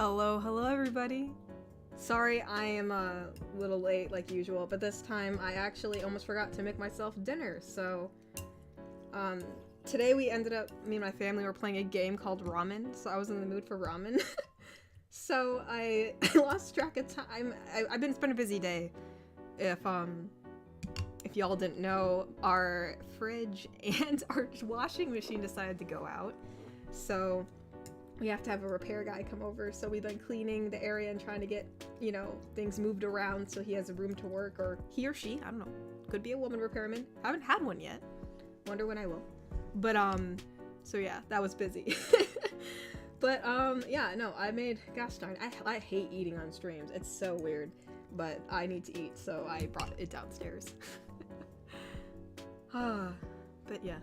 Hello everybody. Sorry I am a little late like usual, but this time I actually almost forgot to make myself dinner, so today me and my family were playing a game called Ramen, so I was in the mood for ramen. So I lost track of time. It's been a busy day. If y'all didn't know, our fridge and our washing machine decided to go out, so we have to have a repair guy come over. So we've been cleaning the area and trying to get, things moved around so he has a room to work, or he or she, I don't know. Could be a woman repairman. Haven't had one yet. Wonder when I will. But, so yeah, that was busy. But, yeah, no, I made, gosh darn, I hate eating on streams. It's so weird, but I need to eat, so I brought it downstairs. But yes.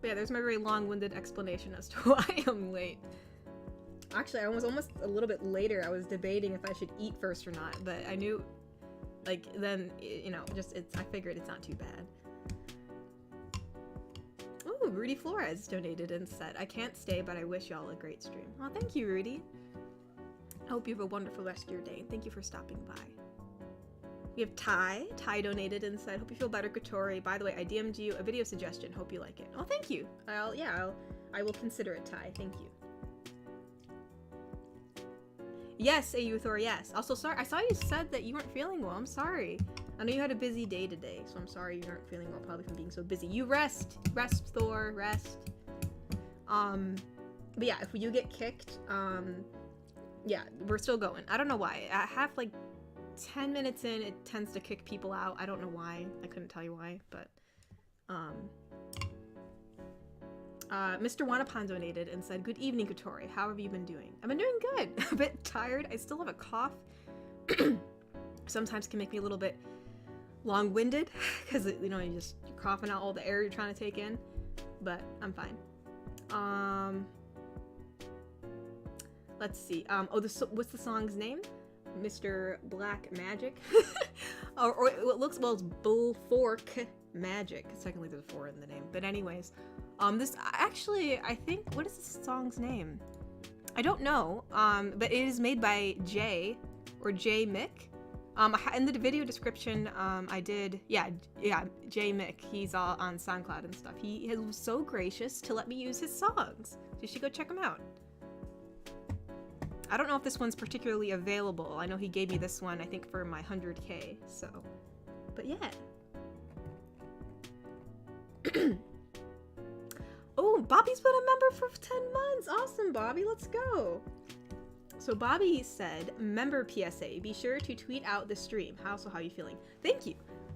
But yeah, there's my very long-winded explanation as to why I'm late. Actually, I was almost a little bit later. I was debating if I should eat first or not, but I knew, then, I figured it's not too bad. Oh, Rudy Flores donated and said, I can't stay, but I wish y'all a great stream. Oh, thank you, Rudy. I hope you have a wonderful rest of your day, and thank you for stopping by. We have Ty. Ty donated and said, hope you feel better, Katori. By the way, I DM'd you a video suggestion. Hope you like it. Oh, thank you. I will consider it, Ty. Thank you. Yes, Ayuthor, yes. Also, sorry, I saw you said that you weren't feeling well. I'm sorry. I know you had a busy day today, so I'm sorry you weren't feeling well, probably from being so busy. You rest. Rest, Thor. Rest. But yeah, if you get kicked, yeah, we're still going. I don't know why. I have, 10 minutes in, it tends to kick people out. I don't know why. I couldn't tell you why, but, Mr. Wanapan donated and said, good evening, Katori. How have you been doing? I've been doing good. A bit tired. I still have a cough. Sometimes can make me a little bit long-winded because, you're coughing out all the air you're trying to take in, but I'm fine. Let's see. What's the song's name? Mr. Black Magic? or it's Bullfork Magic. Technically there's a 4 in the name, but anyways. I think, what is this song's name? I don't know, but it is made by Jay, or Jay Mick. In the video description, Jay Mick, he's all on SoundCloud and stuff. He was so gracious to let me use his songs. So you should go check him out. I don't know if this one's particularly available. I know he gave me this one, I think, for my 100K, so, but yeah. Oh, Bobby's been a member for 10 months. Awesome, Bobby. Let's go. So Bobby said, member PSA, be sure to tweet out the stream. How you feeling? Thank you.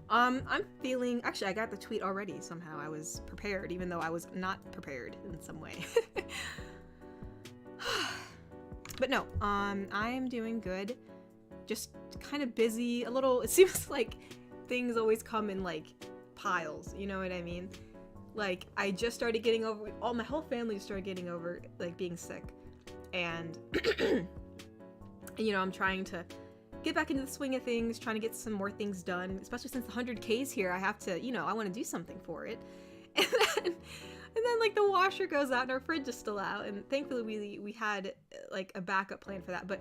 I'm feeling, actually, I got the tweet already somehow. I was prepared, even though I was not prepared in some way. But no, I'm doing good. Just kind of busy, a little, it seems like things always come in, piles, you know what I mean? I just started getting over, my whole family just started getting over, being sick, and, I'm trying to get back into the swing of things, trying to get some more things done, especially since the 100K's here. I have to, I want to do something for it, and then the washer goes out and our fridge is still out, and thankfully we had, a backup plan for that, but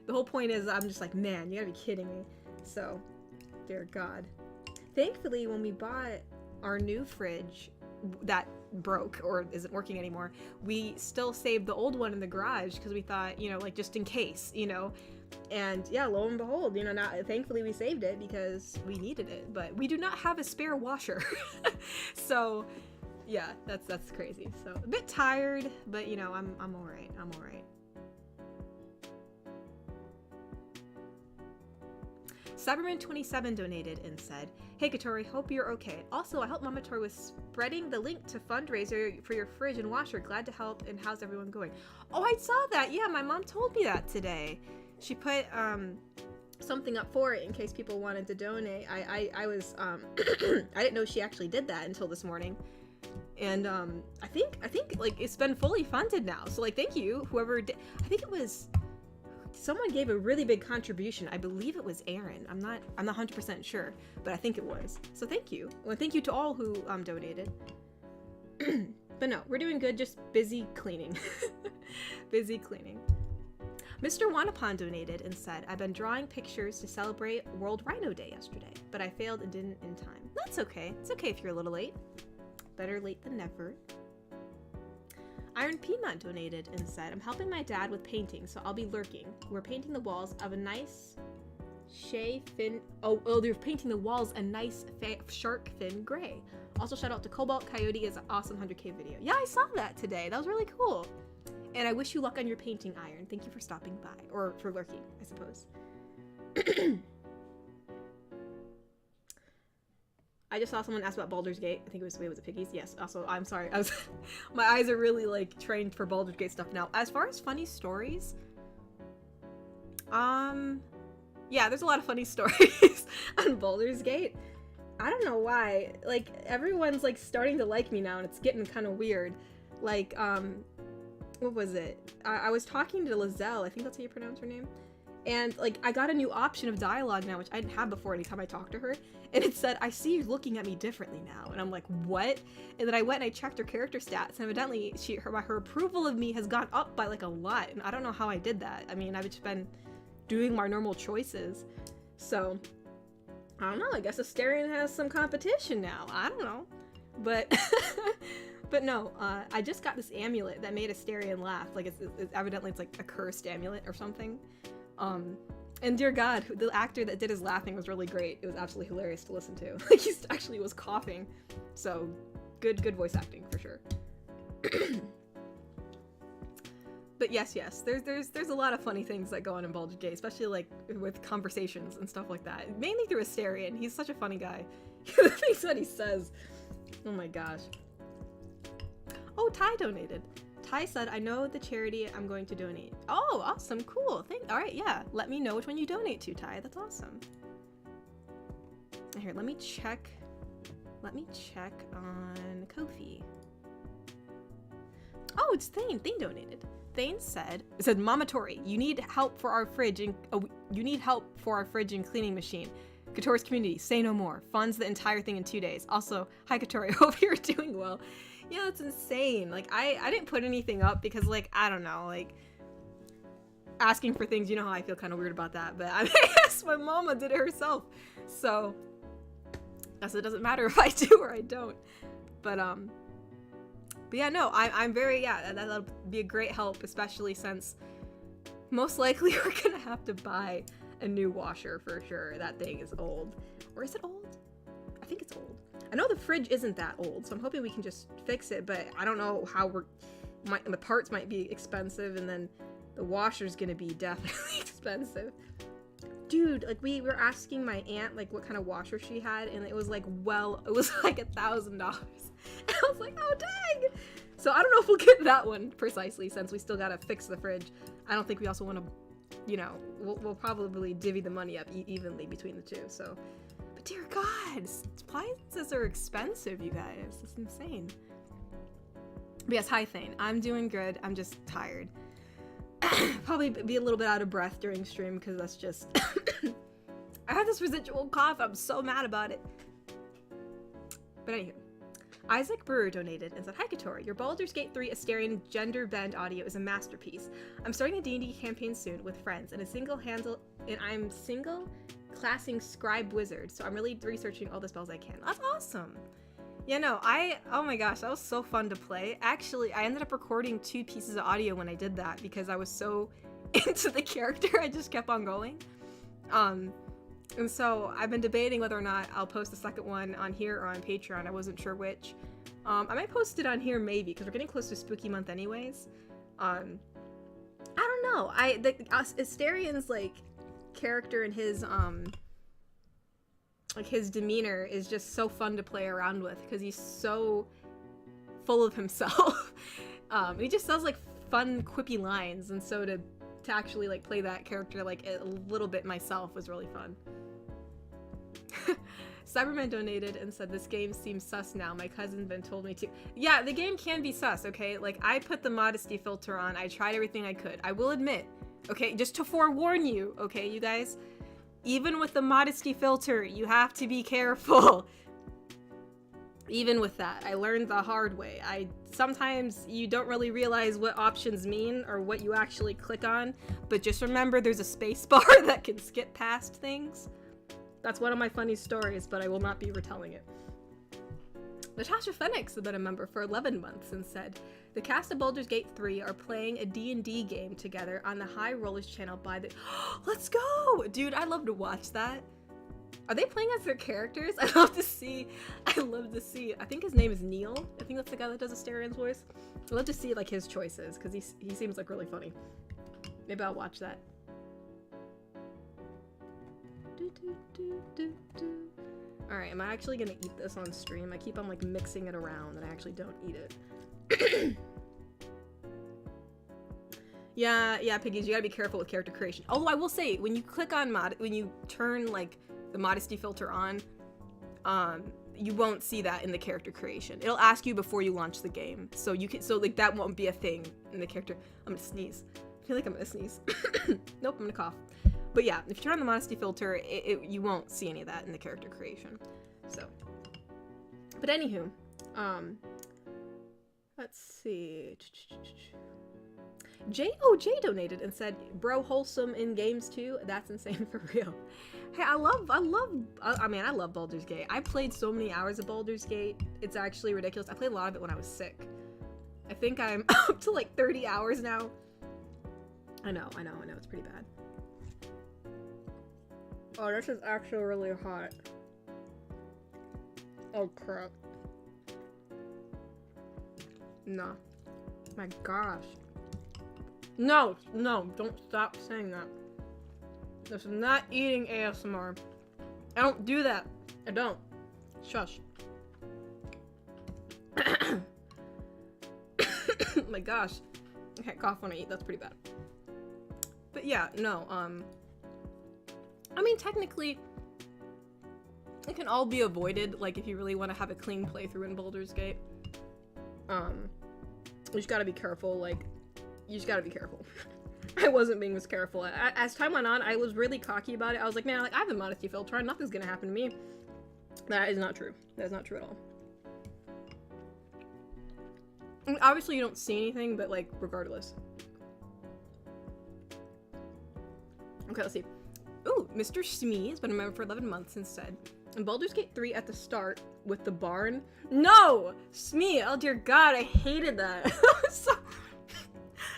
the whole point is, I'm just man, you gotta be kidding me, so, dear God. Thankfully, when we bought our new fridge, that broke or isn't working anymore, we still saved the old one in the garage because we thought, just in case, and yeah, lo and behold, now thankfully we saved it because we needed it, but we do not have a spare washer. So yeah, that's crazy. So a bit tired, but I'm all right. Cyberman27 donated and said, hey Katori, hope you're okay. Also, I helped Mama Tori with spreading the link to fundraiser for your fridge and washer. Glad to help, and how's everyone going? Oh, I saw that. Yeah, my mom told me that today. She put something up for it in case people wanted to donate. I was I didn't know she actually did that until this morning. And I think it's been fully funded now. So thank you whoever did. I think it was someone gave a really big contribution. I believe it was Aaron. I'm not 100% sure, but I think it was. So thank you. Well, thank you to all who donated. But no, we're doing good, just busy cleaning. Busy cleaning. Mr. Wanapon donated and said, I've been drawing pictures to celebrate World Rhino Day yesterday, but I failed and didn't in time. That's okay. It's okay if you're a little late. Better late than never. Iron Piedmont donated and said, I'm helping my dad with painting, so I'll be lurking. We're painting the walls of a nice fin. Oh, they're painting the walls a nice shark fin gray. Also, shout out to Cobalt Coyote is an awesome 100K video. Yeah, I saw that today. That was really cool. And I wish you luck on your painting, Iron. Thank you for stopping by. Or for lurking, I suppose. I just saw someone ask about Baldur's Gate. I think was it Piggies? Yes. Also, I'm sorry. My eyes are really like trained for Baldur's Gate stuff now. As far as funny stories, yeah, there's a lot of funny stories on Baldur's Gate. I don't know why. Like, everyone's like starting to like me now, and it's getting kind of weird. Like, what was it? I was talking to Lizelle. I think that's how you pronounce her name. And, like, I got a new option of dialogue now, which I didn't have before anytime I talked to her. And it said, I see you looking at me differently now. And I'm like, what? And then I went and I checked her character stats. And evidently, her approval of me has gone up by, like, a lot. And I don't know how I did that. I mean, I've just been doing my normal choices. So, I don't know. I guess Asterion has some competition now. I don't know. But... But no, I just got this amulet that made Asterion laugh. Like, it's evidently it's like a cursed amulet or something. And dear God, the actor that did his laughing was really great. It was absolutely hilarious to listen to. Like, he actually was coughing. So, good voice acting for sure. But yes, there's a lot of funny things that go on in Baldur's Gate, especially like with conversations and stuff like that. Mainly through Asterion. He's such a funny guy. The things that he says. Oh my gosh. Oh, Ty donated. Ty said, I know the charity I'm going to donate. Oh, awesome, cool. Alright, yeah. Let me know which one you donate to, Ty. That's awesome. Here, let me check on Ko-fi. Oh, it's Thane. Thane donated. Thane said, Mama Tori, you need help for our fridge and cleaning machine. Katori's community, say no more. Funds the entire thing in 2 days. Also, hi Katori, hope you're doing well. Yeah, that's insane. Like, I didn't put anything up because, like, I don't know, like, asking for things, you know how I feel kind of weird about that, but I guess my mama did it herself. So, I guess it doesn't matter if I do or I don't. But yeah, no, I'm very, yeah, that'll be a great help, especially since most likely we're gonna have to buy a new washer for sure. That thing is old. Or is it old? I think it's old. I know the fridge isn't that old, so I'm hoping we can just fix it, but I don't know how the parts might be expensive, and then the washer's gonna be definitely expensive. Dude, like, we were asking my aunt, like, what kind of washer she had, and it was like, well, it was like $1,000. And I was like, oh, dang! So I don't know if we'll get that one precisely, since we still gotta fix the fridge. I don't think we also want to, you know, we'll probably divvy the money up evenly between the two, so. But dear God, appliances are expensive, you guys. It's insane. But yes, hi Thane. I'm doing good. I'm just tired. Probably be a little bit out of breath during stream because that's just... I had this residual cough. I'm so mad about it. But anywho. Isaac Brewer donated and said, Hi Katori, your Baldur's Gate 3 Asterion gender bend audio is a masterpiece. I'm starting a D&D campaign soon with friends and I'm single classing Scribe Wizard, so I'm really researching all the spells I can. That's awesome. Yeah, no, oh my gosh, that was so fun to play. Actually, I ended up recording 2 pieces of audio when I did that because I was so into the character, I just kept on going. And so I've been debating whether or not I'll post the second one on here or on Patreon. I wasn't sure which. I might post it on here maybe, because we're getting close to Spooky Month anyways. I don't know. Asterion's, like, character and his, like, his demeanor is just so fun to play around with, because he's so full of himself. He just says, like, fun, quippy lines, and so to actually, like, play that character, like, a little bit myself was really fun. Cyberman donated and said, this game seems sus now. My cousin Ben told me to. Yeah, the game can be sus, okay? Like, I put the modesty filter on. I tried everything I could. I will admit, Okay, just to forewarn you, okay, you guys? Even with the modesty filter, you have to be careful. Even with that, I learned the hard way. Sometimes you don't really realize what options mean or what you actually click on, but just remember there's a space bar that can skip past things. That's one of my funny stories, but I will not be retelling it. Natasha Phoenix has been a member for 11 months and said, the cast of Baldur's Gate 3 are playing a D&D game together on the High Rollers channel by the... Let's go! Dude, I love to watch that. Are they playing as their characters? I love to see. I think his name is Neil. I think that's the guy that does Astarion's voice. I love to see like his choices because he seems like really funny. Maybe I'll watch that. Alright, am I actually gonna eat this on stream? I keep on like mixing it around and I actually don't eat it. Yeah, Piggies, you gotta be careful with character creation. Although I will say, when you click on when you turn like the modesty filter on, you won't see that in the character creation. It'll ask you before you launch the game, so like that won't be a thing in the character. I'm gonna sneeze. I feel like I'm gonna sneeze. Nope, I'm gonna cough. But yeah, if you turn on the modesty filter, you won't see any of that in the character creation. So, but anywho, let's see. J donated and said, bro, wholesome in games too? That's insane for real. Hey, I love Baldur's Gate. I played so many hours of Baldur's Gate. It's actually ridiculous. I played a lot of it when I was sick. I think I'm up to like 30 hours now. I know, it's pretty bad. Oh, this is actually really hot. Oh crap. No. My gosh. No, don't stop saying that. This is not eating ASMR. I don't do that. I don't. Shush. My gosh. I can't cough when I eat. That's pretty bad. But yeah, no, I mean, technically, it can all be avoided, like, if you really want to have a clean playthrough in Baldur's Gate. You just gotta be careful, like, you just gotta be careful. I wasn't being as careful. As time went on, I was really cocky about it. I was like, man, like, I have a modesty filter, and nothing's gonna happen to me. That is not true. That is not true at all. I mean, obviously, you don't see anything, but, like, regardless. Okay, let's see. Ooh, Mr. Smee has been a member for 11 months instead. In Baldur's Gate 3 at the start with the barn. No! Smee, oh dear god, I hated that. So,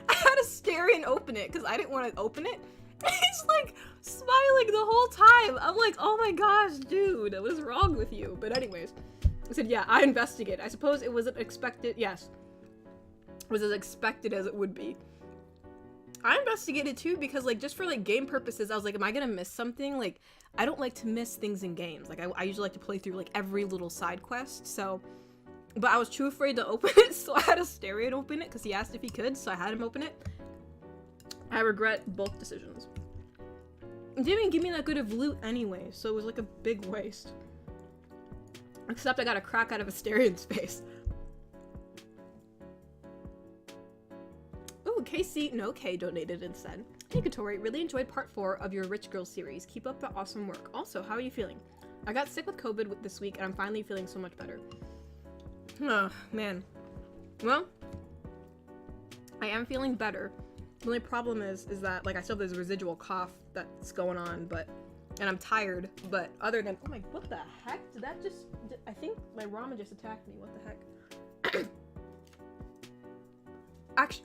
I had to stare and open it because I didn't want to open it. He's like smiling the whole time. I'm like, oh my gosh, dude, what is wrong with you? But anyways, I said, yeah, I investigate. I suppose it wasn't expected. Yes. It was as expected as it would be. I investigated too because, like, just for like game purposes, I was like, am I gonna miss something? Like, I don't like to miss things in games. Like, I usually like to play through like every little side quest. So, but I was too afraid to open it, so I had Asterion open it because he asked if he could, so I had him open it. I regret both decisions. It didn't even give me that good of loot anyway, so it was like a big waste. Except I got a crack out of Asterion's face. Ooh, KC No K donated and said, hey Katori, really enjoyed part 4 of your Rich Girl series. Keep up the awesome work. Also, how are you feeling? I got sick with COVID this week and I'm finally feeling so much better. Oh, man. Well, I am feeling better. The only problem is that, like, I still have this residual cough that's going on, and I'm tired, but other than, oh my, what the heck? Did that just, I think my ramen just attacked me. What the heck?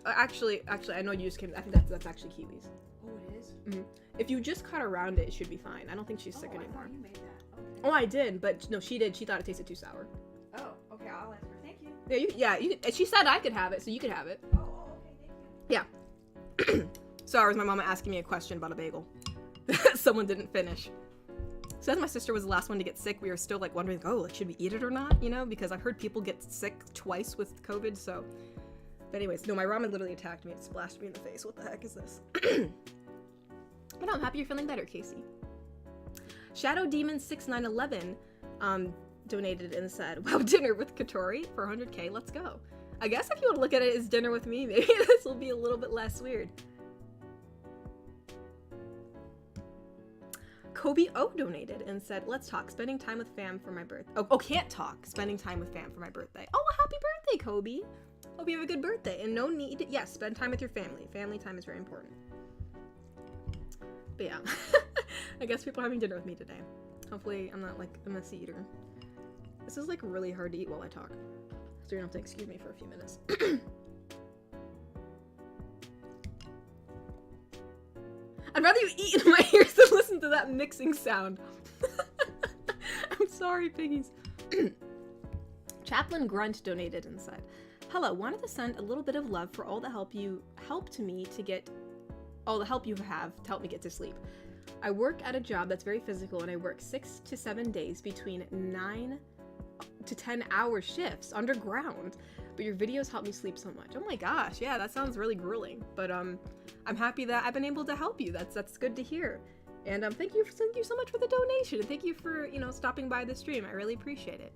Actually, I know you just came. I think that's actually kiwis. Oh, it is? Mm-hmm. If you just cut around it, it should be fine. I don't think she's sick anymore. I thought you made that. Okay. Oh, I did, but no, she did. She thought it tasted too sour. Oh, okay, I'll ask her. Thank you. She said I could have it, so you could have it. Oh, okay, thank you. Yeah. Sorry, it was my mama asking me a question about a bagel. Someone didn't finish. So as my sister was the last one to get sick, we were still like wondering, oh, like, should we eat it or not? You know, because I've heard people get sick twice with COVID, so. But anyways, no, my ramen literally attacked me. It splashed me in the face. What the heck is this? But no, I'm happy you're feeling better, Casey. Shadow Demon 6911 donated and said, wow, dinner with Katori for 100k, let's go. I guess if you want to look at it as dinner with me, maybe this will be a little bit less weird. Kobe O donated and said, let's talk. Spending time with fam for my birthday. Oh, can't talk. Spending time with fam for my birthday. Oh, happy birthday, Kobe. Hope you have a good birthday. And no need, yes, spend time with your family. Family time is very important. But yeah, I guess people are having dinner with me today. Hopefully I'm not like a messy eater. This is like really hard to eat while I talk. So you're gonna have to excuse me for a few minutes. I'd rather you eat in my ears than listen to that mixing sound. I'm sorry, piggies. Chaplain Grunt donated and said, hello, wanted to send a little bit of love for all the help you helped me to get, all the help you have to help me get to sleep. I work at a job that's very physical and I work 6 to 7 days between 9 to 10 hour shifts underground, but your videos help me sleep so much. Oh my gosh, yeah, that sounds really grueling, but I'm happy that I've been able to help you. That's good to hear. And thank you so much for the donation, and thank you for, you know, stopping by the stream. I really appreciate it.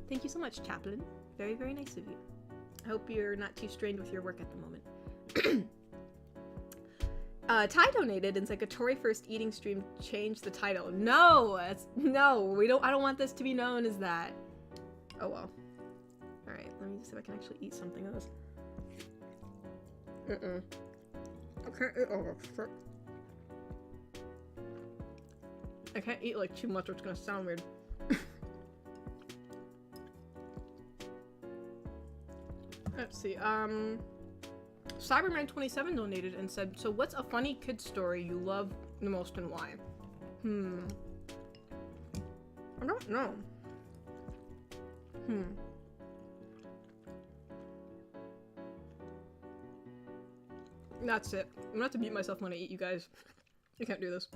Thank you so much, Chaplain. Very, very nice of you. I hope you're not too strained with your work at the moment. Ty donated and said, Tori first eating stream changed the title. No, no, I don't want this to be known as that. Oh well. Alright, let me see if I can actually eat something of this. I can't eat like too much or it's gonna sound weird. Let's see, Cyberman27 donated and said, so what's a funny kid story you love the most and why? I don't know. That's it. I'm gonna have to beat myself when I eat, you guys. I can't do this.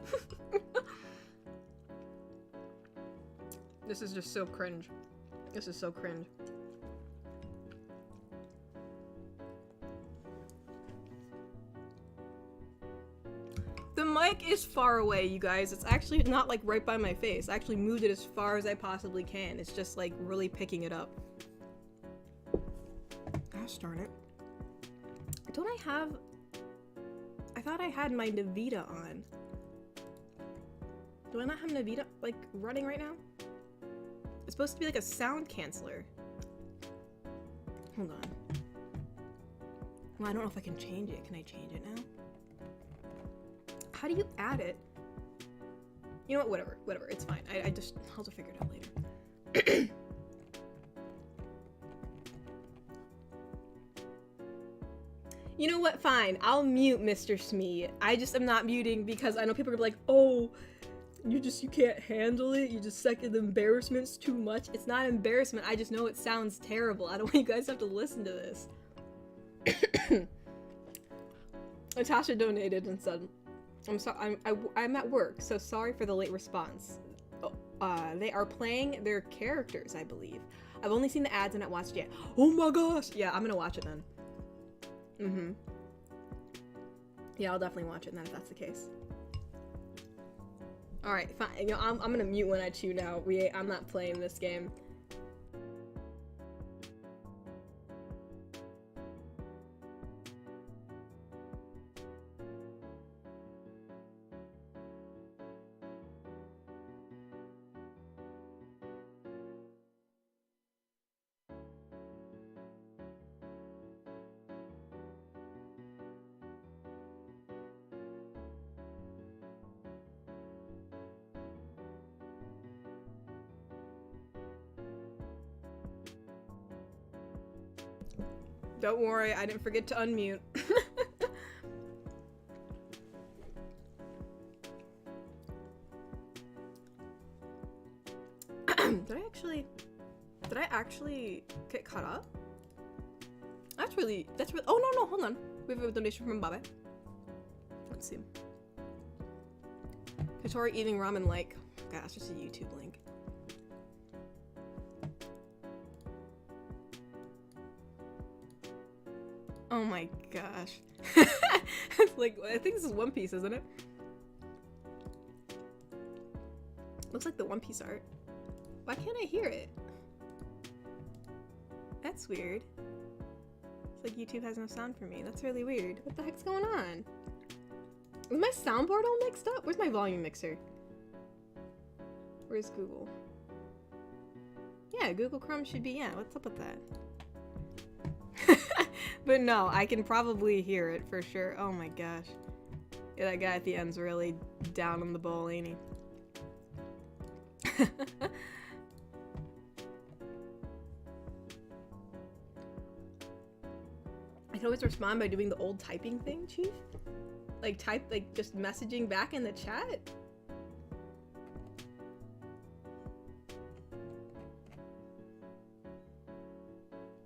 This is just so cringe. This is so cringe. The mic is far away, you guys. It's actually not like right by my face. I actually moved it as far as I possibly can. It's just like really picking it up. Gosh darn it. Don't I have... I thought I had my Navita on. Do I not have Navita like running right now? It's supposed to be like a sound canceller. Hold on. Well, I don't know if I can change it. Can I change it now? How do you add it? You know what? Whatever. It's fine. I'll just figure it out later. You know what? Fine. I'll mute Mr. Smee. I just am not muting because I know people are gonna be like, oh, you can't handle it. You just second the embarrassment's too much. It's not embarrassment. I just know it sounds terrible. I don't want you guys to have to listen to this. Natasha donated and said, I'm sorry, I'm at work, so sorry for the late response. They are playing their characters, I believe. I've only seen the ads and not watched yet. Oh my gosh! Yeah, I'm gonna watch it then. Yeah, I'll definitely watch it then if that's the case. Alright, fine. You know, I'm gonna mute when I chew now. I'm not playing this game. Don't worry, I didn't forget to unmute. Did I actually get caught up? That's really, oh no, hold on. We have a donation from Babe. Let's see. Katori eating ramen like, God, that's just a YouTube link. Oh my gosh. It's like, I think this is One Piece, isn't it? Looks like the One Piece art. Why can't I hear it? That's weird. It's like YouTube has no sound for me. That's really weird. What the heck's going on? Is my soundboard all mixed up? Where's my volume mixer? Where's Google? Yeah, Google Chrome should be, yeah, what's up with that? But no, I can probably hear it for sure. Oh my gosh. Yeah, that guy at the end's really down on the bowl, ain't he? I can always respond by doing the old typing thing, Chief. Like just messaging back in the chat.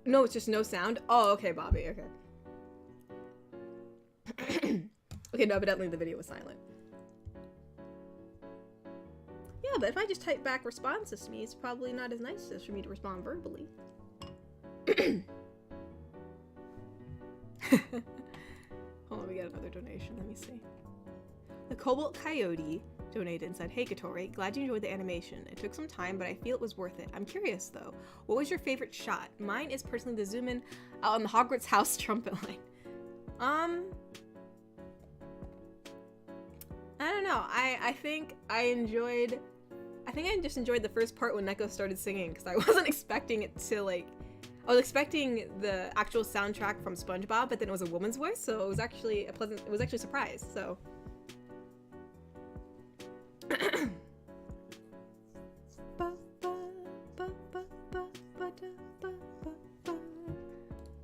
No, it's just no sound. Oh, okay, Bobby, okay. Okay, no, evidently the video was silent. Yeah, but if I just type back responses to me, it's probably not as nice as for me to respond verbally. Hold on, we got another donation. Let me see. The Cobalt Coyote donated and said, "Hey Katori, glad you enjoyed the animation. It took some time, but I feel it was worth it. I'm curious though, what was your favorite shot? Mine is personally the zoom in out on the Hogwarts house trumpet line. I don't know. I think I just enjoyed the first part when Neko started singing because I wasn't expecting it to like. I was expecting the actual soundtrack from SpongeBob, but then it was a woman's voice, so it was actually a surprise. So.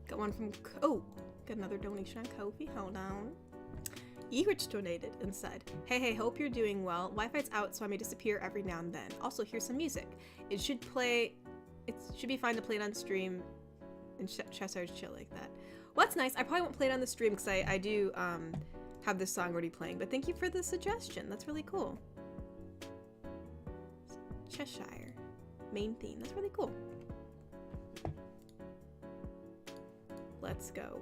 Got one from got another donation on Ko-fi. Hold on. Erich donated and said, hey, hope you're doing well. Wi-Fi's out, so I may disappear every now and then. Also, here's some music. It should be fine to play it on stream and Cheshire's chill like that. Well, that's nice. I probably won't play it on the stream because I do have this song already playing, but thank you for the suggestion. That's really cool. Cheshire. Main theme. That's really cool. Let's go.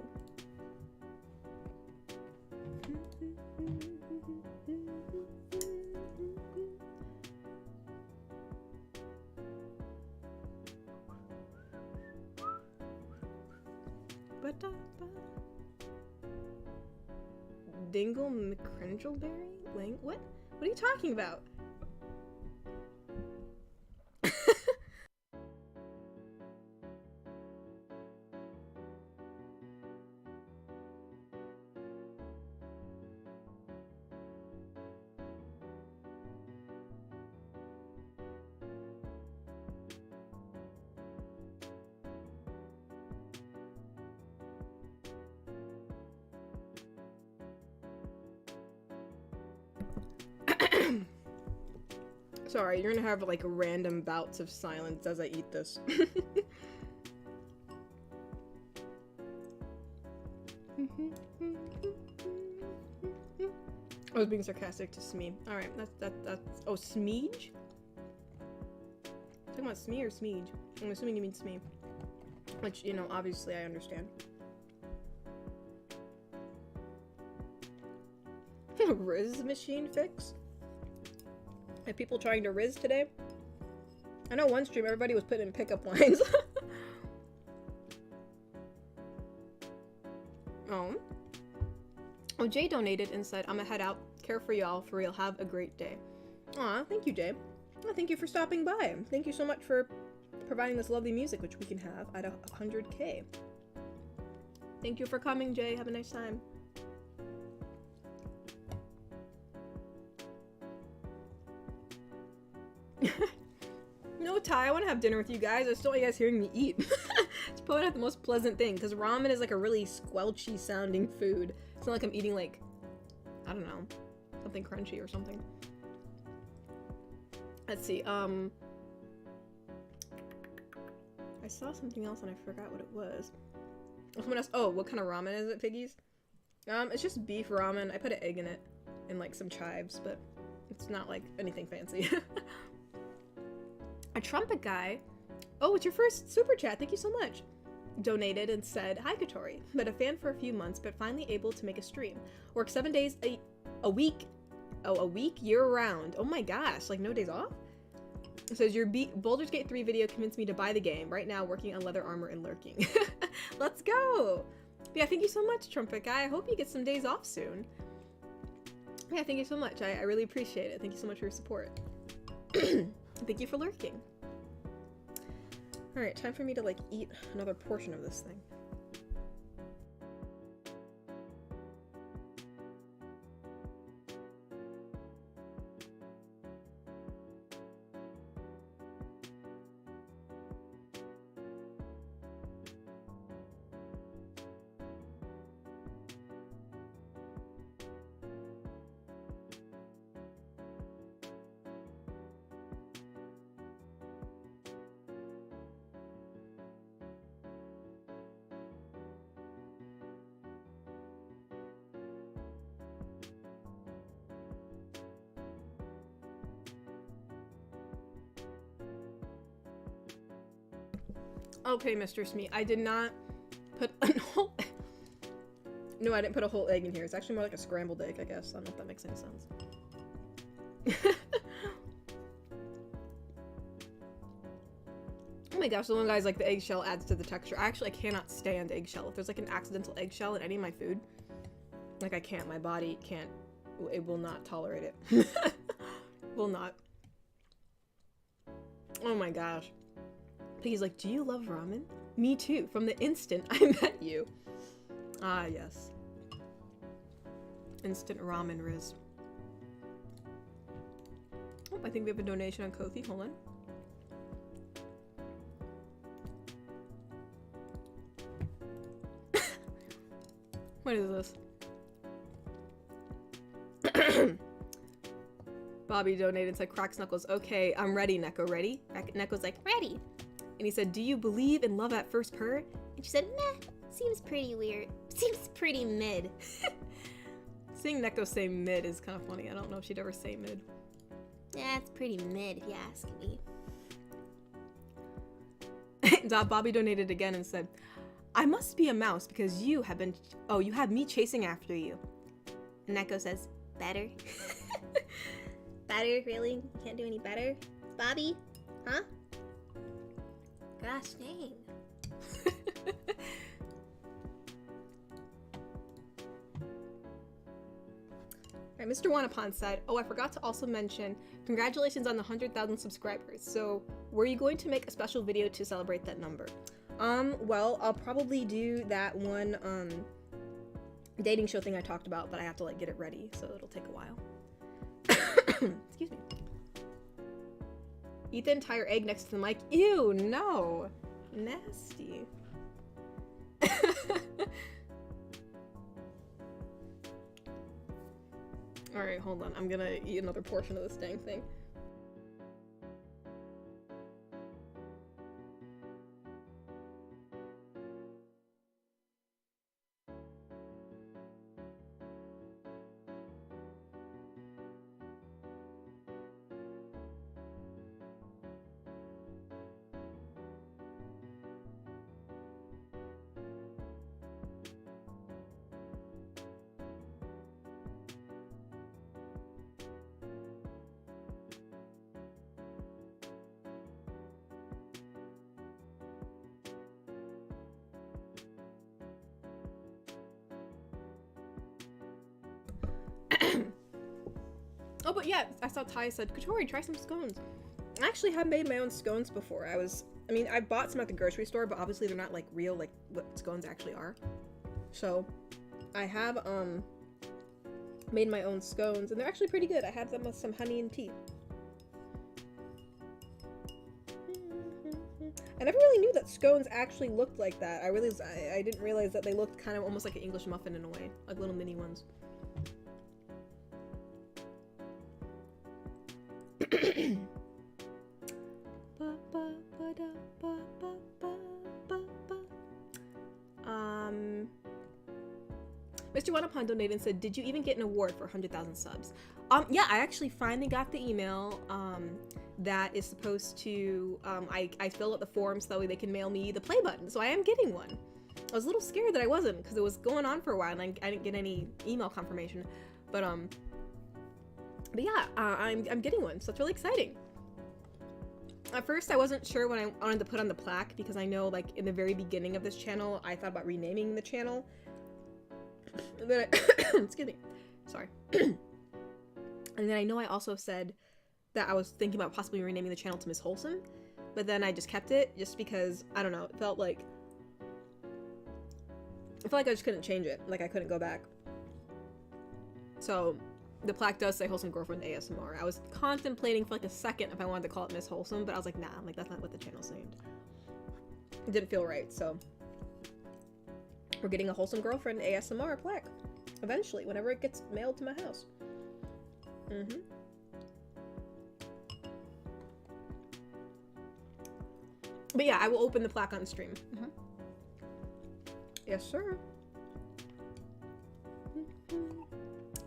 Dingle McCringleberry? Lang? What? What are you talking about? Sorry, you're gonna have like random bouts of silence as I eat this. I was being sarcastic to Smee. Alright, that's oh, Smeege? Talking about Smee or Smeege? I'm assuming you mean Smee. Which, you know, obviously I understand. Riz machine fix? Have people trying to Riz today? I know one stream everybody was putting in pickup lines. Oh, Jay donated and said, "I'ma head out. Care for y'all, for real. Have a great day." Aw, thank you, Jay. Oh, thank you for stopping by. Thank you so much for providing this lovely music, which we can have at 100K. Thank you for coming, Jay. Have a nice time. No, Ty, I want to have dinner with you guys. I just don't want you guys hearing me eat. It's probably not the most pleasant thing, because ramen is like a really squelchy sounding food. It's not like I'm eating like, I don't know, something crunchy or something. Let's see, I saw something else and I forgot what it was. Someone asked, oh, what kind of ramen is it, piggies? It's just beef ramen. I put an egg in it and like some chives, but it's not like anything fancy. A trumpet guy, oh, it's your first super chat, thank you so much, donated and said, "Hi Katori, been a fan for a few months, but finally able to make a stream. Work 7 days a week, a week year round. Oh my gosh, like no days off?" It says, "Your Baldur's Gate 3 video convinced me to buy the game. Right now working on leather armor and lurking." Let's go! Yeah, thank you so much, trumpet guy. I hope you get some days off soon. Yeah, thank you so much. I really appreciate it. Thank you so much for your support. Thank you for lurking. Alright, time for me to, like, eat another portion of this thing. Okay, Mr. Smee, I did not put a whole... No, I didn't put a whole egg in here. It's actually more like a scrambled egg, I guess. I don't know if that makes any sense. Oh my gosh, the one guy's like, the eggshell adds to the texture. I cannot stand eggshell. If there's like an accidental eggshell in any of my food, like I can't. My body can't. It will not tolerate it. Will not. Oh my gosh. He's like, do you love ramen? Me too, from the instant I met you. Ah, yes. Instant ramen Riz. Oh, I think we have a donation on Ko-fi. Hold on. What is this? Bobby donated and said, cracks knuckles. Okay, I'm ready, Neko. Ready? Neko's like, ready. And he said, do you believe in love at first purr? And she said, meh, seems pretty weird. Seems pretty mid. Seeing Neko say mid is kind of funny. I don't know if she'd ever say mid. Yeah, it's pretty mid if you ask me. Bobby donated again and said, I must be a mouse because you have been... Oh, you have me chasing after you. And Neko says, better? Better? Really? You can't do any better? Bobby? Huh? Gosh dang. Alright, Mr. Wanapon said, oh, I forgot to also mention, congratulations on the 100,000 subscribers. So, were you going to make a special video to celebrate that number? Well, I'll probably do that one, dating show thing I talked about, but I have to, like, get it ready, so it'll take a while. Excuse me. Eat the entire egg next to the mic. Ew, no. Nasty. Alright, hold on. I'm gonna eat another portion of this dang thing. Oh, but yeah, I saw Ty said, Katori, try some scones. I actually have made my own scones before. I mean, I bought some at the grocery store, but obviously they're not, like, real, like, what scones actually are. So, I have, made my own scones, and they're actually pretty good. I had them with some honey and tea. I never really knew that scones actually looked like that. I didn't realize that they looked kind of almost like an English muffin in a way, like little mini ones. Mr. Wanapon donated and said, did you even get an award for 100,000 subs? Yeah, I actually finally got the email that is supposed to, I filled out the form so that way they can mail me the play button, so I am getting one. I was a little scared that I wasn't, because it was going on for a while and I didn't get any email confirmation, but yeah, I'm getting one, so it's really exciting. At first, I wasn't sure when I wanted to put on the plaque, because I know, like, in the very beginning of this channel, I thought about renaming the channel. And then excuse me, sorry. And then I know I also said that I was thinking about possibly renaming the channel to Miss Wholesome, but then I just kept it just because, I don't know, it felt like I just couldn't change it. Like, I couldn't go back. So, the plaque does say Wholesome Girlfriend ASMR. I was contemplating for like a second if I wanted to call it Miss Wholesome, but I was like, nah, like, that's not what the channel's named. It didn't feel right, so we're getting a Wholesome Girlfriend ASMR plaque. Eventually, whenever it gets mailed to my house. Mm-hmm. But yeah, I will open the plaque on stream. Mhm. Yes, sir.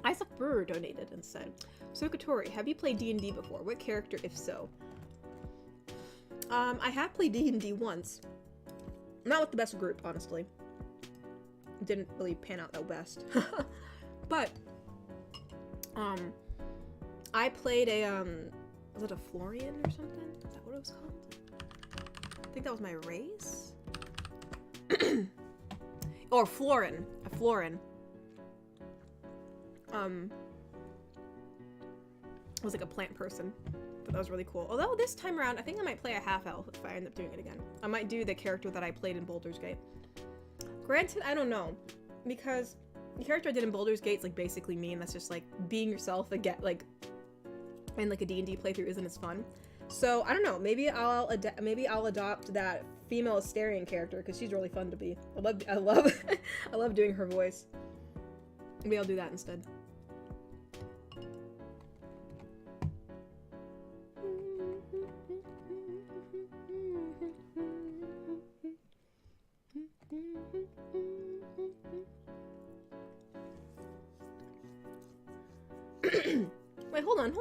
Isaac Brewer donated and said, "So Katori, have you played D&D before? What character, if so?" I have played D&D once. Not with the best group, honestly. Didn't really pan out that best. But, I played a, was it a Florian or something? Is that what it was called? I think that was my race? Or Florin. A Florin. It was like a plant person. But that was really cool. Although this time around, I think I might play a half-elf if I end up doing it again. I might do the character that I played in Baldur's Gate. Granted, I don't know. Because the character I did in Baldur's Gate is like basically me, and that's just like being yourself again, like, and like a D&D playthrough isn't as fun. So I don't know. Maybe I'll adopt that female Asterian character because she's really fun to be. I love I love doing her voice. Maybe I'll do that instead. Wait, hold on.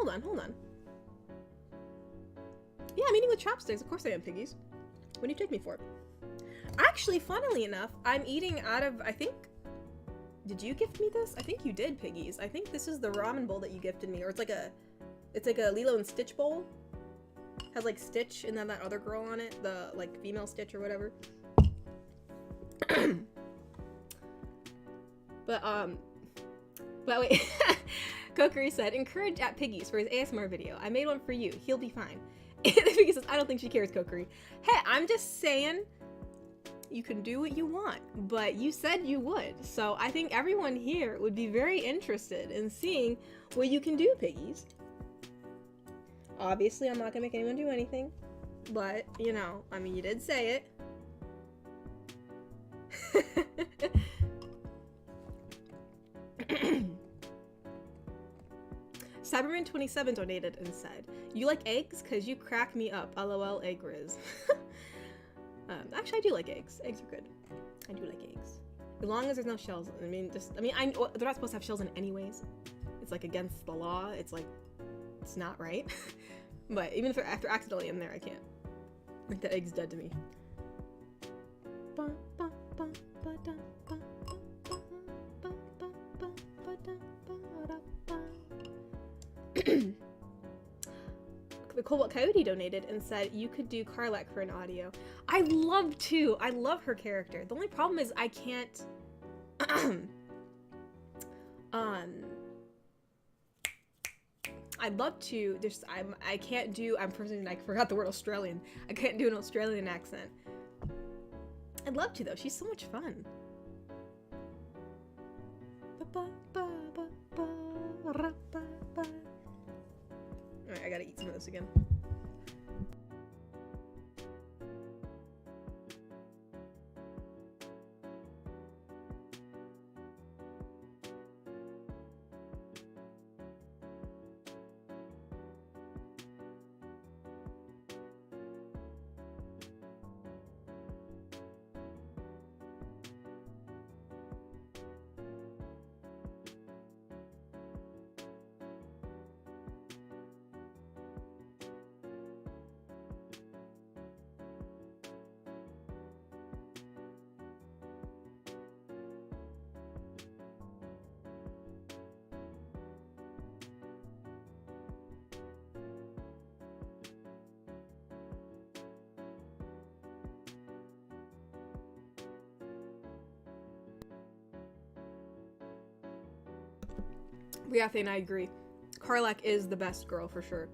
Yeah, I'm eating with chopsticks. Of course I am, piggies. What do you take me for? Actually, funnily enough, I'm eating out of, I think... Did you gift me this? I think you did, piggies. I think this is the ramen bowl that you gifted me. Or it's like a Lilo and Stitch bowl. Has like Stitch and then that other girl on it. The like female Stitch or whatever. But wait. Kokiri said, "Encourage at Piggies for his ASMR video. I made one for you. He'll be fine." Piggy says, "I don't think she cares, Kokiri." Hey, I'm just saying, you can do what you want, but you said you would. So I think everyone here would be very interested in seeing what you can do, Piggies. Obviously, I'm not gonna make anyone do anything, but, you know, I mean, you did say it. Cyberman27 donated and said, "You like eggs? Cause you crack me up. LOL, egg riz." Actually, I do like eggs. Eggs are good. I do like eggs. As long as there's no shells. I mean, they're not supposed to have shells in anyways. It's like against the law. It's like, it's not right. But even if they're accidentally in there, I can't. Like, that egg's dead to me. The Cobalt Coyote donated and said, "You could do Karlak for an audio." I'd love to. I love her character. The only problem is I can't. I'd love to. Just I can't do. I'm personally, I forgot the word Australian. I can't do an Australian accent. I'd love to though. She's so much fun. Alright, I gotta eat some of this again. Riathe and I agree. Karlak is the best girl for sure.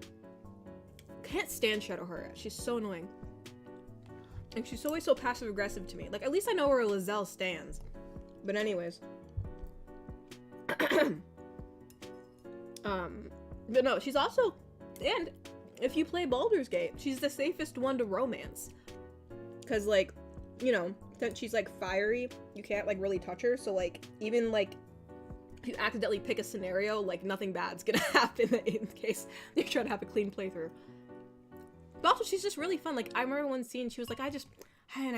can't stand Shadowheart. She's so annoying. And she's always so passive aggressive to me. Like, at least I know where Lizelle stands. But anyways. But no, she's also, and if you play Baldur's Gate, she's the safest one to romance. Cause like, you know, since she's like fiery, you can't like really touch her. So like, even like, if you accidentally pick a scenario, like nothing bad's gonna happen in case you're trying to have a clean playthrough. But also, she's just really fun. Like, I remember one scene, she was like, I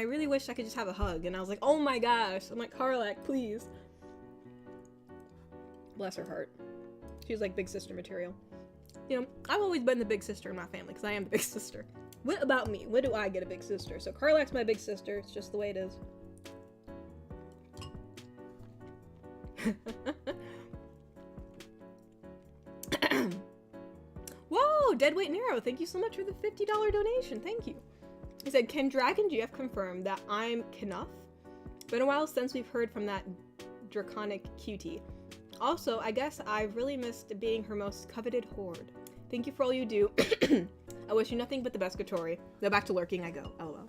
really wish I could just have a hug. And I was like, oh my gosh. I'm like, Karlach, please. Bless her heart. She's like big sister material. You know, I've always been the big sister in my family because I am the big sister. What about me? When do I get a big sister? So Karlach's my big sister. It's just the way it is. Whoa, Deadweight Nero, thank you so much for the $50 donation. Thank you. He said, can Dragon GF confirm that I'm Knuff? Been a while since we've heard from that draconic cutie. Also, I guess I've really missed being her most coveted horde. Thank you for all you do. I wish you nothing but the best, Katori. Now back to lurking I go. LOL.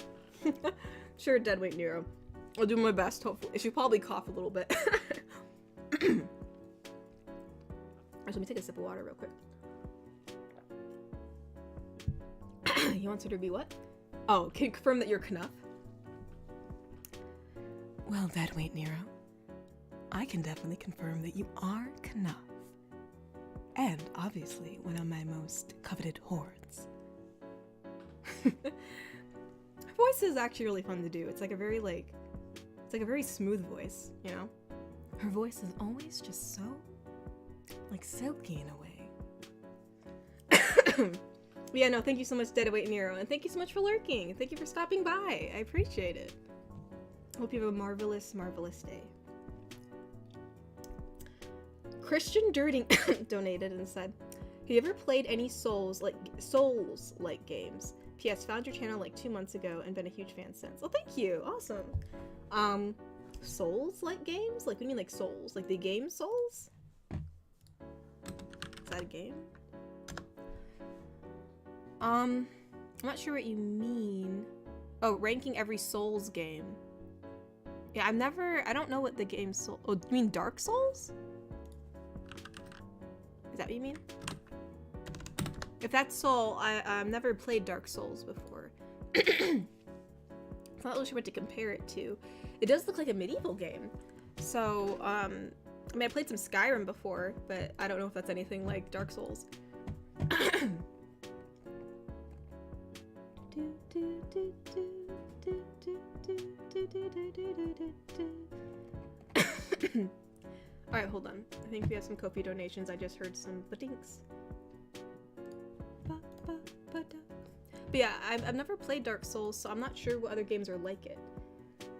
Sure, Deadweight Nero. I'll do my best, hopefully. I should probably cough a little bit. Alright, let me take a sip of water real quick. You want her to be what? Oh, can you confirm that you're Knuff? Well, Deadweight Nero, I can definitely confirm that you are Knuff. And, obviously, one of my most coveted hordes. Her voice is actually really fun to do. It's like a very, it's like a very smooth voice, you know? Her voice is always just so, like, silky in a way. But yeah, no, thank you so much, Deadweight Nero, and thank you so much for lurking. Thank you for stopping by. I appreciate it. Hope you have a marvelous, marvelous day. Christian Dirting donated and said, have you ever played any Souls-like games? P.S. Found your channel like 2 months ago and been a huge fan since. Oh, thank you. Awesome. Souls-like games? Like, what do you mean, like Souls? Like the game Souls? Is that a game? I'm not sure what you mean. Oh, ranking every Souls game. Yeah, I don't know what the game Soul. Oh, you mean Dark Souls? Is that what you mean? If that's Soul, I've never played Dark Souls before. I'm not really sure what to compare it to. It does look like a medieval game. So, I mean, I played some Skyrim before, but I don't know if that's anything like Dark Souls. Alright, hold on. I think we have some Ko-fi donations. I just heard some badinks. But yeah, I've never played Dark Souls, so I'm not sure what other games are like it.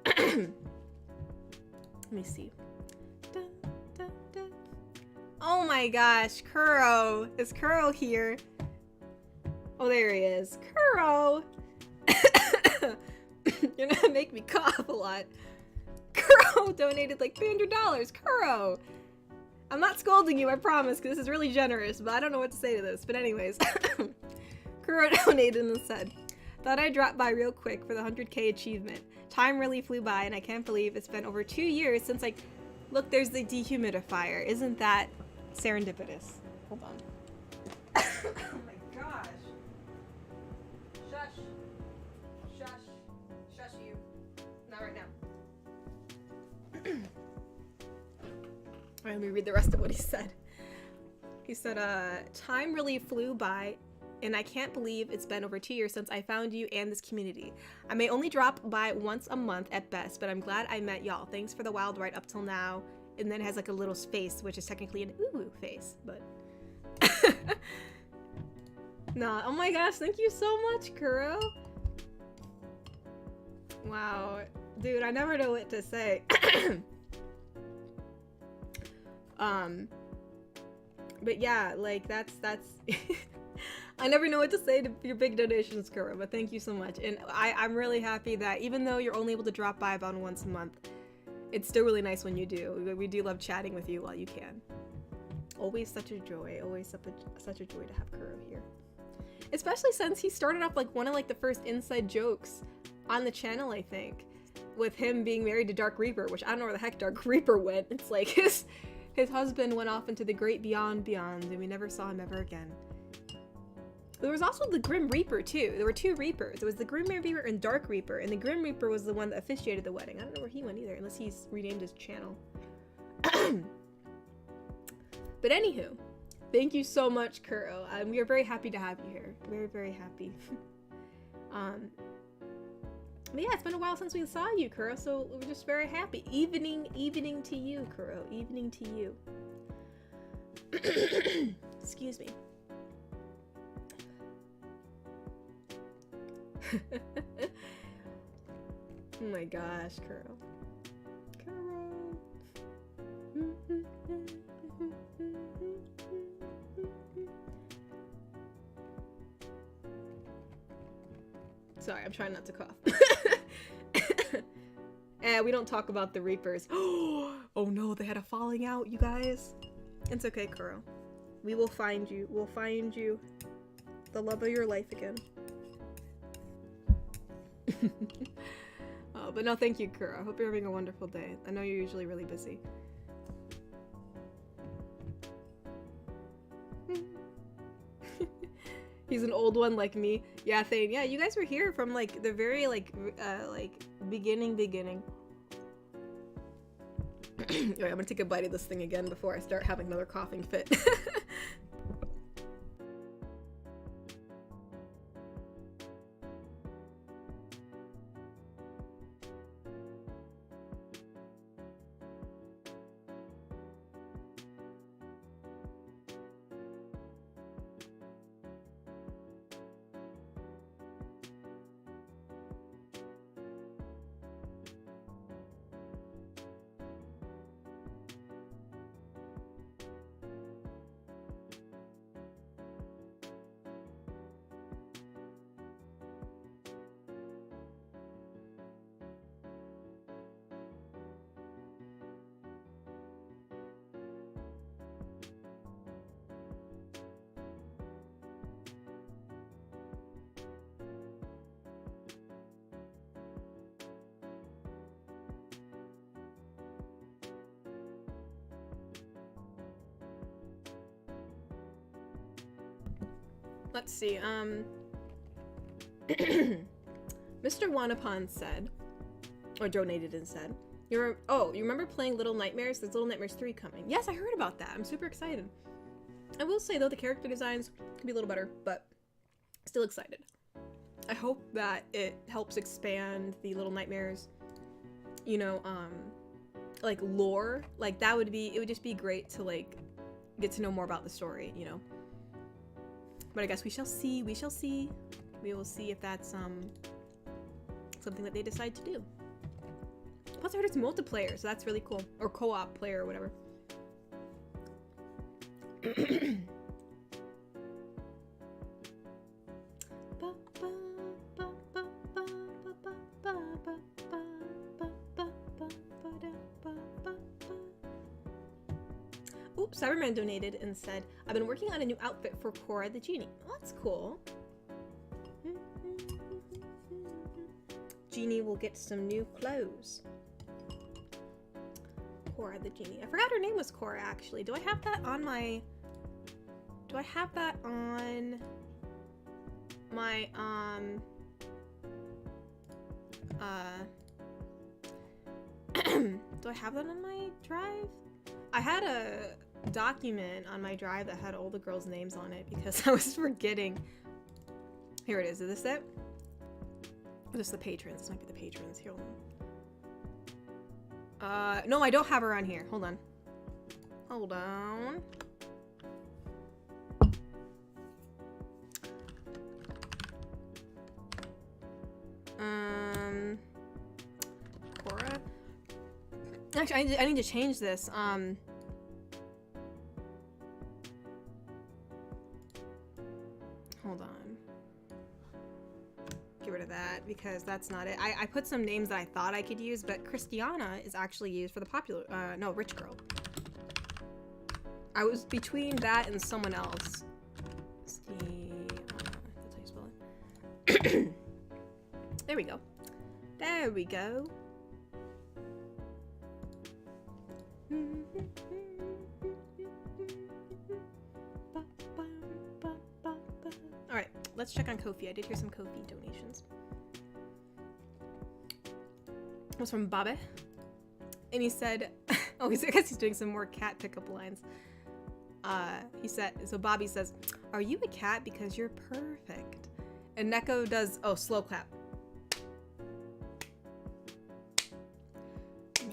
Let me see. Oh my gosh, Kuro! Is Kuro here? Oh, there he is. Kuro! You're gonna make me cough a lot. Kuro donated like $300. Kuro! I'm not scolding you, I promise, because this is really generous, but I don't know what to say to this. But anyways, Kuro donated and said, thought I'd drop by real quick for the 100k achievement. Time really flew by, and I can't believe it's been over 2 years since look, there's the dehumidifier. Isn't that serendipitous? Hold on. Oh my gosh. Shush. Shush. Shush you. Not right now. Alright, let me read the rest of what he said. He said, time really flew by, and I can't believe it's been over 2 years since I found you and this community. I may only drop by once a month at best, but I'm glad I met y'all. Thanks for the wild ride up till now. And then it has like a little face, which is technically an ooh face, but... Nah, oh my gosh, thank you so much, Kuro. Wow. Dude, I never know what to say. But yeah, like, that's I never know what to say to your big donations, Kuro, but thank you so much. And I'm really happy that even though you're only able to drop by about once a month, it's still really nice when you do. We do love chatting with you while you can. Always such a joy. Always such a joy to have Kuro here. Especially since he started off like one of like the first inside jokes on the channel, I think, with him being married to Dark Reaper, which I don't know where the heck Dark Reaper went. It's like his husband went off into the great beyond, and we never saw him ever again. There was also the Grim Reaper too. There were two Reapers. There was the Grim Reaper and Dark Reaper, and the Grim Reaper was the one that officiated the wedding. I don't know where he went either, unless he's renamed his channel. But anywho, thank you so much, Kuro. We are very happy to have you here. Very, very happy. But yeah, it's been a while since we saw you, Kuro, so we're just very happy. Evening to you, Kuro. Evening to you. Excuse me. Oh my gosh, Kuro. Sorry, I'm trying not to cough. We don't talk about the Reapers. Oh no, they had a falling out, you guys. It's okay, Kuro. We will find you. We'll find you the love of your life again. But no, thank you, Kuro. I hope you're having a wonderful day. I know you're usually really busy. He's an old one like me. Yeah, Thane. Yeah, you guys were here from like the very like beginning. Alright, I'm gonna take a bite of this thing again before I start having another coughing fit. Let's see, Mr. Wanapon said, or donated and said, you remember playing Little Nightmares? There's Little Nightmares 3 coming. Yes, I heard about that. I'm super excited. I will say, though, the character designs could be a little better, but still excited. I hope that it helps expand the Little Nightmares, you know, like, lore. Like, it would just be great to, like, get to know more about the story, you know? But I guess we shall see. We shall see. We will see if that's something that they decide to do. Plus, I heard it's multiplayer, so that's really cool. Or co-op player or whatever. Oops, Cyberman donated and said, I've been working on a new outfit for Cora the Genie. Oh, that's cool. Genie will get some new clothes. Cora the Genie. I forgot her name was Cora, actually. Do I have that on my... Do I have that on my, do I have that on my drive? I had a document on my drive that had all the girls' names on it because I was forgetting. Here it is. Is this it? Or is this the patrons? This might be the patrons. Here, hold on. No, I don't have her on here. Hold on. Hold on. Cora? Actually, I need to change this. Hold on. Get rid of that because that's not it. I put some names that I thought I could use, but Christiana is actually used for the popular, no, rich girl. I was between that and someone else. Let's see, There we go. There we go. Alright, let's check on Ko-fi. I did hear some Ko-fi donations. It was from Babe. And he said, oh, I guess he's doing some more cat pickup lines. He said, so Bobby says, "Are you a cat? Because you're perfect." And Neko does, oh, slow clap.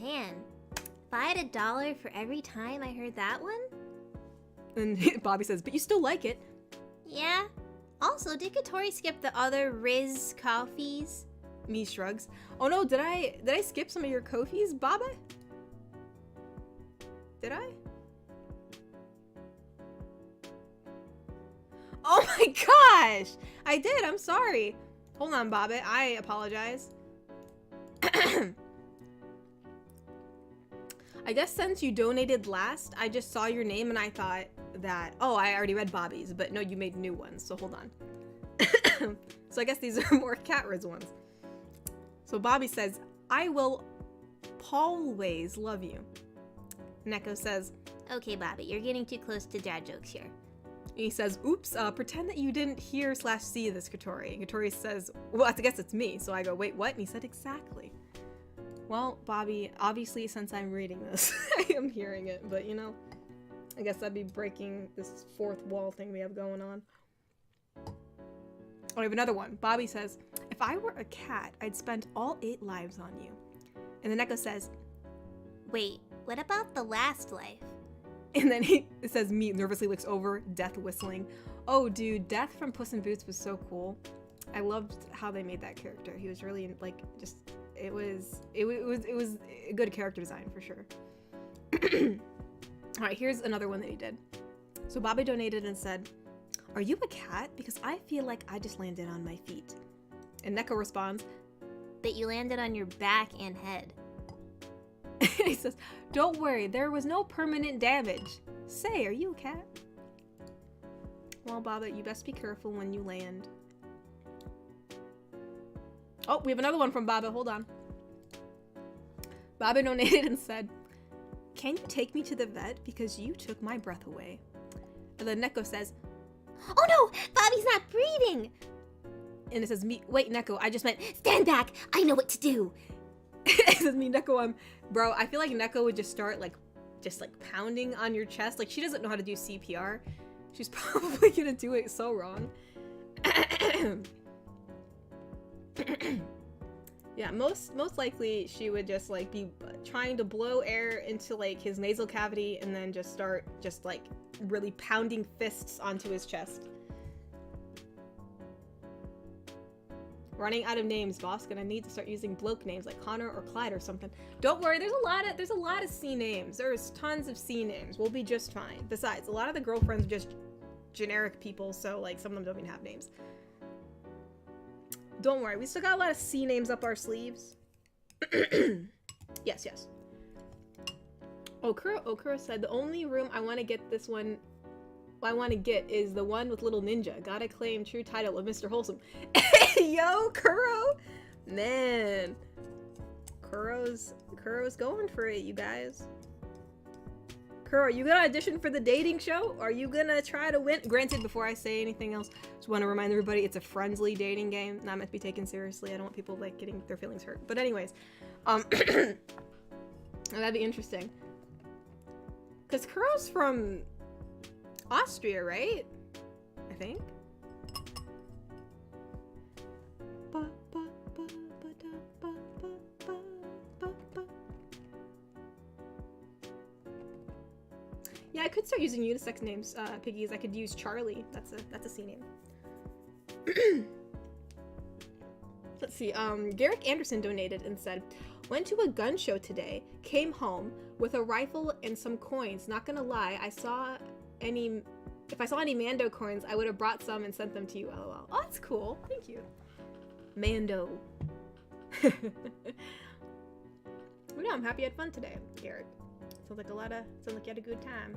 Man, if I had $1 for every time I heard that one? And Bobby says, "But you still like it." Yeah. Also, did Katori skip the other Riz coffees? Me shrugs. Oh no, did I skip some of your Ko-fis, Baba? Did I? Oh my gosh! I did, I'm sorry. Hold on, Baba, I apologize. I guess since you donated last, I just saw your name and I thought that, oh, I already read Bobby's, but no, you made new ones, so hold on. So I guess these are more cat Riz ones. So Bobby says, "I will always love you." Neko says, Okay, Bobby, you're getting too close to dad jokes here. he says, "Oops, pretend that you didn't hear / see this, Katori." And Katori says, "Well, I guess it's me." So I go, "Wait, what?" And he said, "Exactly." Well, Bobby, obviously since I'm reading this, I am hearing it, but you know, I guess I'd be breaking this fourth wall thing we have going on. Oh, I have another one. Bobby says, "If I were a cat, I'd spend all 8 lives on you." And the Neko says, Wait, what about the last life? and then it says, "Me," nervously looks over, Death whistling. Oh, dude, Death from Puss in Boots was so cool. I loved how they made that character. He was really, like, just, it was a good character design for sure. Alright, here's another one that he did. So Bobby donated and said, "Are you a cat? Because I feel like I just landed on my feet." And Neko responds, That you landed on your back and head. he says, "Don't worry, there was no permanent damage. Say, are you a cat?" Well, Baba, you best be careful when you land. Oh, we have another one from Baba. Hold on. Baba donated and said, "Can you take me to the vet? Because you took my breath away." And then Neko says, Oh no! Bobby's not breathing! and it says, "Me, wait, Neko, I just meant," Stand back! I know what to do! it says, "Me, Neko, bro, I feel like Neko would just start, like, pounding on your chest. Like, she doesn't know how to do CPR. She's probably gonna do it so wrong. Yeah, most likely she would just, like, be trying to blow air into, like, his nasal cavity and then just start like, really pounding fists onto his chest. Running out of names, boss. Gonna need to start using bloke names like Connor or Clyde or something. Don't worry, there's a lot of C names. There's tons of C names. We'll be just fine. Besides, a lot of the girlfriends are just generic people, so, like, some of them don't even have names. Don't worry, we still got a lot of C names up our sleeves. Yes. Okura said, "The only room I want to get is the one with little ninja. Gotta claim true title of Mr. Wholesome." Yo, Kuro! Man. Kuro's going for it, you guys. Kuro, you gonna audition for the dating show? Are you gonna try to win? Granted, before I say anything else, just want to remind everybody it's a friendly dating game, not meant to be taken seriously. I don't want people, like, getting their feelings hurt. But anyways, that'd be interesting. Because Kuro's from Austria, right? I think. Yeah, I could start using unisex names, Piggies. I could use Charlie. That's a C name. Let's see. Garrick Anderson donated and said, "Went to a gun show today. Came home with a rifle and some coins. Not gonna lie, if I saw any Mando coins, I would have brought some and sent them to you. LOL." Oh, that's cool. Thank you. Mando. Well, no, I'm happy you had fun today, Garrick. Sounds like you had a good time.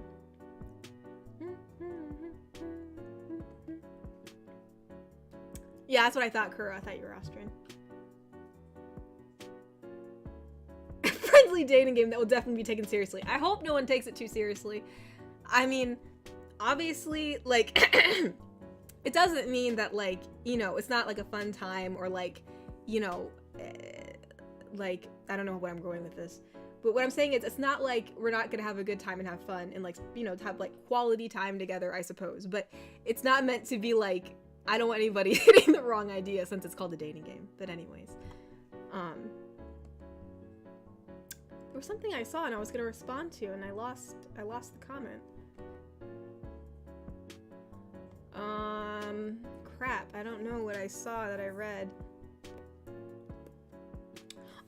Yeah, that's what I thought, Kuro. I thought you were Austrian. Friendly dating game that will definitely be taken seriously. I hope no one takes it too seriously. I mean, obviously, like, it doesn't mean that, like, you know, it's not like a fun time or like, you know, like, I don't know where I'm going with this. But what I'm saying is, it's not like we're not gonna have a good time and have fun and, like, you know, have like quality time together, I suppose. But it's not meant to be like, I don't want anybody hitting the wrong idea since it's called a dating game. But anyways, there was something I saw and I was gonna respond to and I lost the comment. Crap, I don't know what I saw that I read.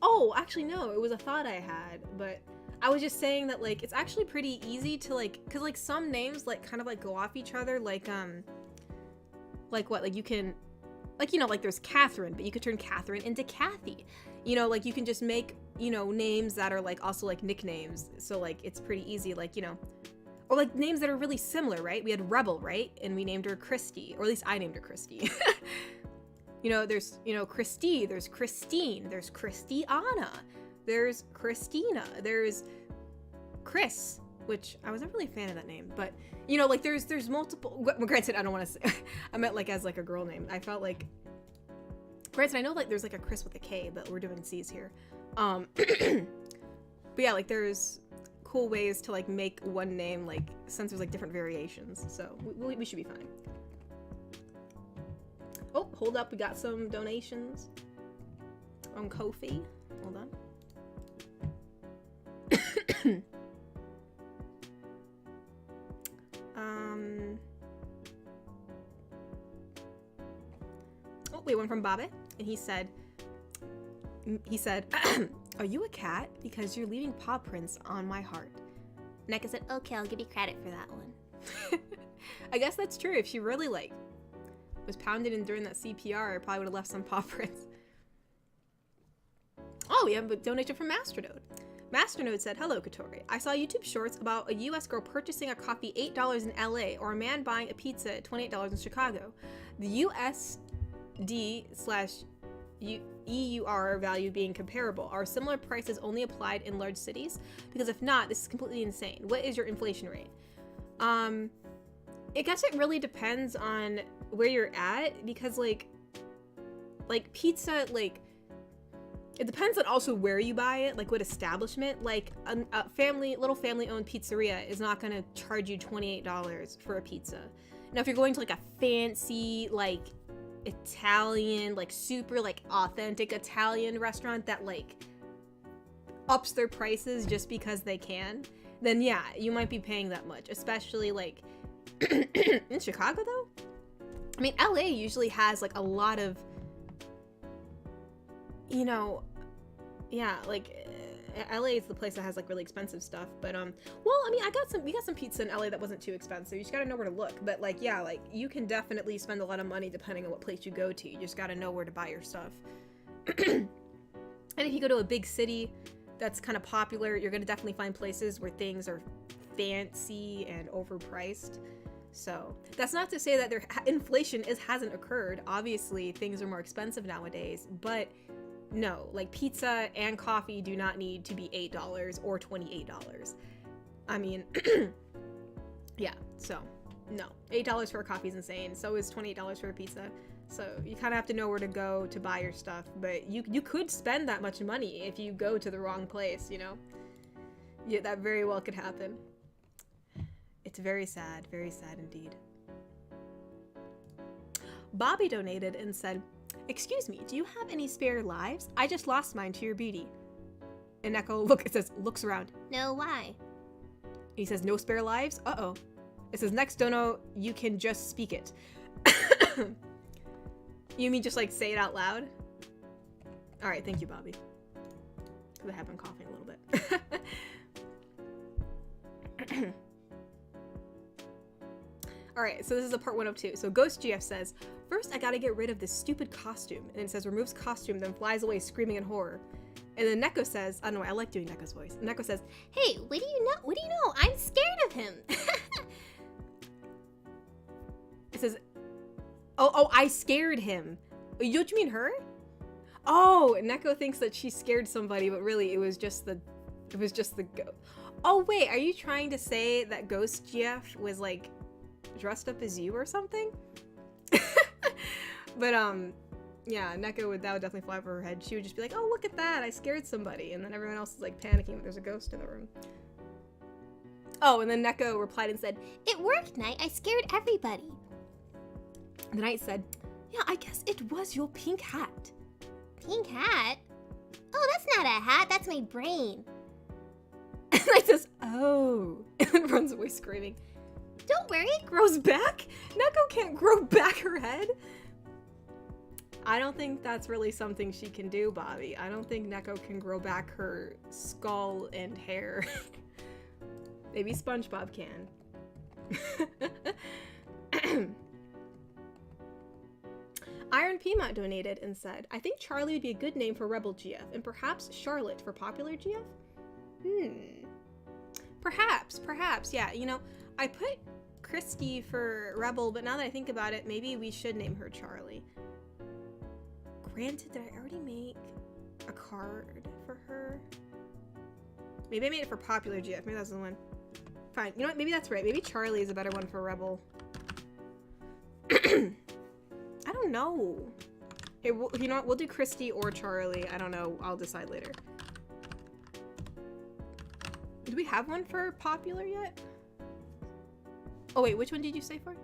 Oh, actually no, it was a thought I had, but I was just saying that, like, it's actually pretty easy to, like, cause like some names like kind of like go off each other, like what, like you can, like, you know, like there's Catherine, but you could turn Catherine into Kathy, you know, like you can just make, you know, names that are like also like nicknames, so like it's pretty easy, like, you know, or like names that are really similar, right? We had Rebel, right? And we named her Christy, or at least I named her Christy. You know, there's, you know, Christy, there's Christine, there's Christiana, there's Christina, there's Chris, which I was never really a fan of that name, but, you know, like there's multiple, well, granted, I don't want to say, I meant like as like a girl name. I felt like, granted, I know like there's like a Chris with a K, but we're doing C's here. But yeah, like there's cool ways to like make one name, like, since there's like different variations, so we should be fine. Oh, hold up, we got some donations on Ko-fi. Hold on. Oh, we went from Babe, and he said, are you a cat? Because you're leaving paw prints on my heart. Neka said, okay, I'll give you credit for that one. I guess that's true. If she really, like, was pounded in during that CPR, I probably would have left some paw prints. Oh, we have a donation from Masternode. Masternode said, hello, Katori. I saw YouTube shorts about a US girl purchasing a coffee $8 in LA or a man buying a pizza at $28 in Chicago. The USD/EUR value being comparable. Are similar prices only applied in large cities? Because if not, this is completely insane. What is your inflation rate? I guess it really depends on where you're at, because like pizza, like, it depends on also where you buy it, like what establishment. Like a little family owned pizzeria is not gonna charge you $28 for a pizza. Now if you're going to like a fancy, like, Italian, like super like authentic Italian restaurant that like ups their prices just because they can, then yeah, you might be paying that much, especially like in Chicago though. I mean, LA usually has like a lot of, you know, yeah, like LA is the place that has like really expensive stuff, but well, I mean, we got some pizza in LA that wasn't too expensive. You just gotta know where to look. But like, yeah, like you can definitely spend a lot of money depending on what place you go to. You just gotta know where to buy your stuff. And if you go to a big city that's kind of popular, you're gonna definitely find places where things are fancy and overpriced. So that's not to say that inflation hasn't occurred. Obviously, things are more expensive nowadays, but no, like pizza and coffee do not need to be $8 or $28. I mean, yeah, so no, $8 for a coffee is insane. So is $28 for a pizza. So you kind of have to know where to go to buy your stuff, but you could spend that much money if you go to the wrong place, you know? Yeah, that very well could happen. It's very sad indeed. Bobby donated and said, excuse me, do you have any spare lives? I just lost mine to your beauty. And Echo, looks around. No, why? He says, no spare lives? Uh-oh. It says, next dono, you can just speak it. You mean just like say it out loud? Alright, thank you, Bobby. Because I have been coughing a little bit. Alright, so this is a part 102. So Ghost GF says, first I gotta get rid of this stupid costume. And it says, removes costume, then flies away screaming in horror. And then Neko says, I don't know, I like doing Neko's voice. Neko says, hey, what do you know? I'm scared of him. It says, oh, I scared him. Don't you mean her? Oh, Neko thinks that she scared somebody, but really it was just the ghost. Oh wait, are you trying to say that Ghost GF was like dressed up as you or something? But yeah, that would definitely fly over her head. She would just be like, oh, look at that, I scared somebody, and then everyone else is like panicking that there's a ghost in the room. Oh, and then Neko replied and said, It worked, Knight. I scared everybody. the knight said, yeah, I guess it was your pink hat. Pink hat? Oh, that's not a hat. That's my brain. And Knight says, oh, and then runs away screaming. Don't worry. Grows back? Neko can't grow back her head? I don't think that's really something she can do, Bobby. I don't think Neko can grow back her skull and hair. Maybe SpongeBob can. Iron Peamont donated and said, I think Charlie would be a good name for Rebel GF, and perhaps Charlotte for Popular GF? Perhaps, yeah. You know, I put Christy for Rebel, but now that I think about it, maybe we should name her Charlie. Granted, did I already make a card for her? Maybe I made it for Popular GF. Maybe that's the one. Fine. You know what? Maybe that's right. Maybe Charlie is a better one for Rebel. I don't know. You know what? We'll do Christy or Charlie. I don't know. I'll decide later. Do we have one for Popular yet? Oh wait, which one did you say for?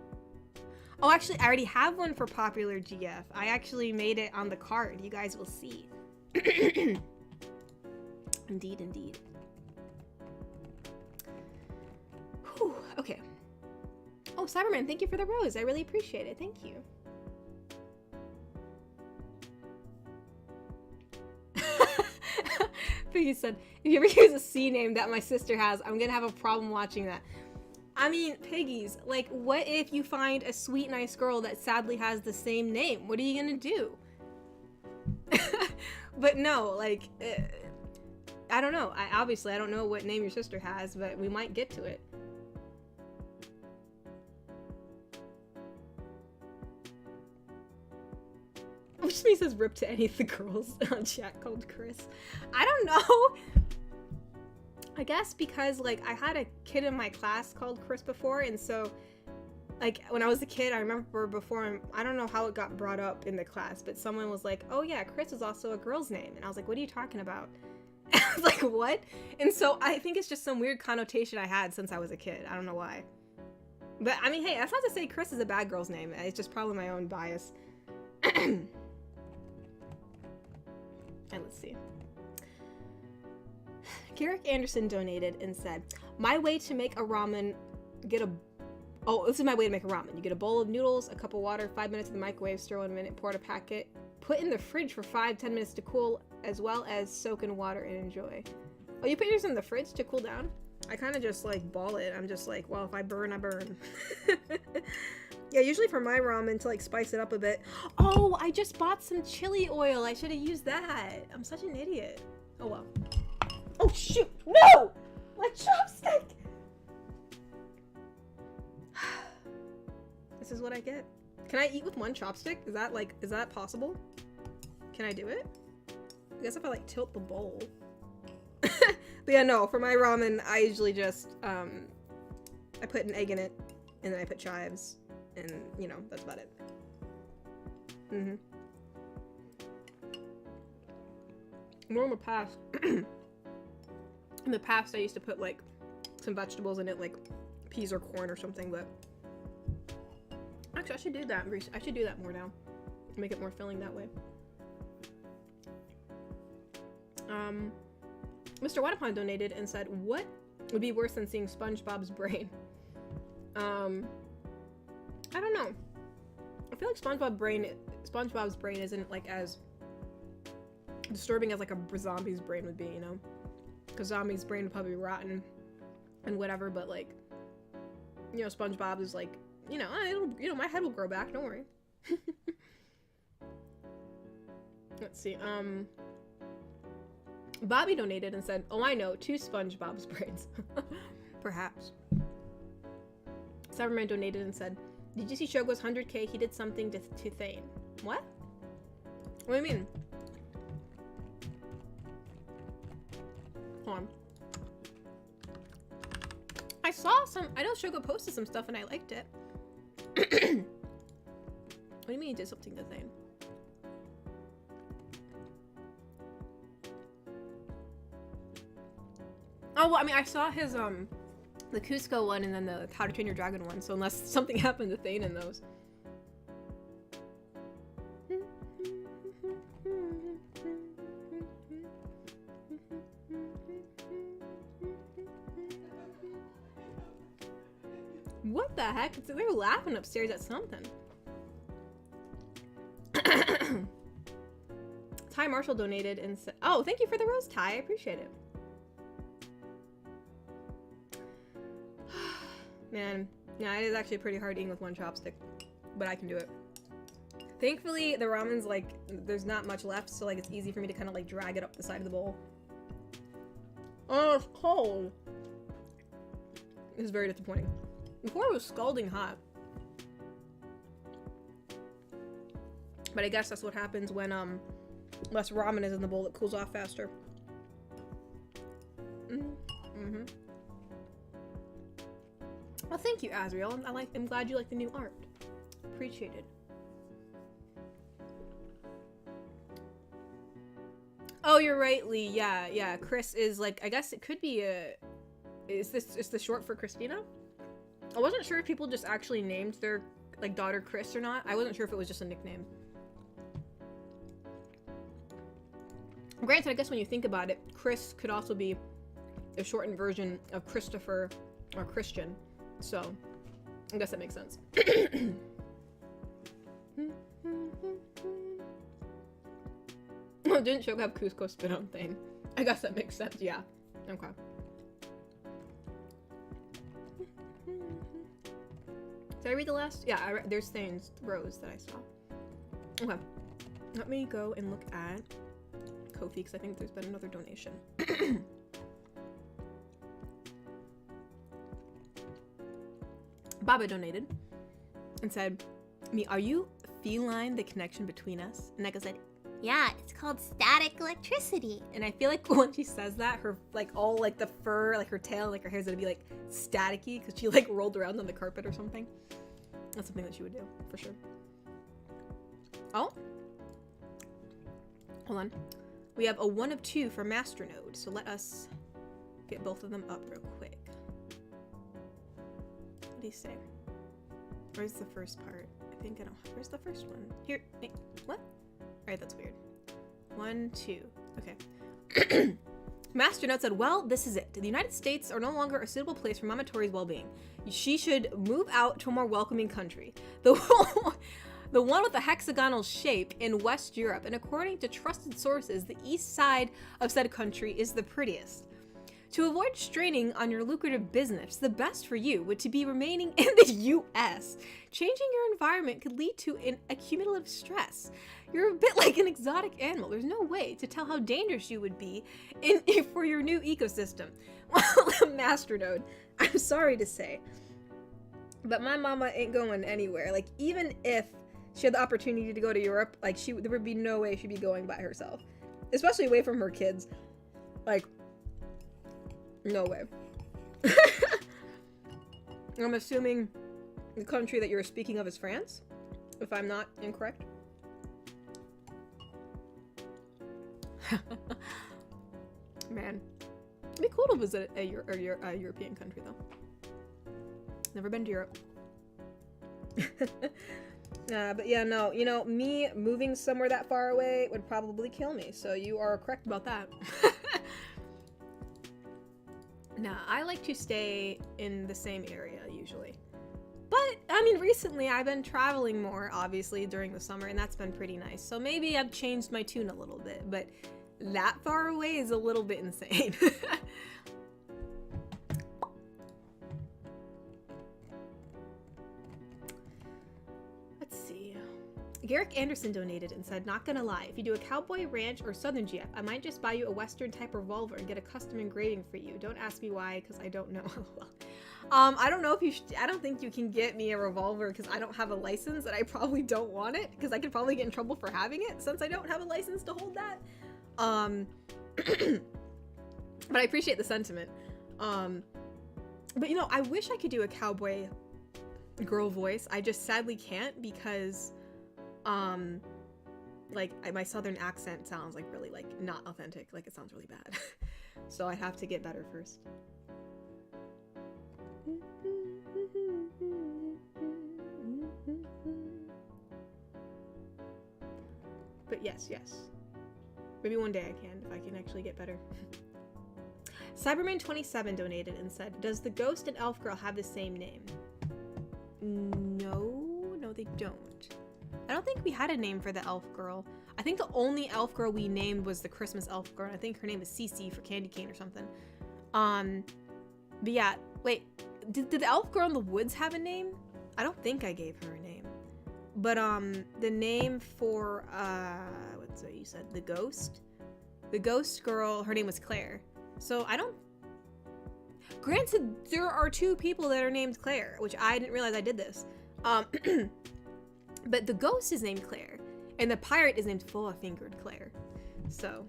Oh, actually, I already have one for Popular GF. I actually made it on the card. You guys will see. Indeed, indeed. Whew, okay. Oh, Cyberman, thank you for the rose. I really appreciate it. Thank you. Piggy said, if you ever use a C name that my sister has, I'm gonna have a problem watching that. I mean, Piggies, like, what if you find a sweet, nice girl that sadly has the same name? What are you gonna do? But no, like, I don't know. I don't know what name your sister has, but we might get to it. Which means says rip to any of the girls on chat called Chris. I don't know. I guess because, like, I had a kid in my class called Chris before, and so, like, when I was a kid, I remember before, I don't know how it got brought up in the class, but someone was like, oh yeah, Chris is also a girl's name. And I was like, what are you talking about? And I was like, what? And so I think it's just some weird connotation I had since I was a kid. I don't know why. But, I mean, hey, that's not to say Chris is a bad girl's name. It's just probably my own bias. And let's see. Garrick Anderson donated and said, my way to make a ramen, this is my way to make a ramen. You get a bowl of noodles, a cup of water, 5 minutes in the microwave, stir 1 minute, pour in a packet, put in the fridge for 5-10 minutes to cool, as well as soak in water and enjoy. Oh, you put yours in the fridge to cool down? I kind of just, like, ball it. I'm just like, well, if I burn, I burn. Yeah, usually for my ramen to, like, spice it up a bit. Oh, I just bought some chili oil. I should have used that. I'm such an idiot. Oh, well. Oh, shoot. No! My chopstick! This is what I get. Can I eat with one chopstick? Is that possible? Can I do it? I guess if I, like, tilt the bowl. But yeah, no, for my ramen, I usually just, I put an egg in it, and then I put chives, and, you know, that's about it. Normal past. In the past, I used to put, like, some vegetables in it, like peas or corn or something, but actually, I should do that. I should do that more now. Make it more filling that way. Mr. Wadapon donated and said, what would be worse than seeing SpongeBob's brain? I don't know. I feel like SpongeBob's brain isn't, like, as disturbing as, like, a zombie's brain would be, you know? Because zombie's brain would probably be rotten and whatever, but, like, you know, SpongeBob is like, you know, my head will grow back, don't worry. Let's see, Bobby donated and said, oh, I know, 2 SpongeBob's brains. Perhaps. Cyberman donated and said, did you see Shogo's 100K? He did something to Thane. What? What do you mean? Hold on. I saw some, I know Shogo posted some stuff and I liked it. What do you mean you did something to Thane? Oh, well, I mean, I saw his, the Cusco one and then the How to Train Your Dragon one, so unless something happened to Thane in those. What the heck? They were laughing upstairs at something. Ty Marshall donated and said, oh, thank you for the rose, Ty. I appreciate it. Man, yeah, it is actually pretty hard eating with one chopstick, but I can do it. Thankfully, the ramen's like, there's not much left, so like it's easy for me to kind of like drag it up the side of the bowl. Oh, it's cold. It's very disappointing. Before it was scalding hot. But I guess that's what happens when less ramen is in the bowl, it cools off faster. Mm-hmm. Well, thank you, Azriel. I'm glad you like the new art. Appreciate it. Oh, you're right, Lee. Yeah. Chris is like, I guess it could be is the short for Christina? I wasn't sure if people just actually named their like daughter Chris or not. I wasn't sure if it was just a nickname. Granted, I guess when you think about it, Chris could also be a shortened version of Christopher or Christian. So, I guess that makes sense. Oh, didn't Shogo have Cusco spit on thing? I guess that makes sense, yeah. Okay. Did I read the last? Yeah, there's Thane's rose that I saw. Okay. Let me go and look at Ko-fi, because I think there's been another donation. Baba donated and said, are you feline the connection between us? And Neko said, Yeah, it's called static electricity. and I feel like when she says that, her, like, all, like, the fur, like, her tail, like, her hair's gonna be, like, staticky, because she, like, rolled around on the carpet or something. That's something that she would do, for sure. Oh. Hold on. We have a 1 of 2 for Master Node, so let us get both of them up real quick. What do you say? Where's the first part? I think I don't. Where's the first one? Here. Wait, what? Alright, that's weird. 1, 2. Okay. Master Note said, well, this is it. The United States are no longer a suitable place for Mama Tori's well-being. She should move out to a more welcoming country. The one with the hexagonal shape in West Europe, and according to trusted sources, the east side of said country is the prettiest. To avoid straining on your lucrative business, the best for you would to be remaining in the U.S. Changing your environment could lead to an accumulative stress. You're a bit like an exotic animal. There's no way to tell how dangerous you would be for your new ecosystem. Well, Master Node, I'm sorry to say, but my mama ain't going anywhere. Like, even if she had the opportunity to go to Europe, like, there would be no way she'd be going by herself. Especially away from her kids. Like, no way. I'm assuming the country that you're speaking of is France, if I'm not incorrect. Man, it'd be cool to visit a European country, though. Never been to Europe. But yeah, no, you know, me moving somewhere that far away would probably kill me, so you are correct about that. Nah, I like to stay in the same area, usually. But, I mean, recently I've been traveling more, obviously, during the summer, and that's been pretty nice. So maybe I've changed my tune a little bit, but that far away is a little bit insane. Let's see. Garrick Anderson donated and said, not gonna lie, if you do a Cowboy Ranch or Southern GF, I might just buy you a Western type revolver and get a custom engraving for you. Don't ask me why, because I don't know. I don't know if you should, I don't think you can get me a revolver because I don't have a license and I probably don't want it because I could probably get in trouble for having it since I don't have a license to hold that. But I appreciate the sentiment. But you know, I wish I could do a cowboy girl voice. I just sadly can't because, like, my southern accent sounds like really, like, not authentic. Like, it sounds really bad. So I have to get better first. But yes. Maybe one day I can, if I can actually get better. Cyberman27 donated and said, does the ghost and elf girl have the same name? No, they don't. I don't think we had a name for the elf girl. I think the only elf girl we named was the Christmas elf girl. I think her name is Cece for Candy Cane or something. But yeah, wait, did the elf girl in the woods have a name? I don't think I gave her a name. But the name for what's what you said? The ghost girl, her name was Claire. So I don't. Granted, there are 2 people that are named Claire, which I didn't realize I did this. But the ghost is named Claire, and the pirate is named Four-Fingered Claire. So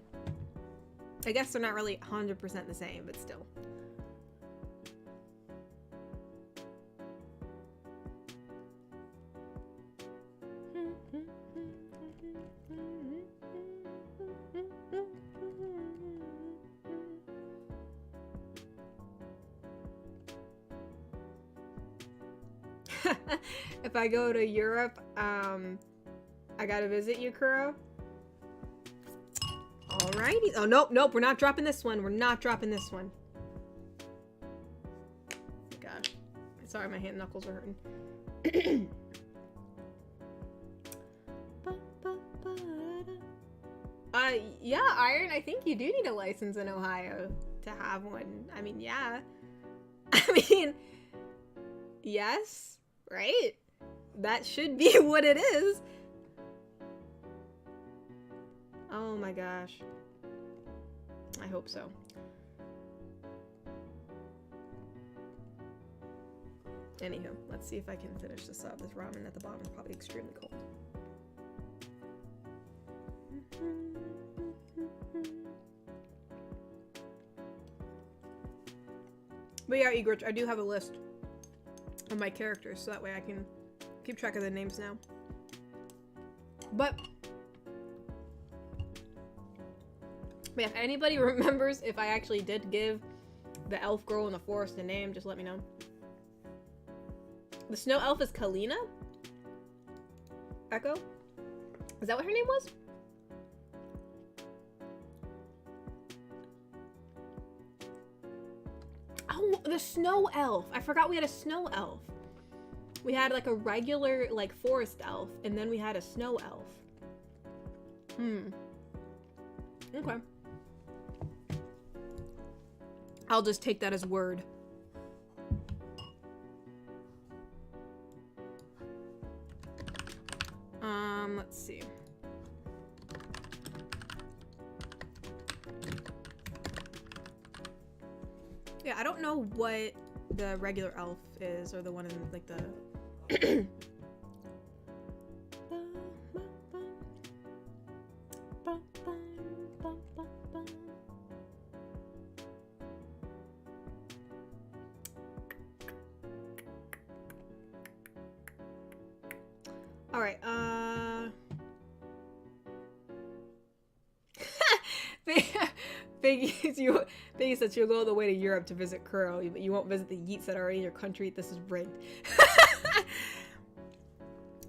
I guess they're not really 100% the same, but still. If I go to Europe, I gotta visit you, Kuro. Alrighty. Oh, nope, we're not dropping this one. We're not dropping this one. God. Sorry, my hand knuckles are hurting. Yeah, Iron, I think you do need a license in Ohio to have one. I mean, yeah. I mean, yes, right? That should be what it is. Oh my gosh. I hope so. Anywho, let's see if I can finish this up. This ramen at the bottom is probably extremely cold. But yeah, Igor, I do have a list of my characters, so that way I can keep track of the names now. But yeah, if anybody remembers if I actually did give the elf girl in the forest a name, just let me know. The snow elf is Kalina? Echo? Is that what her name was? Oh, the snow elf. I forgot we had a snow elf. We had like a regular like forest elf, and then we had a snow elf. Okay. I'll just take that as word. Let's see. Yeah, I don't know what the regular elf is, or the one in like the all right, Biggie said she'll go all the way to Europe to visit Kuro, but you won't visit the yeets that are already in your country. This is rigged.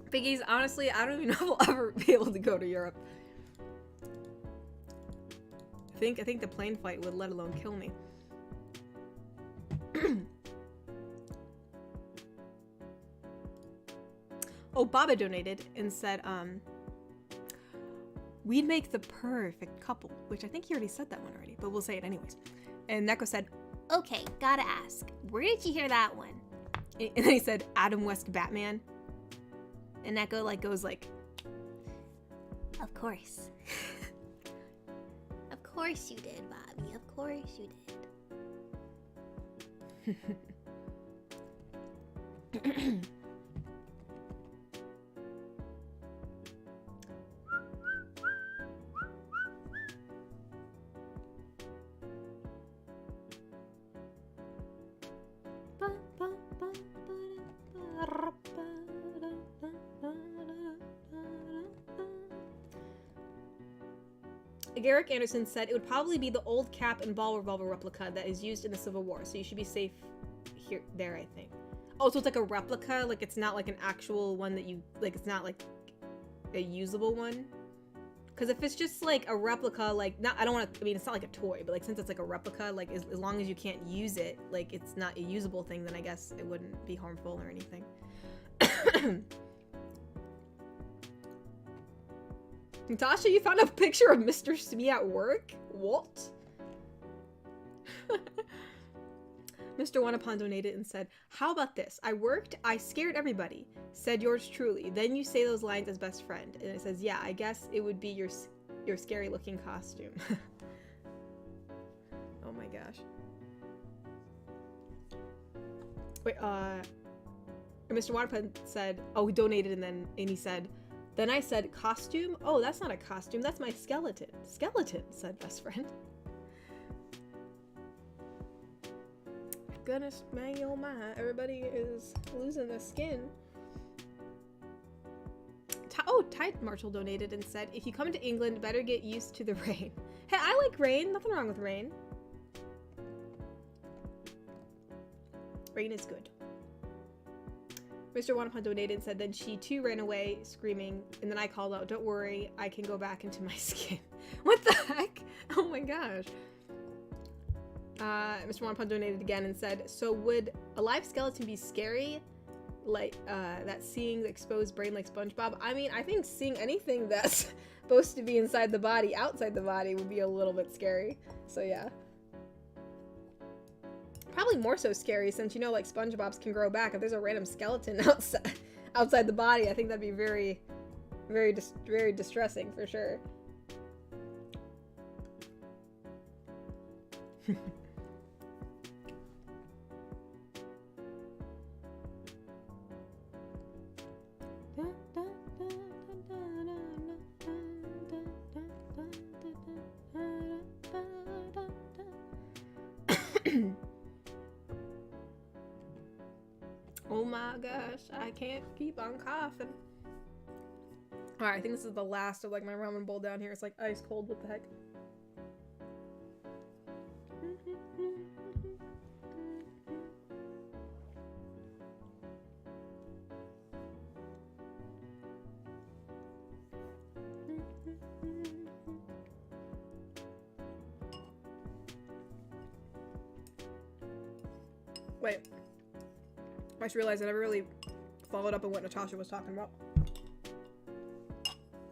Biggie's, honestly, I don't even know if we'll ever be able to go to Europe. I think the plane flight would let alone kill me. Oh, Baba donated and said, we'd make the perfect couple, which I think he already said that one already, but we'll say it anyways. And Neko said, Okay, gotta ask, where did you hear that one? and then he said, Adam West Batman. And Neko like goes like, of course. Of course you did, Bobby. Of course you did. Garrick Anderson said it would probably be the old cap and ball revolver replica that is used in the Civil War, so you should be safe there, I think. Oh, so it's like a replica, like it's not like an actual one that you, like it's not like a usable one? Because if it's just like a replica, like, not, I don't want to, I mean, it's not like a toy, but like since it's like a replica, like as long as you can't use it, like it's not a usable thing, then I guess it wouldn't be harmful or anything. Natasha, you found a picture of Mr. Smee at work? What? Mr. Wanapon donated and said, how about this? I scared everybody. Said yours truly. Then you say those lines as best friend. And it says, yeah, I guess it would be your scary looking costume. Oh my gosh. Wait, Mr. Wanapon said, oh, he donated and he said, then I said, costume? Oh, that's not a costume. That's my skeleton. Skeleton, said best friend. Goodness, man, oh my. Everybody is losing their skin. Tide Marshall donated and said, if you come to England, better get used to the rain. Hey, I like rain. Nothing wrong with rain. Rain is good. Mr. Wanapon donated and said, then she too ran away screaming, and then I called out, don't worry, I can go back into my skin. What the heck? Oh my gosh. Mr. Wanapon donated again and said, so would a live skeleton be scary? Like, that seeing the exposed brain like SpongeBob? I mean, I think seeing anything that's supposed to be inside the body, outside the body, would be a little bit scary. So yeah. Probably more so scary since, you know, like SpongeBob's can grow back. If there's a random skeleton outside the body, I think that'd be very, very distressing for sure. Oh my gosh, I can't keep on coughing. Alright, I think this is the last of like my ramen bowl down here. It's like ice cold, what the heck? Wait. I just realized I never really followed up on what Natasha was talking about.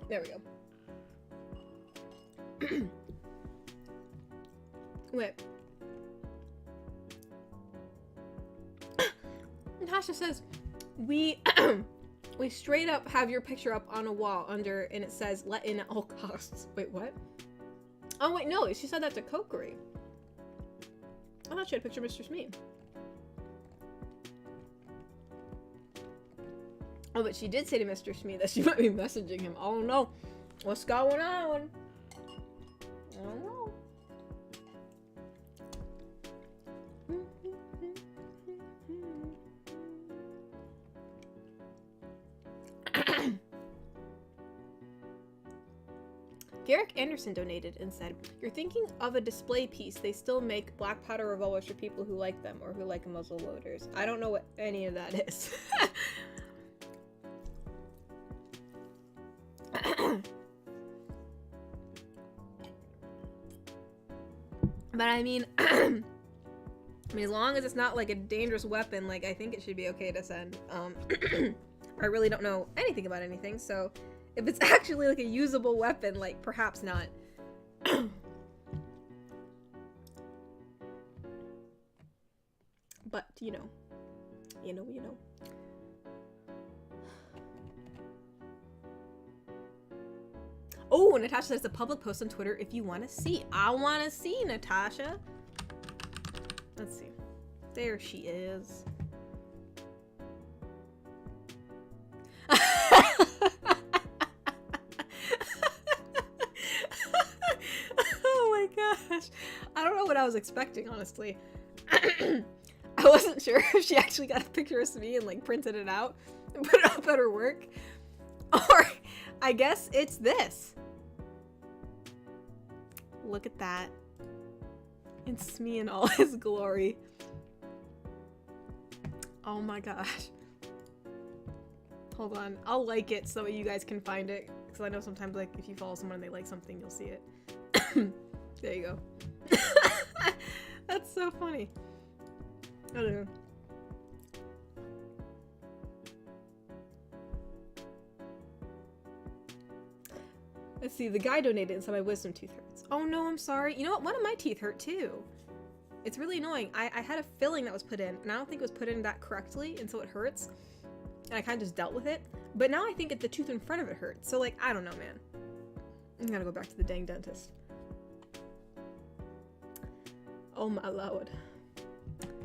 There we go. Wait. Natasha says, we straight up have your picture up on a wall under, and it says, let in at all costs. Wait, what? Oh, wait, no, she said that to Kokiri. I thought she had a picture of Mr. Smee. Oh, but she did say to Mr. Smee that she might be messaging him. Oh no. What's going on? I don't know. Garrick Anderson donated and said, you're thinking of a display piece. They still make black powder revolvers for people who like them or who like muzzle loaders. I don't know what any of that is. But I mean, as long as it's not like a dangerous weapon, like I think it should be okay to send. I really don't know anything about anything, so if it's actually like a usable weapon, like perhaps not. But you know. Oh, Natasha says a public post on Twitter if you want to see. I want to see Natasha. Let's see. There she is. I was expecting, honestly. I wasn't sure if she actually got a picture of me and like printed it out and put it up at her work. Or I guess it's this. Look at that. It's me in all his glory. Oh my gosh. Hold on. I'll like it so you guys can find it. Because I know sometimes like if you follow someone and they like something, you'll see it. There you go. That's so funny. I don't know. Let's see, the guy donated and said my wisdom tooth hurts. Oh no, I'm sorry. You know what? One of my teeth hurt too. It's really annoying. I had a filling that was put in, and I don't think it was put in that correctly, and so it hurts. And I kind of just dealt with it. But now I think the tooth in front of it hurts. So like, I don't know, man. I gotta go back to the dang dentist. Oh my lord.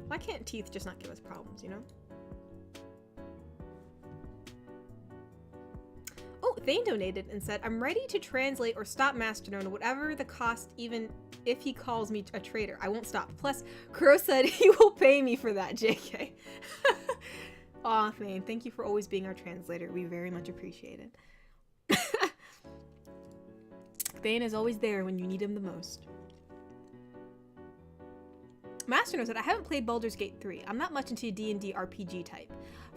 Why can't teeth just not give us problems, you know? Oh, Thane donated and said, I'm ready to translate or stop Mastodon, whatever the cost, even if he calls me a traitor. I won't stop. Plus, Crow said he will pay me for that, JK. Aw, Thane, thank you for always being our translator. We very much appreciate it. Thane is always there when you need him the most. Mastodon said, I haven't played Baldur's Gate 3. I'm not much into D&D RPG type.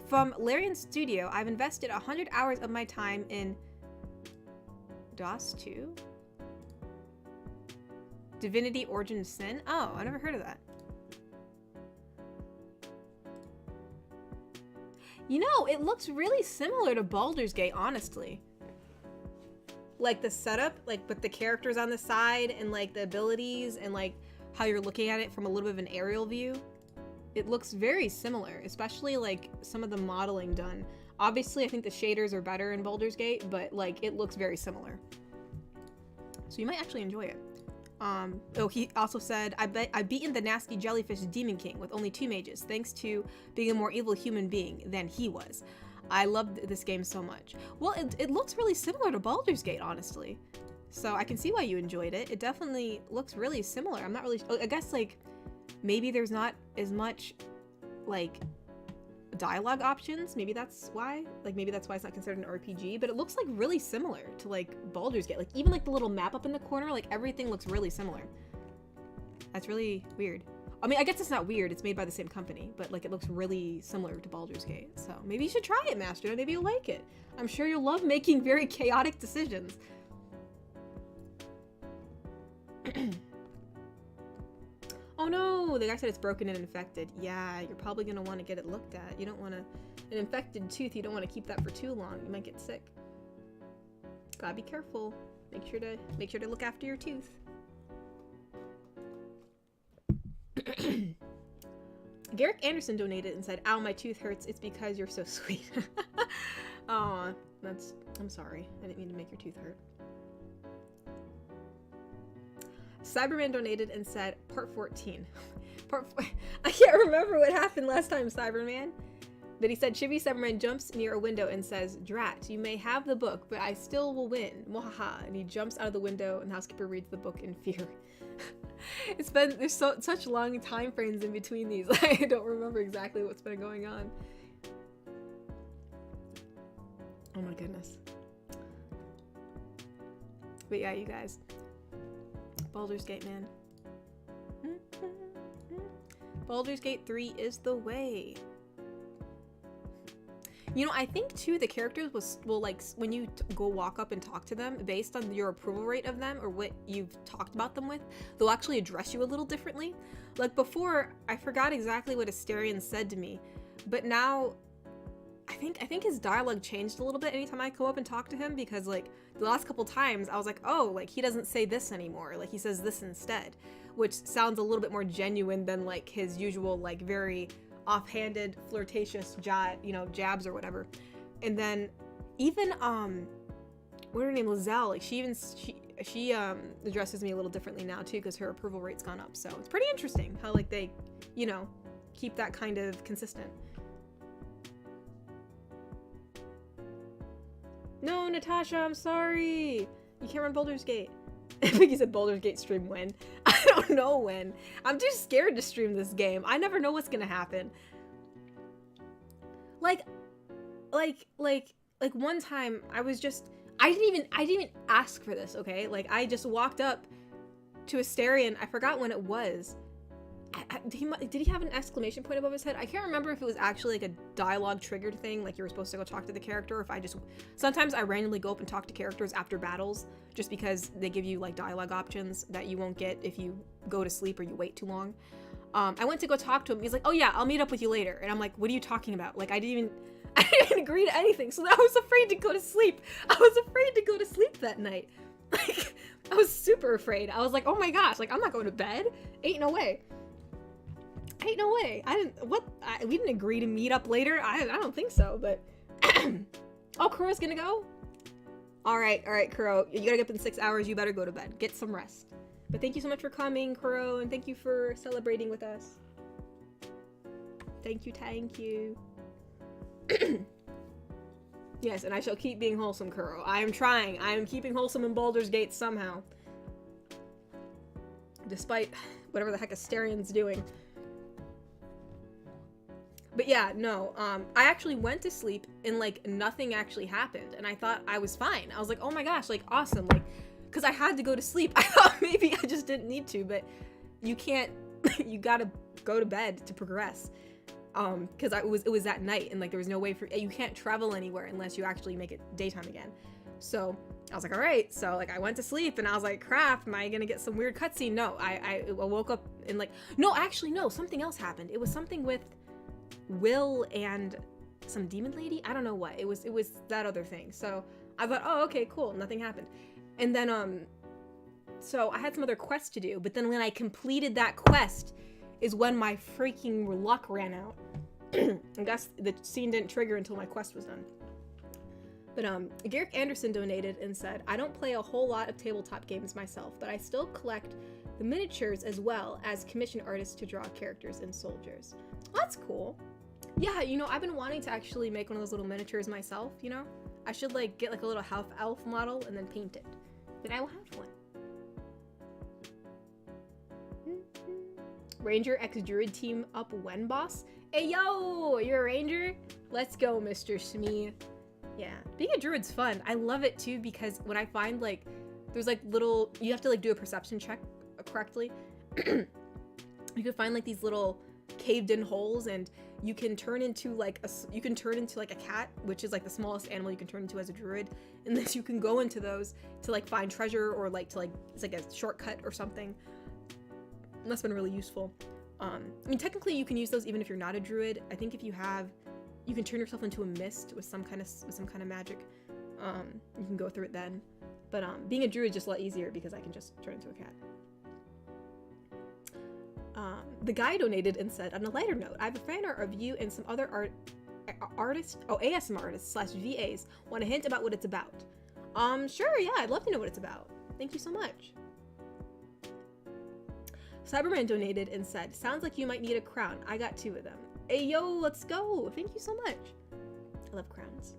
From Larian Studio, I've invested 100 hours of my time in DOS 2? Divinity Origin of Sin? Oh, I never heard of that. You know, it looks really similar to Baldur's Gate, honestly. Like the setup, like with the characters on the side and like the abilities and like how you're looking at it from a little bit of an aerial view. It looks very similar, especially like some of the modeling done. Obviously, I think the shaders are better in Baldur's Gate, but like it looks very similar. So you might actually enjoy it. Oh, he also said, I've beaten the nasty jellyfish Demon King with only 2 mages, thanks to being a more evil human being than he was. I loved this game so much. Well, it looks really similar to Baldur's Gate, honestly. So I can see why you enjoyed it. It definitely looks really similar. I'm not really, I guess like, maybe there's not as much, like, dialogue options. Maybe that's why. Like, maybe that's why it's not considered an RPG. But it looks, like, really similar to, like, Baldur's Gate. Like, even, like, the little map up in the corner, like, everything looks really similar. That's really weird. I mean, I guess it's not weird. It's made by the same company. But, like, it looks really similar to Baldur's Gate. So maybe you should try it, Master. Maybe you'll like it. I'm sure you'll love making very chaotic decisions. Oh no, the guy said it's broken and infected. Yeah, you're probably gonna want to get it looked at. You don't want to, an infected tooth, you don't want to keep that for too long. You might get sick. Gotta be careful. Make sure to look after your tooth. Garrick Anderson donated and said, ow, my tooth hurts. It's because you're so sweet. Aw, I'm sorry. I didn't mean to make your tooth hurt. Cyberman donated and said, part 14. I can't remember what happened last time, Cyberman. But he said, Chibi Cyberman jumps near a window and says, Drat, you may have the book, but I still will win. Mwahaha. And he jumps out of the window and the housekeeper reads the book in fear. There's such long time frames in between these. I don't remember exactly what's been going on. Oh my goodness. But yeah, you guys. Baldur's Gate, man. Baldur's Gate 3 is the way. You know, I think too the characters will like when you go walk up and talk to them, based on your approval rate of them or what you've talked about them with, they'll actually address you a little differently. Like before, I forgot exactly what Asterion said to me, but now I think his dialogue changed a little bit anytime I go up and talk to him, because like the last couple times I was like, oh, like he doesn't say this anymore, like he says this instead, which sounds a little bit more genuine than like his usual like very offhanded flirtatious jabs or whatever. And then even what her name, Lizelle, like she addresses me a little differently now too, because her approval rate's gone up. So it's pretty interesting how like they keep that kind of consistent. No, Natasha, I'm sorry. You can't run Baldur's Gate. I think you said Baldur's Gate stream when. I don't don't know when. I'm too scared to stream this game. I never know what's gonna happen. Like one time I was just, I didn't even ask for this, okay? Like I just walked up to Asterion. I forgot when it was. Did he have an exclamation point above his head? I can't remember if it was actually like a dialogue triggered thing, like you were supposed to go talk to the character, or if I just, sometimes I randomly go up and talk to characters after battles, just because they give you like dialogue options that you won't get if you go to sleep or you wait too long. I went to go talk to him. He's like, oh yeah, I'll meet up with you later. And I'm like, what are you talking about? Like I didn't even agree to anything. So I was afraid to go to sleep. I was afraid to go to sleep that night. Like I was super afraid. I was like, oh my gosh, like I'm not going to bed. Ain't no way. Ain't no way. We didn't agree to meet up later. I don't think so, but oh, Kuro's gonna go? All right, Kuro, you gotta get up in 6 hours. You better go to bed. Get some rest. But thank you so much for coming, Kuro, and thank you for celebrating with us. Thank you. Yes, and I shall keep being wholesome, Kuro. I am trying. I am keeping wholesome in Baldur's Gate somehow. Despite whatever the heck Asterion's doing. But yeah, no, I actually went to sleep and like nothing actually happened, and I thought I was fine. I was like, oh my gosh, like awesome, like, because I had to go to sleep. I thought maybe I just didn't need to, but you can't, you gotta go to bed to progress. Because it was at night, and like there was no way for, you can't travel anywhere unless you actually make it daytime again. So I was like, all right, so like I went to sleep and I was like, crap, am I gonna get some weird cutscene? No, I woke up and like, no, actually no, something else happened. It was something with Will and some demon lady. I don't know what it was that other thing. So I thought, oh, okay, cool, nothing happened. And then so I had some other quests to do, but then when I completed that quest is when my freaking luck ran out. I guess the scene didn't trigger until my quest was done. But Garrick Anderson donated and said, I don't play a whole lot of tabletop games myself, but I still collect the miniatures as well as commission artists to draw characters and soldiers. Well, that's cool. Yeah, you know, I've been wanting to actually make one of those little miniatures myself, you know? I should like get like a little half elf model and then paint it. Then I will have one. Ranger X Druid team up when, boss? Hey yo, you're a ranger? Let's go, Mr. Smee. Yeah, being a druid's fun. I love it too because when I find like, there's like little, you have to like do a perception check correctly. You can find like these little caved in holes, and you can turn into like a cat, which is like the smallest animal you can turn into as a druid, and then you can go into those to like find treasure or like to like, it's like a shortcut or something. And that's been really useful. I mean, technically you can use those even if you're not a druid. I think if you can turn yourself into a mist with some kind of magic. You can go through it then. But being a druid is just a lot easier because I can just turn into a cat. The guy donated and said, on a lighter note, I have a fan art of you and some other ASM artists / VAs want a hint about what it's about. Sure, yeah, I'd love to know what it's about. Thank you so much. Cyberman donated and said, sounds like you might need a crown. I got 2 of them. Hey, yo, let's go. Thank you so much. I love crowns.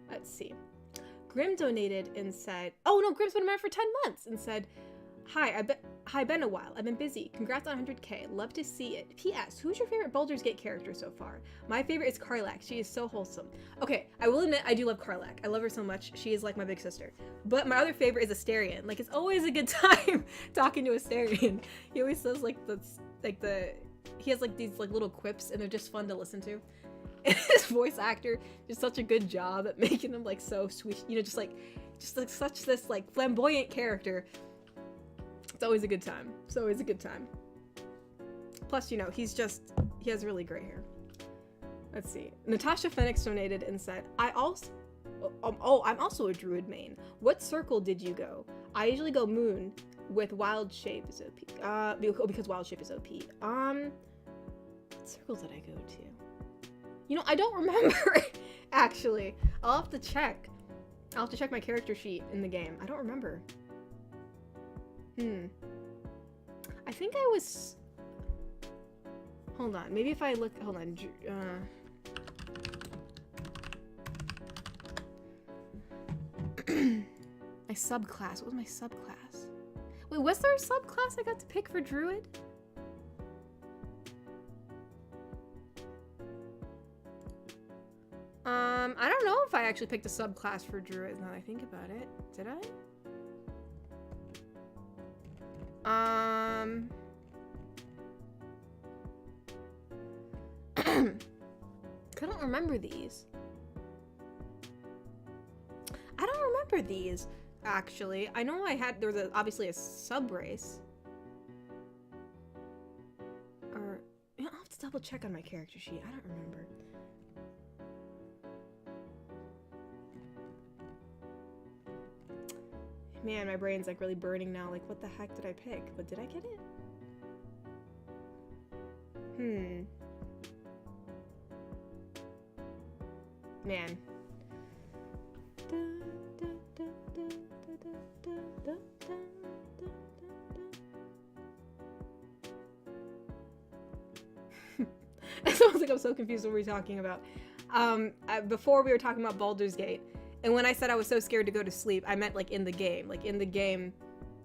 Let's see. Grim donated and said, oh no, Grim's been a member for 10 months and said, Hi, been a while. I've been busy. Congrats on 100K. Love to see it. P.S. Who's your favorite Baldur's Gate character so far? My favorite is Karlach. She is so wholesome. Okay, I will admit I do love Karlach. I love her so much. She is like my big sister. But my other favorite is Asterion. Like, it's always a good time talking to Asterion. He always says he has like these like little quips, and they're just fun to listen to. And his voice actor does such a good job at making him like so sweet. You know, just like such this like flamboyant character. It's always a good time. It's always a good time. Plus, you know, he has really great hair. Let's see. Natasha Phoenix donated and said, I'm also a druid main. What circle did you go? I usually go moon with wild shape is OP. Because wild shape is OP. What circles did I go to? You know, I don't remember, actually. I'll have to check. I'll have to check my character sheet in the game. I don't remember. I think I was... Hold on. Maybe if I look... Hold on. My subclass. What was my subclass? Wait, was there a subclass I got to pick for druid? I don't know if I actually picked a subclass for druid now that I think about it. Did I? I don't remember these. I don't remember these, actually. I know there was obviously a sub race. Or, you know, I'll have to double check on my character sheet. I don't remember. Man, my brain's like really burning now. Like, what the heck did I pick? But did I get it? Man. It sounds like I'm so confused what we're talking about. Before we were talking about Baldur's Gate, and when I said I was so scared to go to sleep, I meant like in the game. Like in the game,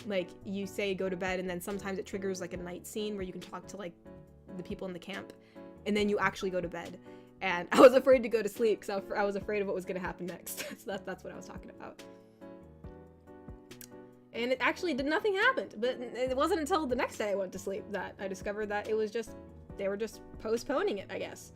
like you say go to bed, and then sometimes it triggers like a night scene where you can talk to like the people in the camp, and then you actually go to bed. And I was afraid to go to sleep because I was afraid of what was going to happen next. So that's what I was talking about. And it actually nothing happened. But it wasn't until the next day I went to sleep that I discovered that it was just, they were just postponing it, I guess.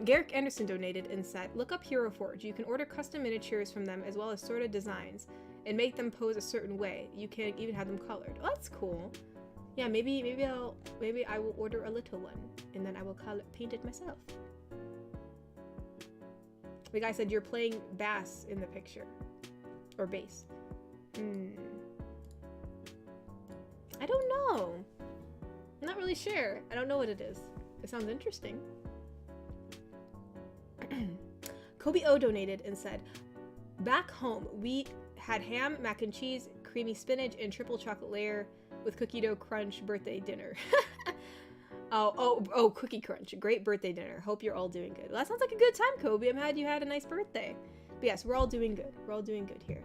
Garrick Anderson donated and said, look up Hero Forge. You can order custom miniatures from them as well as sorted designs and make them pose a certain way. You can even have them colored. Oh, that's cool. Yeah, maybe I will order a little one and then I will paint it myself. The guy said you're playing bass in the picture. Or bass. I don't know. I'm not really sure. I don't know what it is. It sounds interesting. Kobe O donated and said, back home, we had ham, mac and cheese, creamy spinach, and triple chocolate layer with cookie dough crunch birthday dinner. oh, cookie crunch. Great birthday dinner. Hope you're all doing good. Well, that sounds like a good time, Kobe. I'm glad you had a nice birthday. But yes, we're all doing good. We're all doing good here.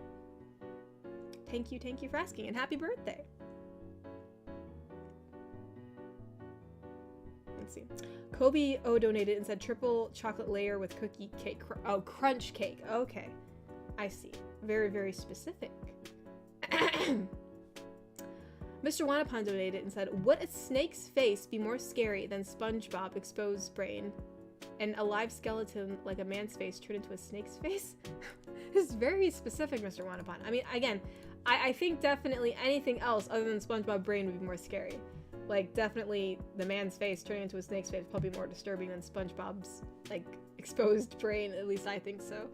Thank you for asking, and happy birthday. Let's see. Kobe O donated and said triple chocolate layer with cookie cake. Crunch cake. Okay. I see. Very, very specific. Mr. Wanapon donated and said, would a snake's face be more scary than SpongeBob exposed brain and a live skeleton like a man's face turned into a snake's face? This is very specific, Mr. Wanapon. I mean, again, I think definitely anything else other than SpongeBob brain would be more scary. Like, definitely the man's face turning into a snake's face is probably more disturbing than SpongeBob's, like, exposed brain. At least I think so.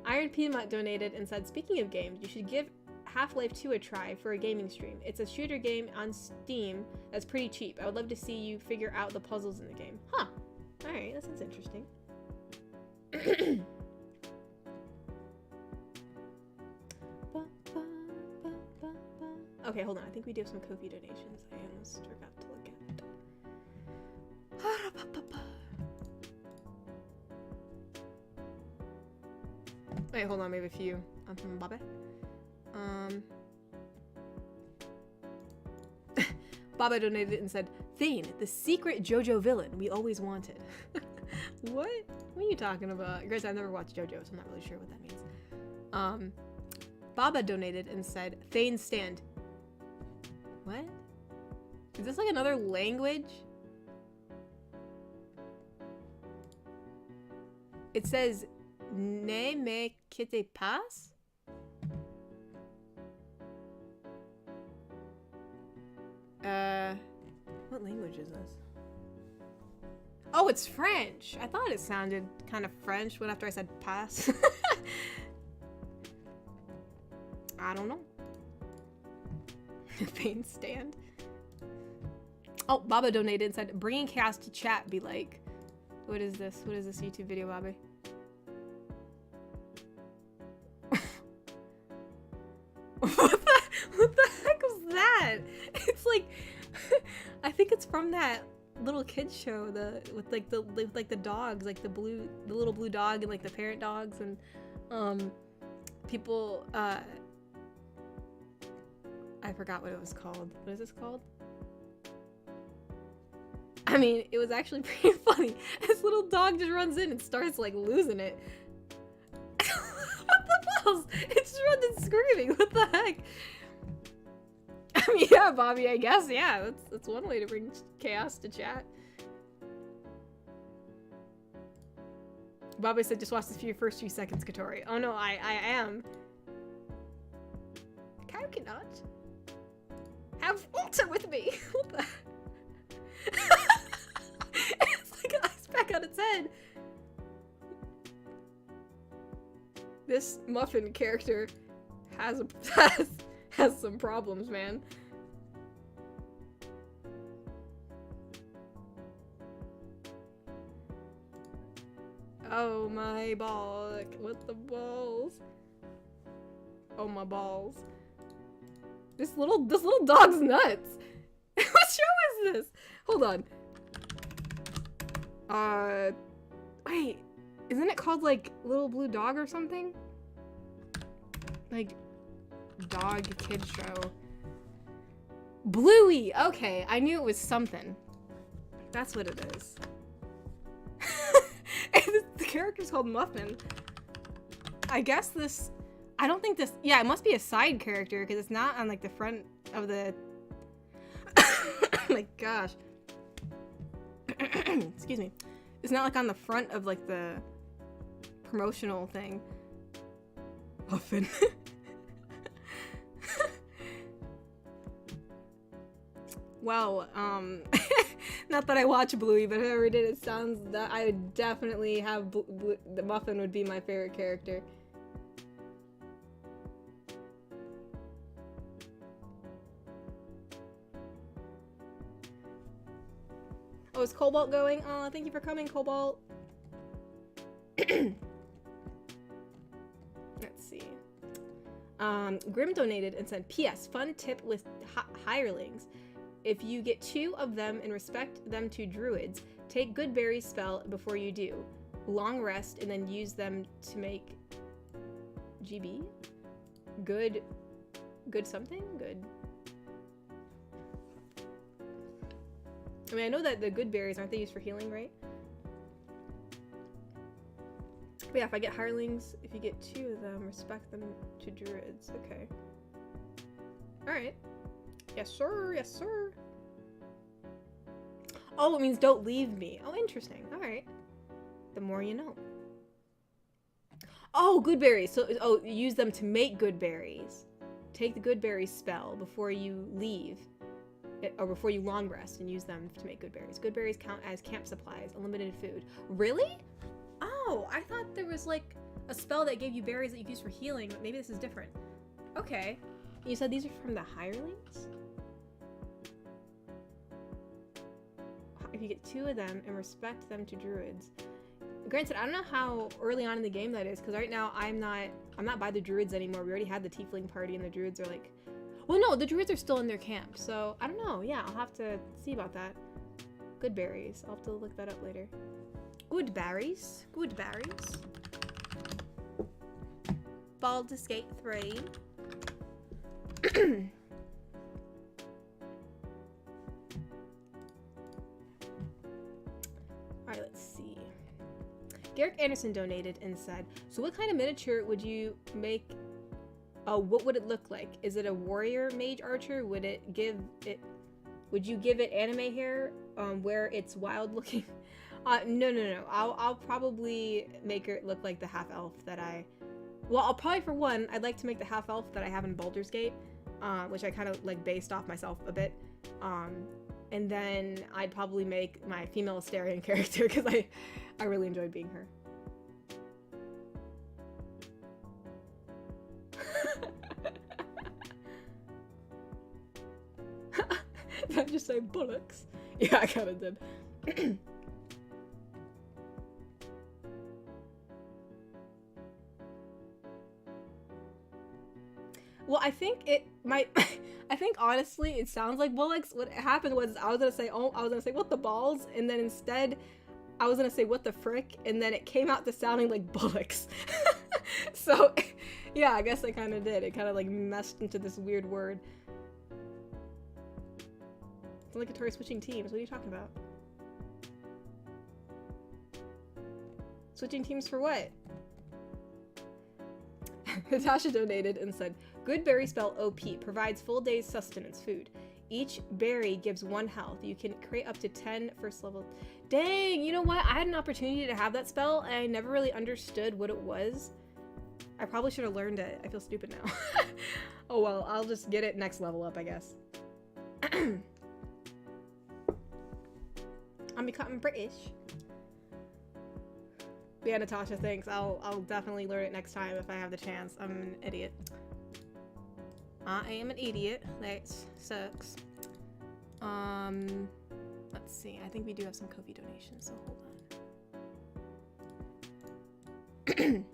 Iron Peanut donated and said, speaking of games, you should give Half-Life 2 a try for a gaming stream. It's a shooter game on Steam that's pretty cheap. I would love to see you figure out the puzzles in the game. Huh. Alright, that sounds interesting. Okay, hold on. I think we do have some Ko-fi donations. I almost forgot to look at. Wait, hold on. We have a few. From Baba. Baba donated and said, Thane, the secret JoJo villain we always wanted. What? What are you talking about? Guys, I've never watched JoJo, so I'm not really sure what that means. Baba donated and said, Thane stand. What? Is this like another language? It says, Ne me quitte pas? What language is this? Oh, it's French! I thought it sounded kind of French when after I said pass. I don't know. Thane stand. Oh, Baba donated and said, bringing chaos to chat be like. What is this? What is this YouTube video, Bobby? What the heck was that? think it's from that little kids show, with the dogs, like the little blue dog and like the parent dogs, and people I forgot what it was called. What is this called? I mean, it was actually pretty funny. This little dog just runs in and starts like losing it. What the balls? It's just running screaming. What the heck? I mean, yeah, Bobby, I guess, yeah, that's one way to bring chaos to chat. Bobby said, just watch the first few seconds, Katori. Oh no, I am. I cannot have Walter with me. What the? It's like an ice pack on its head. This muffin character has some problems, man. Oh my ball, what the balls? Oh my balls. This little dog's nuts. What show is this? Hold on. Wait, isn't it called like Little Blue Dog or something? Like dog kid show. Bluey! Okay, I knew it was something. That's what it is. And the character's called Muffin. I guess this... I don't think this... Yeah, it must be a side character, because it's not on, like, the front of the... Oh my gosh. Excuse me. It's not, like, on the front of, like, the promotional thing. Muffin. Well, not that I watch Bluey, but whoever did it sounds that I would definitely have the Muffin would be my favorite character. Oh, is Cobalt going? Oh, thank you for coming, Cobalt. Let's see. Grim donated and said, P.S. Fun tip with hirelings. If you get 2 of them and respect them to druids, take Good Berry's spell before you do. Long rest and then use them to make GB? Good something? Good. I mean, I know that the good berries, aren't they used for healing, right? But yeah, if I get hirelings, if you get 2 of them, respect them to druids. Okay. Alright. Yes, sir. Yes, sir. Oh, it means don't leave me. Oh, interesting. Alright. The more you know. Oh, good berries. So, oh, use them to make good berries. Take the good berries spell before you leave. Or before you long rest and use them to make good berries. Good berries count as camp supplies, unlimited food. Really? Oh, I thought there was like a spell that gave you berries that you use for healing, but maybe this is different. Okay. You said these are from the hirelings? If you get 2 of them and respect them to druids. Granted, I don't know how early on in the game that is, because right now I'm not by the druids anymore. We already had the tiefling party and the druids are like... Well, no, the druids are still in their camp, so I don't know. Yeah, I'll have to see about that. Good berries. I'll have to look that up later. Good berries. Good berries. Baldur's Gate 3. Alright, let's see. Garrick Anderson donated and said, so what kind of miniature would you make? What would it look like? Is it a warrior mage archer? Would you give it anime hair, where it's wild looking? No. I'll probably make it look like the half elf that I'll probably, for one, I'd like to make the half elf that I have in Baldur's Gate, which I kind of like based off myself a bit. And then I'd probably make my female Astarion character because I really enjoyed being her. Did I just say bullocks? Yeah, I kind of did. Well, I think it might. I think honestly, it sounds like bullocks. What happened was I was gonna say, oh, I was gonna say what the balls, and then instead, I was gonna say what the frick, and then it came out to sounding like bullocks. So, yeah, I guess I kind of did. It kind of like meshed into this weird word. It's like Tori switching teams. What are you talking about? Switching teams for what? Natasha donated and said, good berry spell OP, provides full day's sustenance food. Each berry gives 1 health. You can create up to 10 first level. Dang, you know what? I had an opportunity to have that spell and I never really understood what it was. I probably should have learned it. I feel stupid now. Oh well, I'll just get it next level up, I guess. I'm becoming British. Yeah, Natasha, thanks. I'll definitely learn it next time if I have the chance. I'm an idiot. I am an idiot. That sucks. Let's see. I think we do have some Ko-fi donations, so hold on.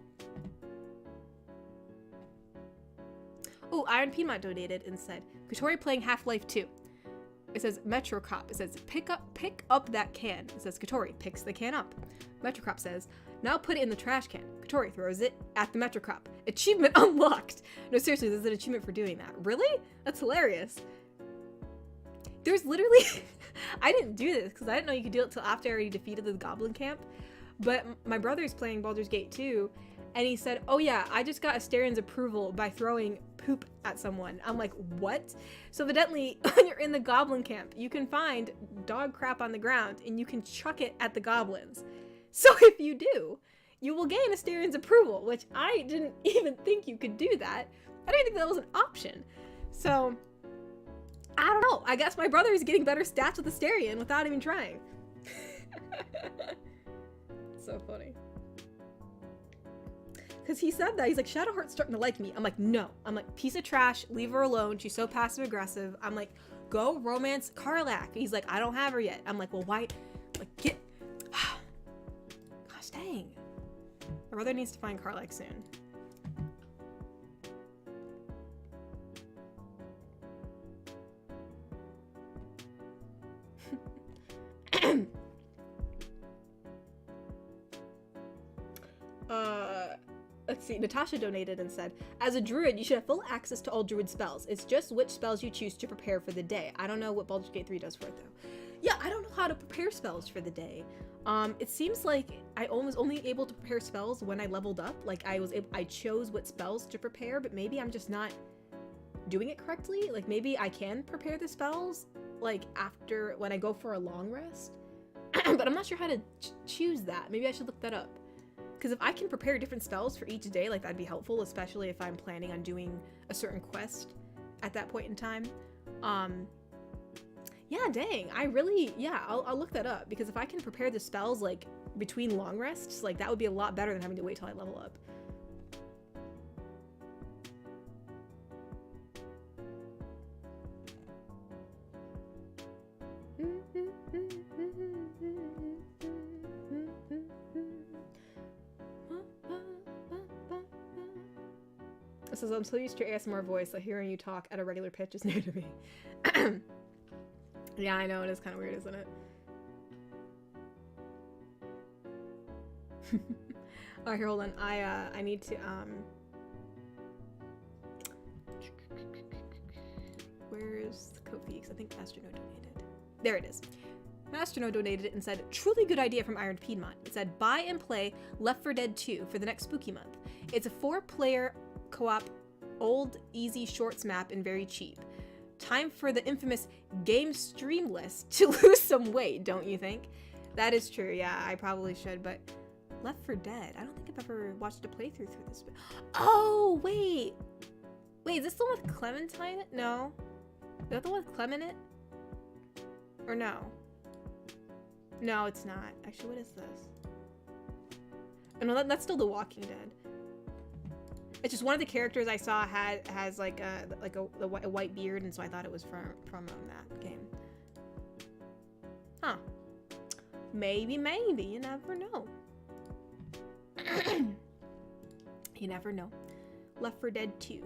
Oh, Iron Piedmont donated and said, Katori playing Half-Life 2. It says Metro Cop. It says pick up that can. It says Katori picks the can up. Metro Cop says, now put it in the trash can. Katori throws it at the Metro Cop. Achievement unlocked. No, seriously, there's an achievement for doing that. Really? That's hilarious. There's literally, I didn't do this because I didn't know you could do it till after I already defeated the Goblin Camp. But my brother's playing Baldur's Gate 2, and he said, oh yeah, I just got Asterian's approval by throwing poop at someone. I'm like, what? So evidently, when you're in the Goblin Camp, you can find dog crap on the ground, and you can chuck it at the goblins. So if you do, you will gain Asterian's approval, which I didn't even think you could do that. I didn't think that was an option. So, I don't know. I guess my brother is getting better stats with Asterian without even trying. So funny. Because he said that. He's like, Shadowheart's starting to like me. I'm like, no. I'm like, piece of trash. Leave her alone. She's so passive aggressive. I'm like, go romance Karlach. He's like, I don't have her yet. I'm like, well, why? Like, get. Gosh dang. My brother needs to find Karlach soon. Let's see, Natasha donated and said, as a druid, you should have full access to all druid spells. It's just which spells you choose to prepare for the day. I don't know what Baldur's Gate 3 does for it, though. Yeah, I don't know how to prepare spells for the day. It seems like I was only able to prepare spells when I leveled up. Like, I chose what spells to prepare, but maybe I'm just not doing it correctly. Like, maybe I can prepare the spells, like, after, when I go for a long rest. But I'm not sure how to choose that. Maybe I should look that up. Because if I can prepare different spells for each day, like that'd be helpful, especially if I'm planning on doing a certain quest at that point in time. Yeah, dang, I'll look that up, because if I can prepare the spells like between long rests, like that would be a lot better than having to wait till I level up. It says, I'm so used to your ASMR voice that hearing you talk at a regular pitch is new to me. Yeah, I know, it is kind of weird, isn't it? Alright, here, hold on. I need to, where's the Ko-fi? Because I think Master No donated. There it is. Master No donated and said, truly good idea from Iron Piedmont. It said, buy and play Left 4 Dead 2 for the next spooky month. It's a 4-player co-op, old, easy shorts map and very cheap. Time for the infamous game stream list to lose some weight, don't you think? That is true, yeah, I probably should, but Left 4 Dead, I don't think I've ever watched a playthrough through this. Oh, wait! Wait, is this the one with Clementine in it? No. Is that the one with Clem in it? Or no? No, it's not. Actually, what is this? Oh, no, that's still The Walking Dead. It's just one of the characters I saw has like a white beard, and so I thought it was from that game. Huh. Maybe, you never know. You never know. Left 4 Dead 2.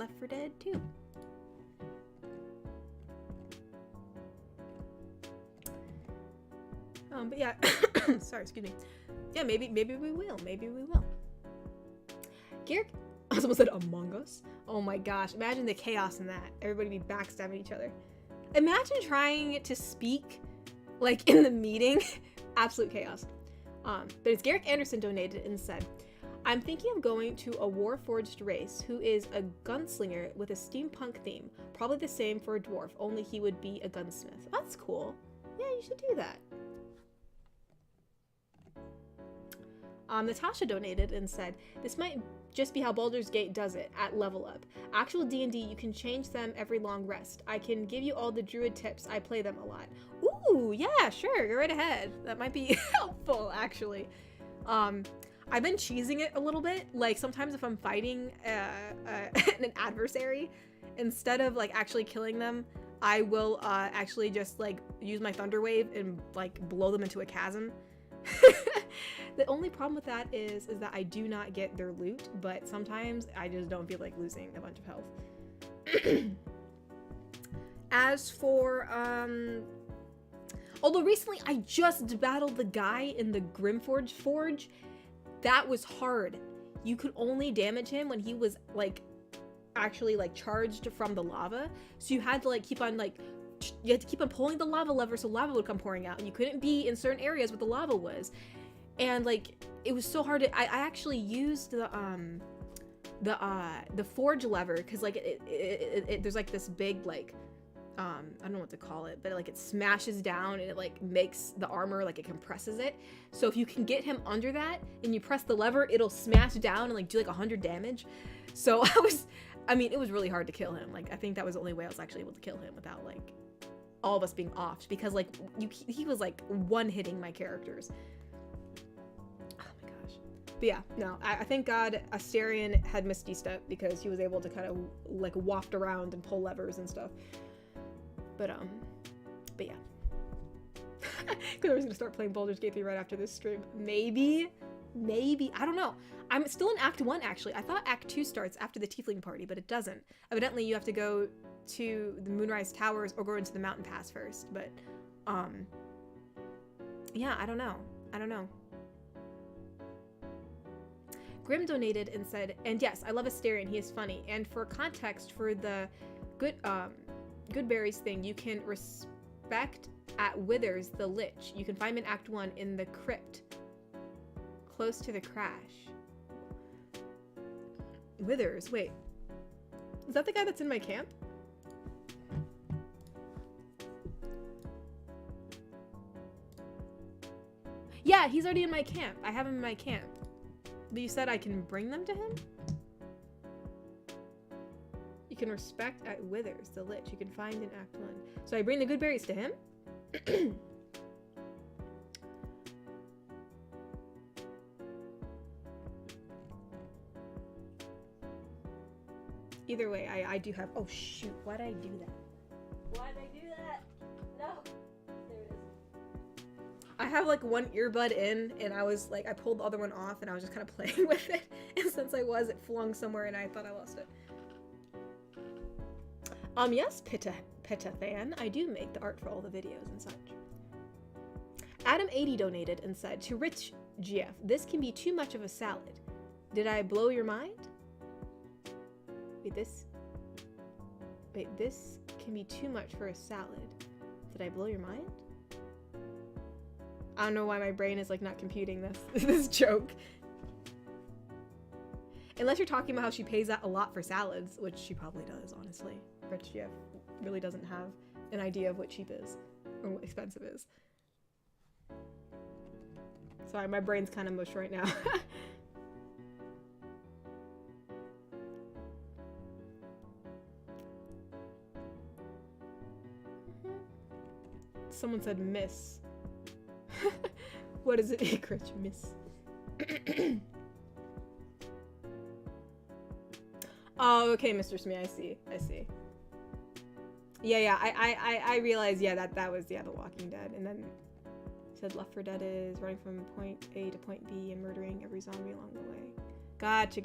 Left 4 Dead 2. But yeah, sorry, excuse me. Yeah, maybe we will. Maybe we will. Garrick, someone said Among Us. Oh my gosh, imagine the chaos in that. Everybody be backstabbing each other. Imagine trying to speak like in the meeting. Absolute chaos. But it's Garrick Anderson donated and said, I'm thinking of going to a Warforged race who is a gunslinger with a steampunk theme. Probably the same for a dwarf, only he would be a gunsmith. That's cool. Yeah, you should do that. Natasha donated and said, this might just be how Baldur's Gate does it at level up. Actual D&D, you can change them every long rest. I can give you all the druid tips. I play them a lot. Ooh, yeah, sure, go right ahead. That might be helpful, actually. I've been cheesing it a little bit. Like, sometimes if I'm fighting an adversary, instead of, like, actually killing them, I will actually just, like, use my Thunder Wave and, like, blow them into a chasm. The only problem with that is that I do not get their loot, but sometimes I just don't feel like losing a bunch of health. As for, although recently I just battled the guy in the Grimforge Forge. That was hard. You could only damage him when he was, like, actually, like, charged from the lava. So you had to, like, keep on pulling the lava lever so lava would come pouring out. And you couldn't be in certain areas where the lava was. And, like, it was so hard to, I actually used the forge lever, because, like, there's, like, this big, like, I don't know what to call it, but, like, it smashes down and it, like, makes the armor, like, it compresses it. So if you can get him under that and you press the lever, it'll smash down and, like, do, like, 100 damage. So I mean, it was really hard to kill him. Like, I think that was the only way I was actually able to kill him without, like, all of us being offed, because, like, he was, like, one-hitting my characters. But yeah, no, I thank God Asterion had Misty Step, because he was able to kind of, like, waft around and pull levers and stuff. But yeah. Because I was gonna start playing Baldur's Gate 3 right after this stream. Maybe, I don't know. I'm still in Act 1, actually. I thought Act 2 starts after the Tiefling party, but it doesn't. Evidently, you have to go to the Moonrise Towers or go into the Mountain Pass first, but, yeah, I don't know. Grim donated and said, and yes, I love Asterion, he is funny. And for context, for the good berries thing, you can respect at Withers the Lich. You can find him in Act 1 in the crypt, close to the crash. Withers, wait. Is that the guy that's in my camp? Yeah, he's already in my camp. I have him in my camp. But you said I can bring them to him? You can respect at Withers, the Lich. You can find in Act 1. So I bring the good berries to him? Either way, I do have... Oh, shoot. Why'd I do that? No. There it is. I have, like, one earbud in, and I was, like, I pulled the other one off, and I was just kind of playing with it. And since I was, it flung somewhere, and I thought I lost it. Yes, Pitathan, I do make the art for all the videos and such. Adam80 donated and said, to Rich GF, this can be too much of a salad. Did I blow your mind? Wait, this can be too much for a salad. Did I blow your mind? I don't know why my brain is, like, not computing this joke. Unless you're talking about how she pays that a lot for salads, which she probably does, honestly. Rich GF really doesn't have an idea of what cheap is, or what expensive is. Sorry, my brain's kind of mush right now. Someone said miss. What is it, Ikritch? Miss. Oh, okay, Mr. Smee, I see. Yeah, I realized, yeah, that was, yeah, The Walking Dead. And then said Left 4 Dead is running from point A to point B and murdering every zombie along the way. Gotcha.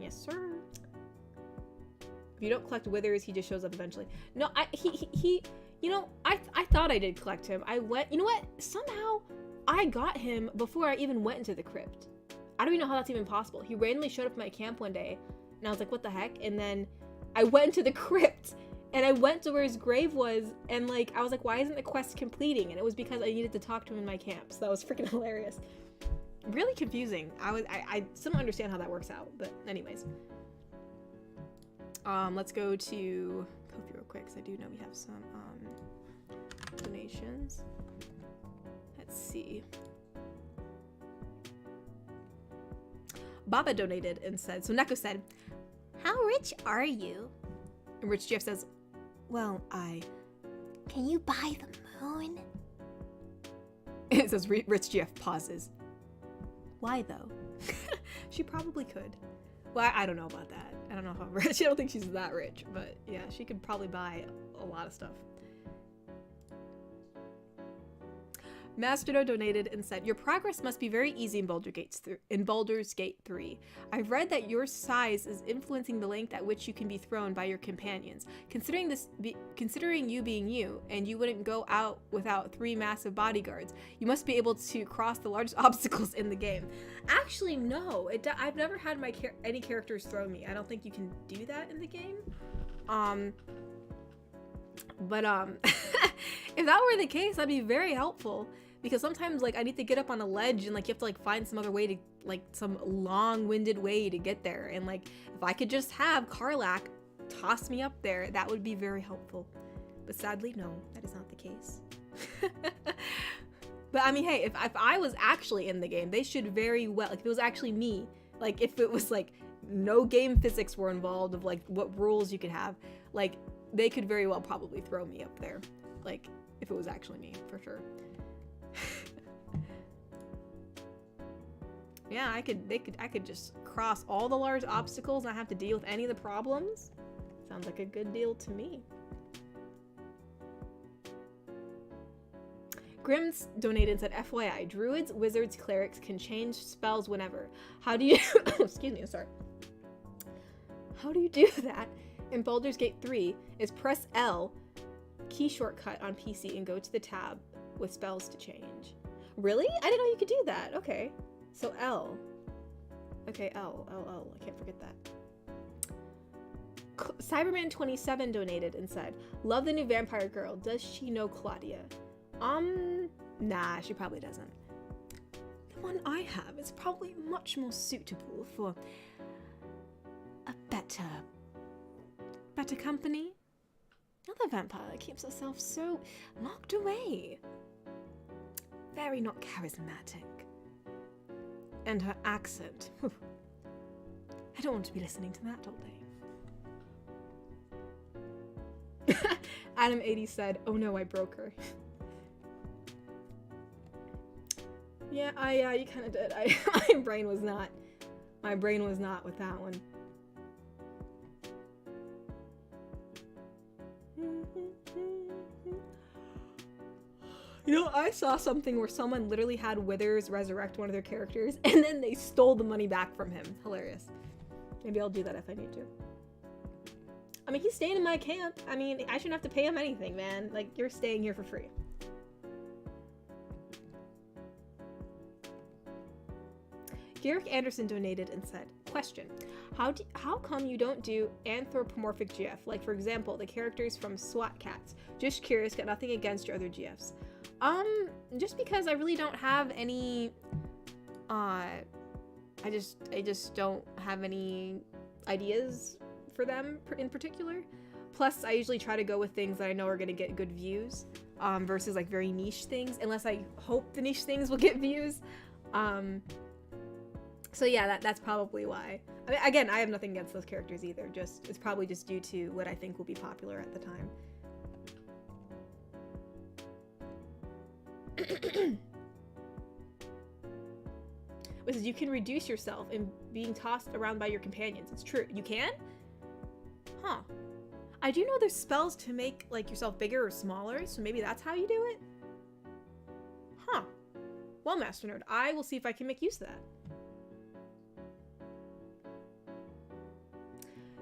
Yes, sir. If you don't collect withers, he just shows up eventually. No, he you know, I thought I did collect him. I went, you know what? Somehow I got him before I even went into the crypt. I don't even know how that's even possible. He randomly showed up at my camp one day, and I was like, what the heck? And then I went into the crypt, and I went to where his grave was, and like, I was like, why isn't the quest completing? And it was because I needed to talk to him in my camp, so that was freaking hilarious. Really confusing. I still don't understand how that works out, but anyways. Let's go to Ko-fi real quick, because I do know we have some, donations. Let's see. Baba donated and said, so Neko said, How rich are you? and Rich GF says, well, Can you buy the moon? it says Rich GF pauses. Why though? She probably could. Well, I don't know about that. I don't know how rich. I don't think she's that rich, but yeah, she could probably buy a lot of stuff. Masterdo donated and said, your progress must be very easy in Baldur's Gate 3. I've read that your size is influencing the length at which you can be thrown by your companions. Considering you being you, and you wouldn't go out without 3 massive bodyguards, you must be able to cross the largest obstacles in the game. Actually, no. I've never had any characters throw me. I don't think you can do that in the game. But if that were the case, that'd be very helpful. Because sometimes, like, I need to get up on a ledge and, like, you have to, like, find some other way to, like, some long-winded way to get there. And, like, if I could just have Karlach toss me up there, that would be very helpful. But sadly, no, that is not the case. But, I mean, hey, if I was actually in the game, they should very well, like, if it was actually me, like, if it was, like, no game physics were involved of, like, what rules you could have, like, they could very well probably throw me up there. Like, if it was actually me, for sure. Yeah, I could just cross all the large obstacles and not have to deal with any of the problems. Sounds like a good deal to me. Grims donated and said, FYI, druids, wizards, clerics can change spells whenever. How do you excuse me, I'm sorry. How do you do that? In Baldur's Gate 3 is press L, key shortcut on PC, and go to the tab with spells to change. Really? I didn't know you could do that. Okay. So L. Okay, L. I can't forget that. Cyberman27 donated and said, love the new vampire girl. Does she know Claudia? Nah, she probably doesn't. The one I have is probably much more suitable for a better company. Another vampire keeps herself so locked away. Very not charismatic. And her accent. I don't want to be listening to that all day. Adam80 said, oh no, I broke her. Yeah, you kind of did. My brain was not with that one. You know, I saw something where someone literally had Withers resurrect one of their characters, and then they stole the money back from him. Hilarious. Maybe I'll do that if I need to. I mean, he's staying in my camp. I mean, I shouldn't have to pay him anything, man. Like, you're staying here for free. Garrick Anderson donated and said, question, how come you don't do anthropomorphic GF? Like, for example, the characters from SWAT Cats. Just curious, got nothing against your other GFs. Just because I really don't have any, I just don't have any ideas for them in particular. Plus, I usually try to go with things that I know are going to get good views, versus like very niche things, unless I hope the niche things will get views. So yeah, that's probably why. I mean, again, I have nothing against those characters either. Just, it's probably just due to what I think will be popular at the time. Which is, you can reduce yourself in being tossed around by your companions. It's true. You can? Huh. I do know there's spells to make like yourself bigger or smaller, so maybe that's how you do it? Huh. Well, Master Nerd, I will see if I can make use of that.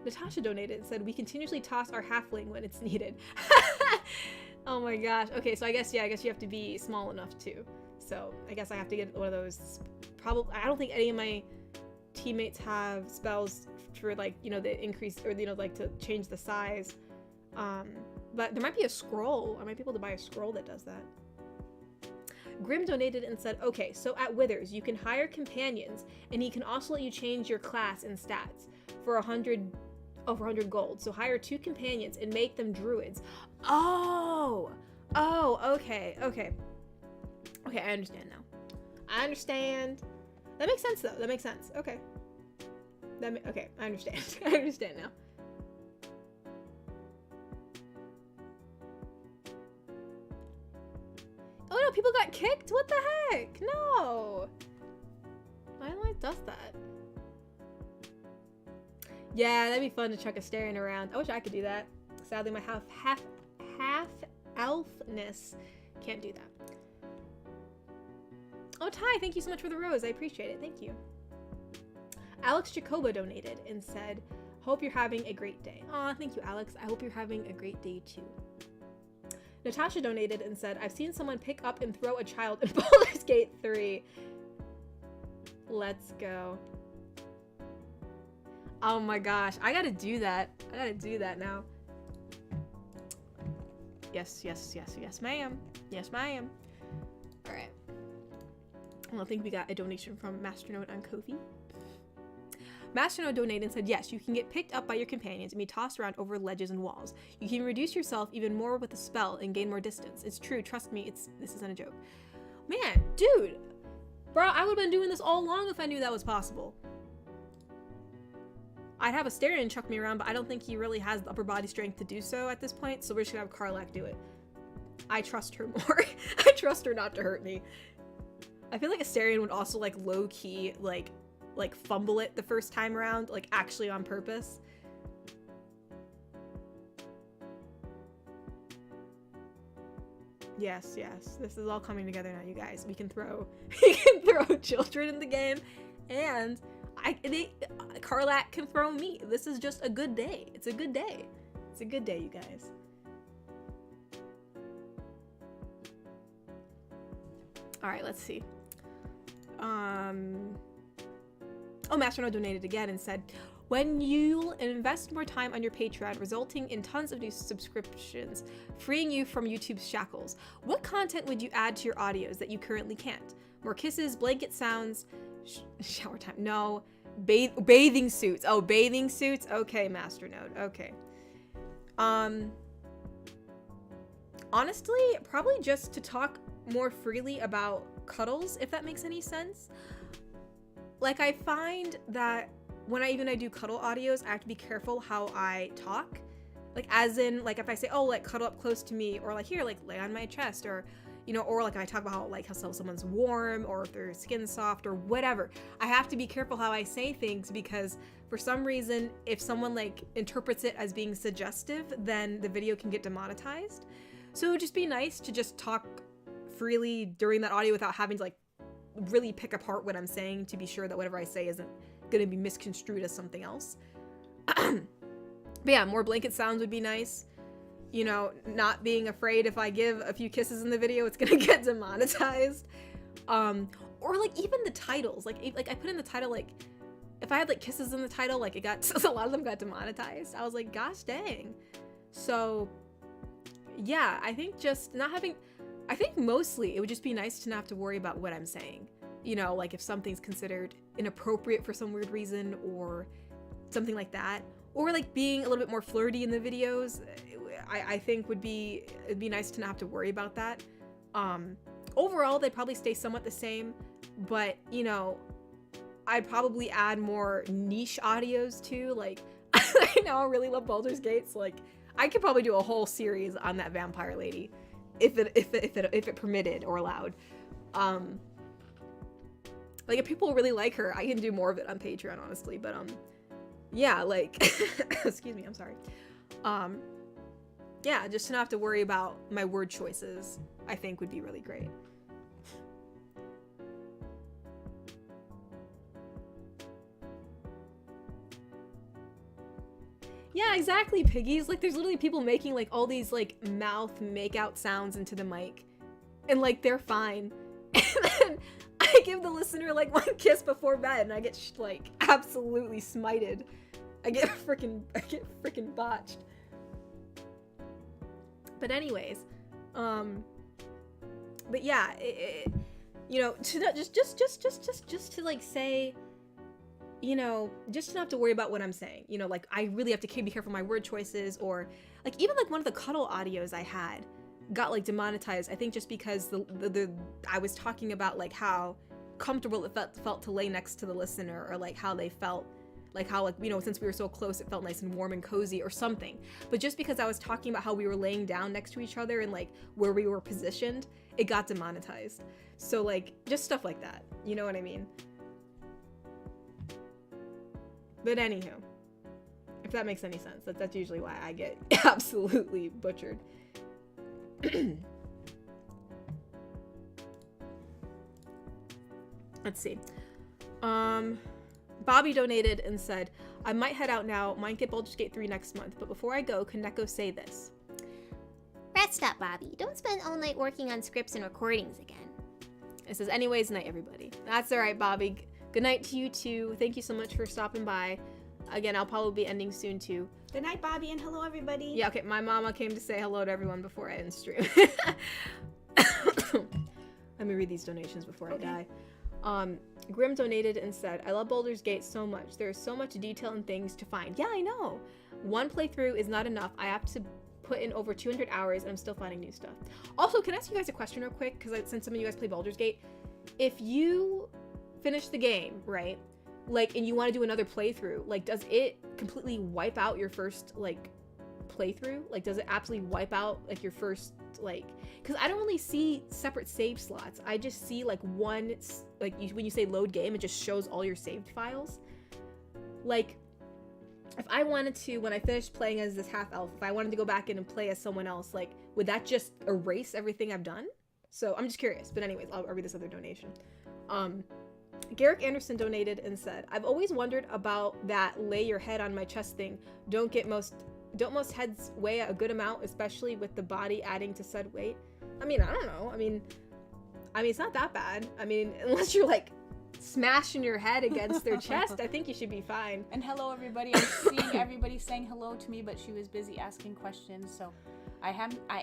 Natasha donated and said, we continuously toss our halfling when it's needed. Oh my gosh. Okay, so I guess you have to be small enough too. So I guess I have to get one of those. Probably, I don't think any of my teammates have spells for like, you know, the increase or, you know, like to change the size. But there might be a scroll. I might be able to buy a scroll that does that. Grim donated and said, okay, so at Withers, you can hire companions, and he can also let you change your class and stats for 100 gold. So hire 2 companions and make them druids. Oh, okay, I understand now. I understand. That makes sense though. That makes sense. Okay. Okay, I understand. I understand now. Oh no, people got kicked? What the heck? No. Why does that? Yeah, that'd be fun to chuck a Starion around. I wish I could do that. Sadly, my half elfness can't do that. Oh, Ty, thank you so much for the rose. I appreciate it. Thank you. Alex Jacoba donated and said, hope you're having a great day. Aw, thank you, Alex. I hope you're having a great day too. Natasha donated and said, I've seen someone pick up and throw a child in Baldur's Gate 3. Let's go. Oh my gosh, I gotta do that. I gotta do that now. Yes, ma'am. Yes, ma'am. All right. I think we got a donation from Masternode on Ko-fi. Masternode donated and said, yes, you can get picked up by your companions and be tossed around over ledges and walls. You can reduce yourself even more with a spell and gain more distance. It's true, trust me, this isn't a joke. Man, dude, bro, I would've been doing this all along if I knew that was possible. I'd have a Starion chuck me around, but I don't think he really has the upper body strength to do so at this point, so we're just gonna have Karlach do it. I trust her more. I trust her not to hurt me. I feel like a Starion would also like low-key, like fumble it the first time around, like actually on purpose. Yes, this is all coming together now, you guys. We can throw children in the game, and Karlach can throw me. This is just a good day. It's a good day. It's a good day, you guys. All right, let's see. Oh, Masternode donated again and said, when you'll invest more time on your Patreon, resulting in tons of new subscriptions, freeing you from YouTube's shackles, what content would you add to your audios that you currently can't? More kisses, blanket sounds, shower time, no, bathing suits. Oh, bathing suits? Okay, Masternode, okay. Honestly, probably just to talk more freely about cuddles, if that makes any sense. Like, I find that when I do cuddle audios, I have to be careful how I talk. Like, as in, like, if I say, oh, like, cuddle up close to me, or like, here, like, lay on my chest, or, you know, or like I talk about how someone's warm, or if their skin's soft, or whatever. I have to be careful how I say things, because for some reason, if someone, like, interprets it as being suggestive, then the video can get demonetized. So it would just be nice to just talk freely during that audio without having to, like, really pick apart what I'm saying to be sure that whatever I say isn't gonna be misconstrued as something else. But yeah, more blanket sounds would be nice. You know, not being afraid if I give a few kisses in the video, it's gonna get demonetized. Or like even the titles, like I put in the title, like if I had like kisses in the title, like it got, a lot of them got demonetized. I was like, gosh dang. So yeah, I think just not having, I think mostly it would just be nice to not have to worry about what I'm saying. You know, like if something's considered inappropriate for some weird reason or something like that. Or like being a little bit more flirty in the videos, I think it'd be nice to not have to worry about that. Overall, they'd probably stay somewhat the same, but you know, I'd probably add more niche audios too. Like, I now really love Baldur's Gate, so like, I could probably do a whole series on that vampire lady, if it permitted or allowed. Like if people really like her, I can do more of it on Patreon, honestly. But yeah, like, excuse me, I'm sorry. Yeah, just to not have to worry about my word choices, I think would be really great. Yeah, exactly, piggies. Like, there's literally people making, like, all these, like, mouth make-out sounds into the mic. And, like, they're fine. And then I give the listener, like, one kiss before bed, and I get, like, absolutely smited. I get freaking botched. But anyways, but yeah, you know, to not, just to, like, say, you know, just to not have to worry about what I'm saying. You know, like, I really have to be careful my word choices, or, like, even, like, one of the cuddle audios I had got, like, demonetized, I think just because I was talking about, like, how comfortable it felt to lay next to the listener, or, like, how they felt, like, how, like, you know, since we were so close, it felt nice and warm and cozy or something. But just because I was talking about how we were laying down next to each other and, like, where we were positioned, it got demonetized. So, like, just stuff like that. You know what I mean? But anywho, if that makes any sense, that's usually why I get absolutely butchered. Let's see. Bobby donated and said, I might head out now. Might get Baldur's Gate 3 next month, but before I go, can Neko say this? Rest up, Bobby. Don't spend all night working on scripts and recordings again. It says, anyways, night, everybody. That's all right, Bobby. Good night to you, too. Thank you so much for stopping by. Again, I'll probably be ending soon, too. Good night, Bobby, and hello, everybody. Yeah, okay, my mama came to say hello to everyone before I end stream. Let me read these donations before I die. Grim donated and said, I love Baldur's Gate so much. There's so much detail and things to find. Yeah, I know. One playthrough is not enough. I have to put in over 200 hours and I'm still finding new stuff. Also, can I ask you guys a question real quick? Because since some of you guys play Baldur's Gate, if you finish the game, right? Like, and you want to do another playthrough, like, does it completely wipe out your first, like, playthrough? Like, does it absolutely wipe out, like, your first, like, because I don't really see separate save slots. I just see, like, one, like, when you say load game, it just shows all your saved files. Like, if I wanted to, when I finished playing as this half-elf, if I wanted to go back in and play as someone else, like, would that just erase everything I've done? So, I'm just curious. But anyways, I'll read this other donation. Garrick Anderson donated and said, I've always wondered about that lay your head on my chest thing. Don't most heads weigh a good amount, especially with the body adding to said weight? I mean, I don't know. I mean, it's not that bad. I mean, unless you're, like, smashing your head against their chest, I think you should be fine. And hello, everybody. I'm seeing everybody saying hello to me, but she was busy asking questions, so I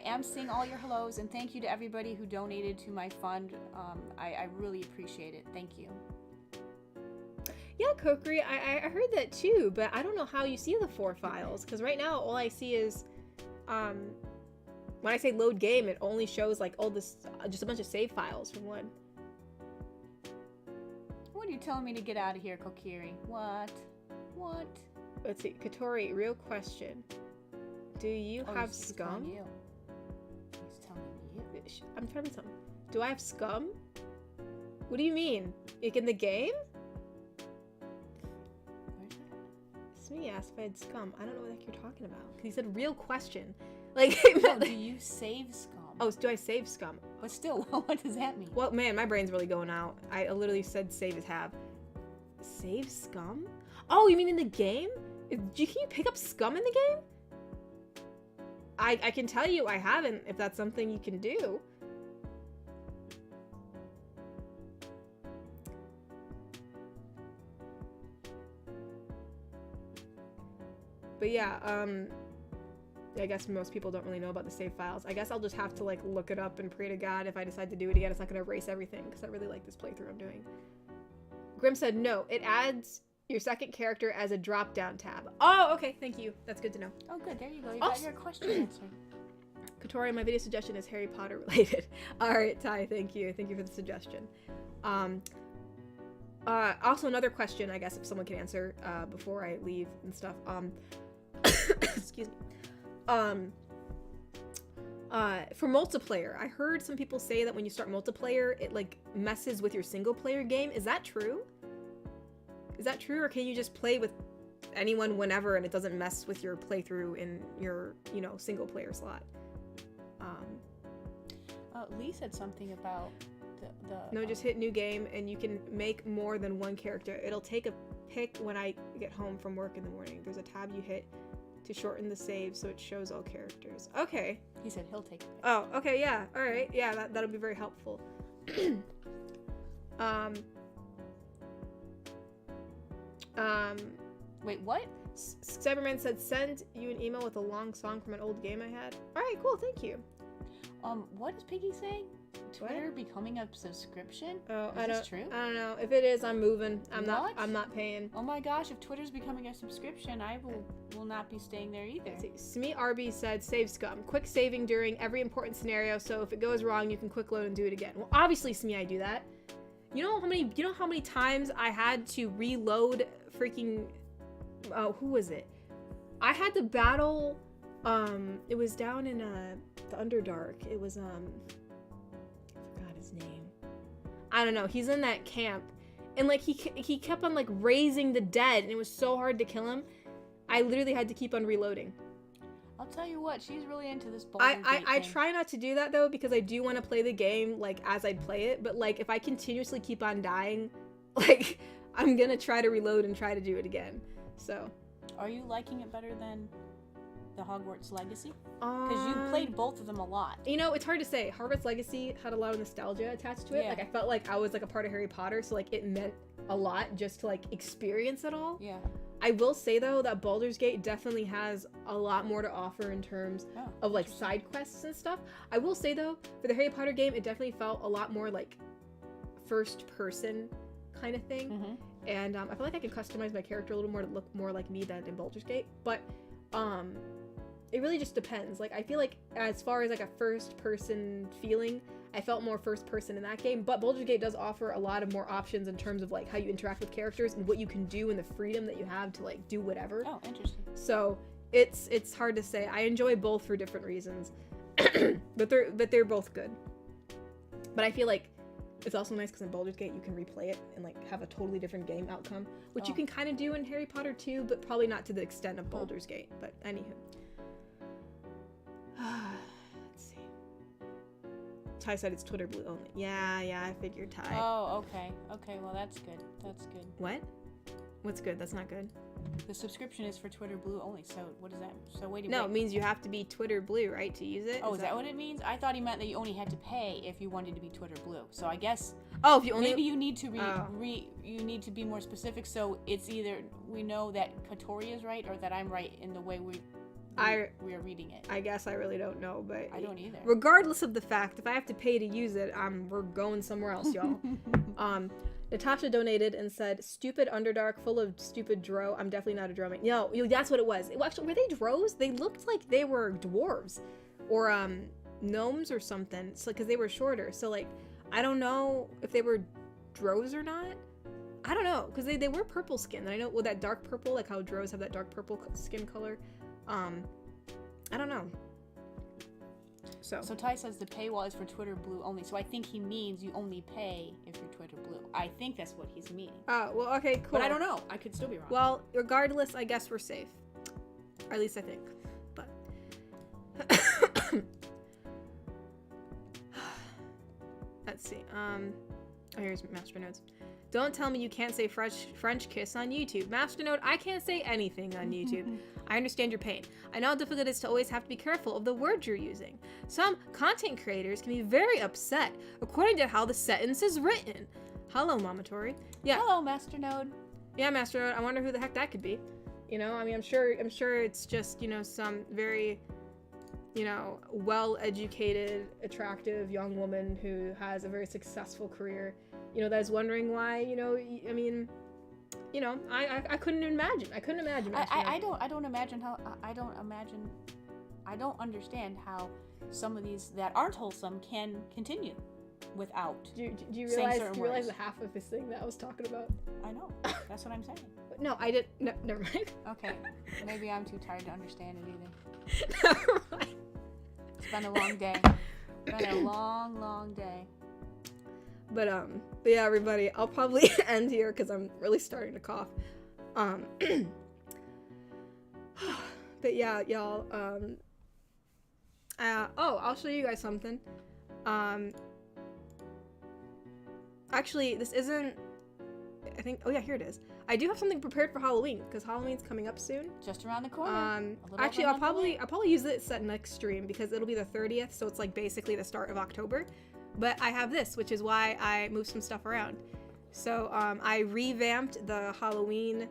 am seeing all your hellos, and thank you to everybody who donated to my fund. I really appreciate it. Thank you. Yeah, Kokiri, I heard that too, but I don't know how you see the 4 files, because right now all I see is, when I say load game, it only shows, like, all this, just a bunch of save files from one. What are you telling me to get out of here, Kokiri? What? Let's see, Katori, real question. Do you have scum? He's telling you. I'm trying to something. Do I have scum? What do you mean? Like, in the game? Me asked if I had scum. I don't know what the heck you're talking about. Because he said real question. Like, no, do you save scum? Oh, do I save scum? But still, what does that mean? Well, man, my brain's really going out. I literally said save as have. Save scum? Oh, you mean in the game? Can you pick up scum in the game? I can tell you I haven't, if that's something you can do. But yeah, I guess most people don't really know about the save files. I guess I'll just have to, like, look it up and pray to God if I decide to do it again, it's not going to erase everything, because I really like this playthrough I'm doing. Grim said, no, it adds your second character as a drop-down tab. Oh, okay, thank you. That's good to know. Oh, good, there you go. You got your question answered. Katori, my video suggestion is Harry Potter related. Alright, Ty, thank you. Thank you for the suggestion. Also another question, I guess, if someone can answer, before I leave and stuff. Excuse me. For multiplayer, I heard some people say that when you start multiplayer, it, like, messes with your single player game. Is that true? Is that true, or can you just play with anyone whenever and it doesn't mess with your playthrough in your, you know, single player slot? Lee said something about No, just hit new game and you can make more than one character. It'll take a pic when I get home from work in the morning. There's a tab you hit to shorten the save so it shows all characters. Okay. He said he'll take it. Oh, okay, yeah. All right. Yeah, that'll be very helpful. Wait, what? Cyberman said, send you an email with a long song from an old game I had. All right, cool. Thank you. What is Piggy saying? Twitter becoming a subscription? Oh, Is this true? I don't know. If it is, I'm moving. I'm What? not paying. Oh my gosh, if Twitter's becoming a subscription, I will not be staying there either. Smee RB said, save scum. Quick saving during every important scenario, so if it goes wrong, you can quick load and do it again. Well, obviously, Smee, I do that. You know how many times I had to reload freaking who was it? I had to battle it was down in the Underdark. It was I forgot his name. I don't know. He's in that camp. And like he kept on like raising the dead and it was so hard to kill him. I literally had to keep on reloading. I'll tell you what, she's really into this Baldur I try not to do that though because I do want to play the game like as I'd play it, but like if I continuously keep on dying, like I'm gonna try to reload and try to do it again. So are you liking it better than the Hogwarts Legacy? Because you played both of them a lot. You know, it's hard to say. Hogwarts Legacy had a lot of nostalgia attached to it. Yeah. Like I felt like I was like a part of Harry Potter, so like it meant a lot just to like experience it all. Yeah. I will say though that Baldur's Gate definitely has a lot more to offer in terms of like side quests and stuff. I will say though, for the Harry Potter game, it definitely felt a lot more like first person kind of thing. Mm-hmm. And I feel like I can customize my character a little more to look more like me than in Baldur's Gate. But it really just depends. Like I feel like as far as like a first person feeling, I felt more first person in that game, but Baldur's Gate does offer a lot of more options in terms of like how you interact with characters and what you can do and the freedom that you have to like do whatever. Oh, interesting. So it's hard to say. I enjoy both for different reasons, but they're both good. But I feel like it's also nice because in Baldur's Gate you can replay it and like have a totally different game outcome, which you can kind of do in Harry Potter too, but probably not to the extent of Baldur's Gate. But anywho. Let's see. Ty said it's Twitter Blue only. Yeah, I figured Ty. Oh, okay. Okay, well that's good. That's good. What? What's good? That's not good. The subscription is for Twitter Blue only, so what does that mean? So wait. No, it means you have to be Twitter Blue, right, to use it? Oh, is that what it means? I thought he meant that you only had to pay if you wanted to be Twitter Blue. So I guess if you only maybe you need to you need to be more specific so it's either we know that Katori is right or that I'm right in the way we are reading it. I guess I really don't know, but I don't either. Regardless of the fact, if I have to pay to use it, we're going somewhere else, y'all. Natasha donated and said, "Stupid Underdark, full of stupid drow. I'm definitely not a drow." No, that's what it was. Actually, were they drows? They looked like they were dwarves, or gnomes or something. So because they were shorter. So like, I don't know if they were drows or not. I don't know because they were purple skin. And I know that dark purple, like how drows have that dark purple skin color. I don't know. So Ty says the paywall is for Twitter Blue only. So I think he means you only pay if you're Twitter Blue. I think that's what he's meaning. Oh, well, okay, cool. But I don't know. I could still be wrong. Well, regardless, I guess we're safe. Or at least I think. But let's see. Oh, here's Master Notes. Don't tell me you can't say French kiss on YouTube. Masternode, I can't say anything on YouTube. I understand your pain. I know how difficult it is to always have to be careful of the words you're using. Some content creators can be very upset according to how the sentence is written. Hello, Mamatori. Yeah. Hello, Masternode. Yeah, Masternode. I wonder who the heck that could be. You know, I mean, I'm sure it's just, some very, well-educated, attractive young woman who has a very successful career. That is wondering why, I couldn't imagine. I couldn't imagine. I don't understand how some of these that aren't wholesome can continue without. Do you realize the half of this thing that I was talking about? I know. That's what I'm saying. No, I didn't. No, never mind. Okay. Maybe I'm too tired to understand it either. Never mind. It's been a long day. Been a long, long day. But yeah, everybody, I'll probably end here because I'm really starting to cough. But yeah, y'all, I'll show you guys something. Actually, this isn't, I think, oh yeah, here it is. I do have something prepared for Halloween because Halloween's coming up soon. Just around the corner. Actually, I'll probably use this at next stream because it'll be the 30th, so it's like basically the start of October. But I have this, which is why I moved some stuff around. So I revamped the Halloween,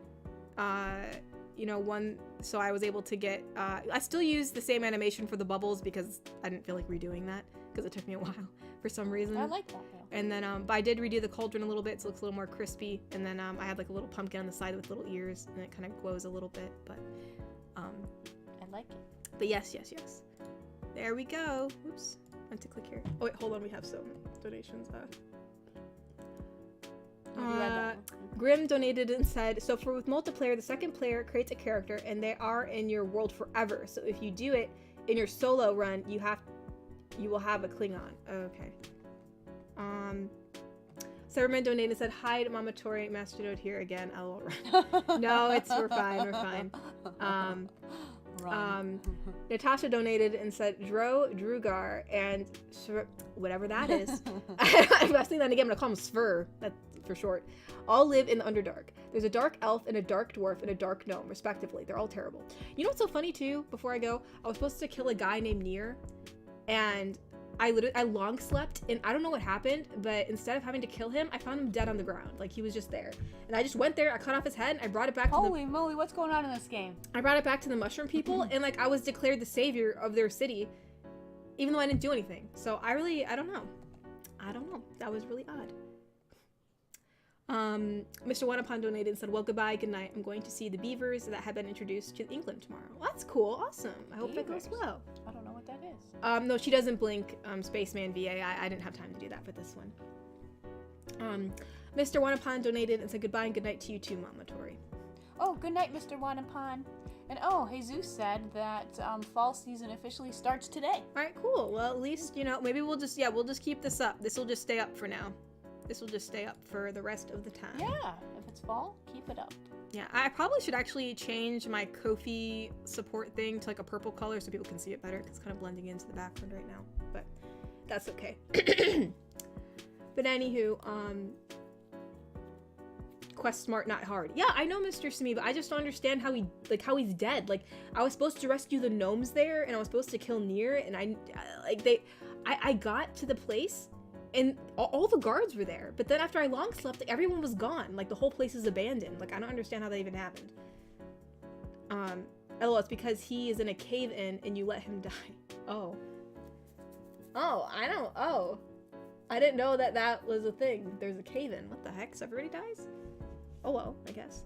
one, so I was able to get, I still use the same animation for the bubbles because I didn't feel like redoing that because it took me a while for some reason. I like that though. And then, but I did redo the cauldron a little bit, so it looks a little more crispy. And then I had like a little pumpkin on the side with little ears, and it kind of glows a little bit. But, I like it. But yes. There we go. Oops, I meant to click here. Oh wait, hold on. We have some donations. Grim donated and said, so with multiplayer, the second player creates a character, and they are in your world forever. So if you do it in your solo run, you will have a Klingon. Okay. Cyberman donated and said, hi, Mama Tori, Master Node here again. LOL. No, we're fine. Natasha donated and said, Drugar, and whatever that is. I'm saying that again, I'm gonna call him Svur, that's for short. All live in the Underdark. There's a dark elf and a dark dwarf and a dark gnome, respectively. They're all terrible. You know what's so funny too, before I go? I was supposed to kill a guy named Nier, and I long slept, and I don't know what happened, but instead of having to kill him, I found him dead on the ground. Like, he was just there. And I just went there, I cut off his head, and I brought it back to Holy moly, what's going on in this game? I brought it back to the mushroom people, and like, I was declared the savior of their city, even though I didn't do anything. So I don't know. That was really odd. Mr. Wanapon donated and said, well, goodbye, good night. I'm going to see the beavers that have been introduced to England tomorrow. Well, that's cool. Awesome. I hope that goes well. I don't know what that is. No, she doesn't blink, Spaceman VA. I didn't have time to do that for this one. Mr. Wanapon donated and said goodbye and good night to you too, Mama Tori. Oh, good night, Mr. Wanapon. And oh, Jesus said that fall season officially starts today. All right, cool. Well, at least, maybe we'll just keep this up. This will just stay up for now. This will just stay up for the rest of the time. Yeah, if it's fall, keep it up. Yeah, I probably should actually change my Ko-fi support thing to like a purple color so people can see it better because it's kind of blending into the background right now. But that's okay. But anywho, quest smart, not hard. Yeah, I know Mr. Simi, but I just don't understand how he's dead. Like, I was supposed to rescue the gnomes there, and I was supposed to kill Nier, and I got to the place. And all the guards were there, but then after I long slept, like, everyone was gone. Like, the whole place is abandoned. Like, I don't understand how that even happened. LOL, it's because he is in a cave-in and you let him die. Oh, I didn't know that was a thing. There's a cave-in. What the heck? So everybody dies? Oh well, I guess.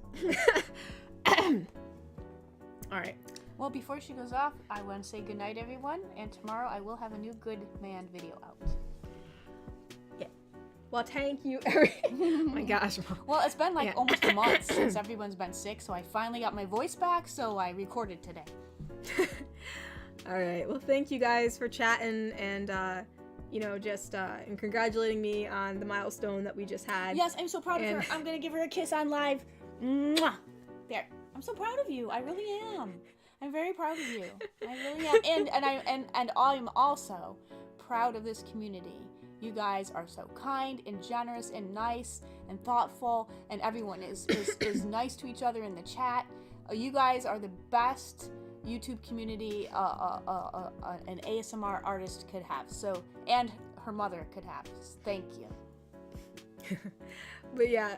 Alright. Well, before she goes off, I want to say goodnight, everyone, and tomorrow I will have a new Good Man video out. Well, thank you, oh my gosh. Well, it's been like almost a month since everyone's been sick, so I finally got my voice back, so I recorded today. All right. Well, thank you guys for chatting and, and congratulating me on the milestone that we just had. Yes, I'm so proud of her. I'm going to give her a kiss on live. Mwah! There. I'm so proud of you. I really am. I'm very proud of you. I really am. And I'm also proud of this community. You guys are so kind and generous and nice and thoughtful, and everyone is nice to each other in the chat. You guys are the best YouTube community an ASMR artist could have. So, and her mother could have. Thank you. But yeah,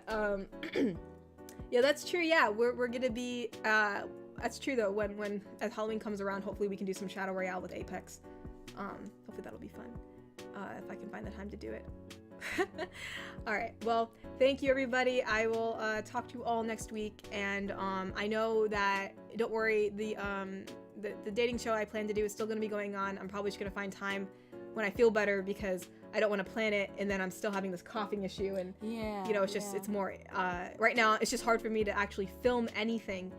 yeah, that's true. Yeah, we're gonna be. That's true though. When as Halloween comes around, hopefully we can do some Shadow Royale with Apex. Hopefully that'll be fun. If I can find the time to do it. Alright, well, thank you everybody. I will talk to you all next week, and I know that, don't worry, the dating show I plan to do is still going to be going on. I'm probably just going to find time when I feel better because I don't want to plan it and then I'm still having this coughing issue, and it's more right now it's just hard for me to actually film anything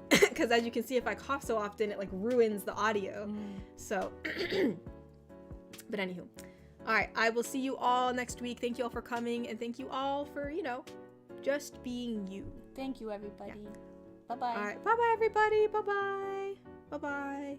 because as you can see, if I cough so often it like ruins the audio. So but anywho, all right, I will see you all next week. Thank you all for coming, and thank you all for, just being you. Thank you, everybody. Yeah. Bye-bye. All right, bye-bye, everybody. Bye-bye. Bye-bye.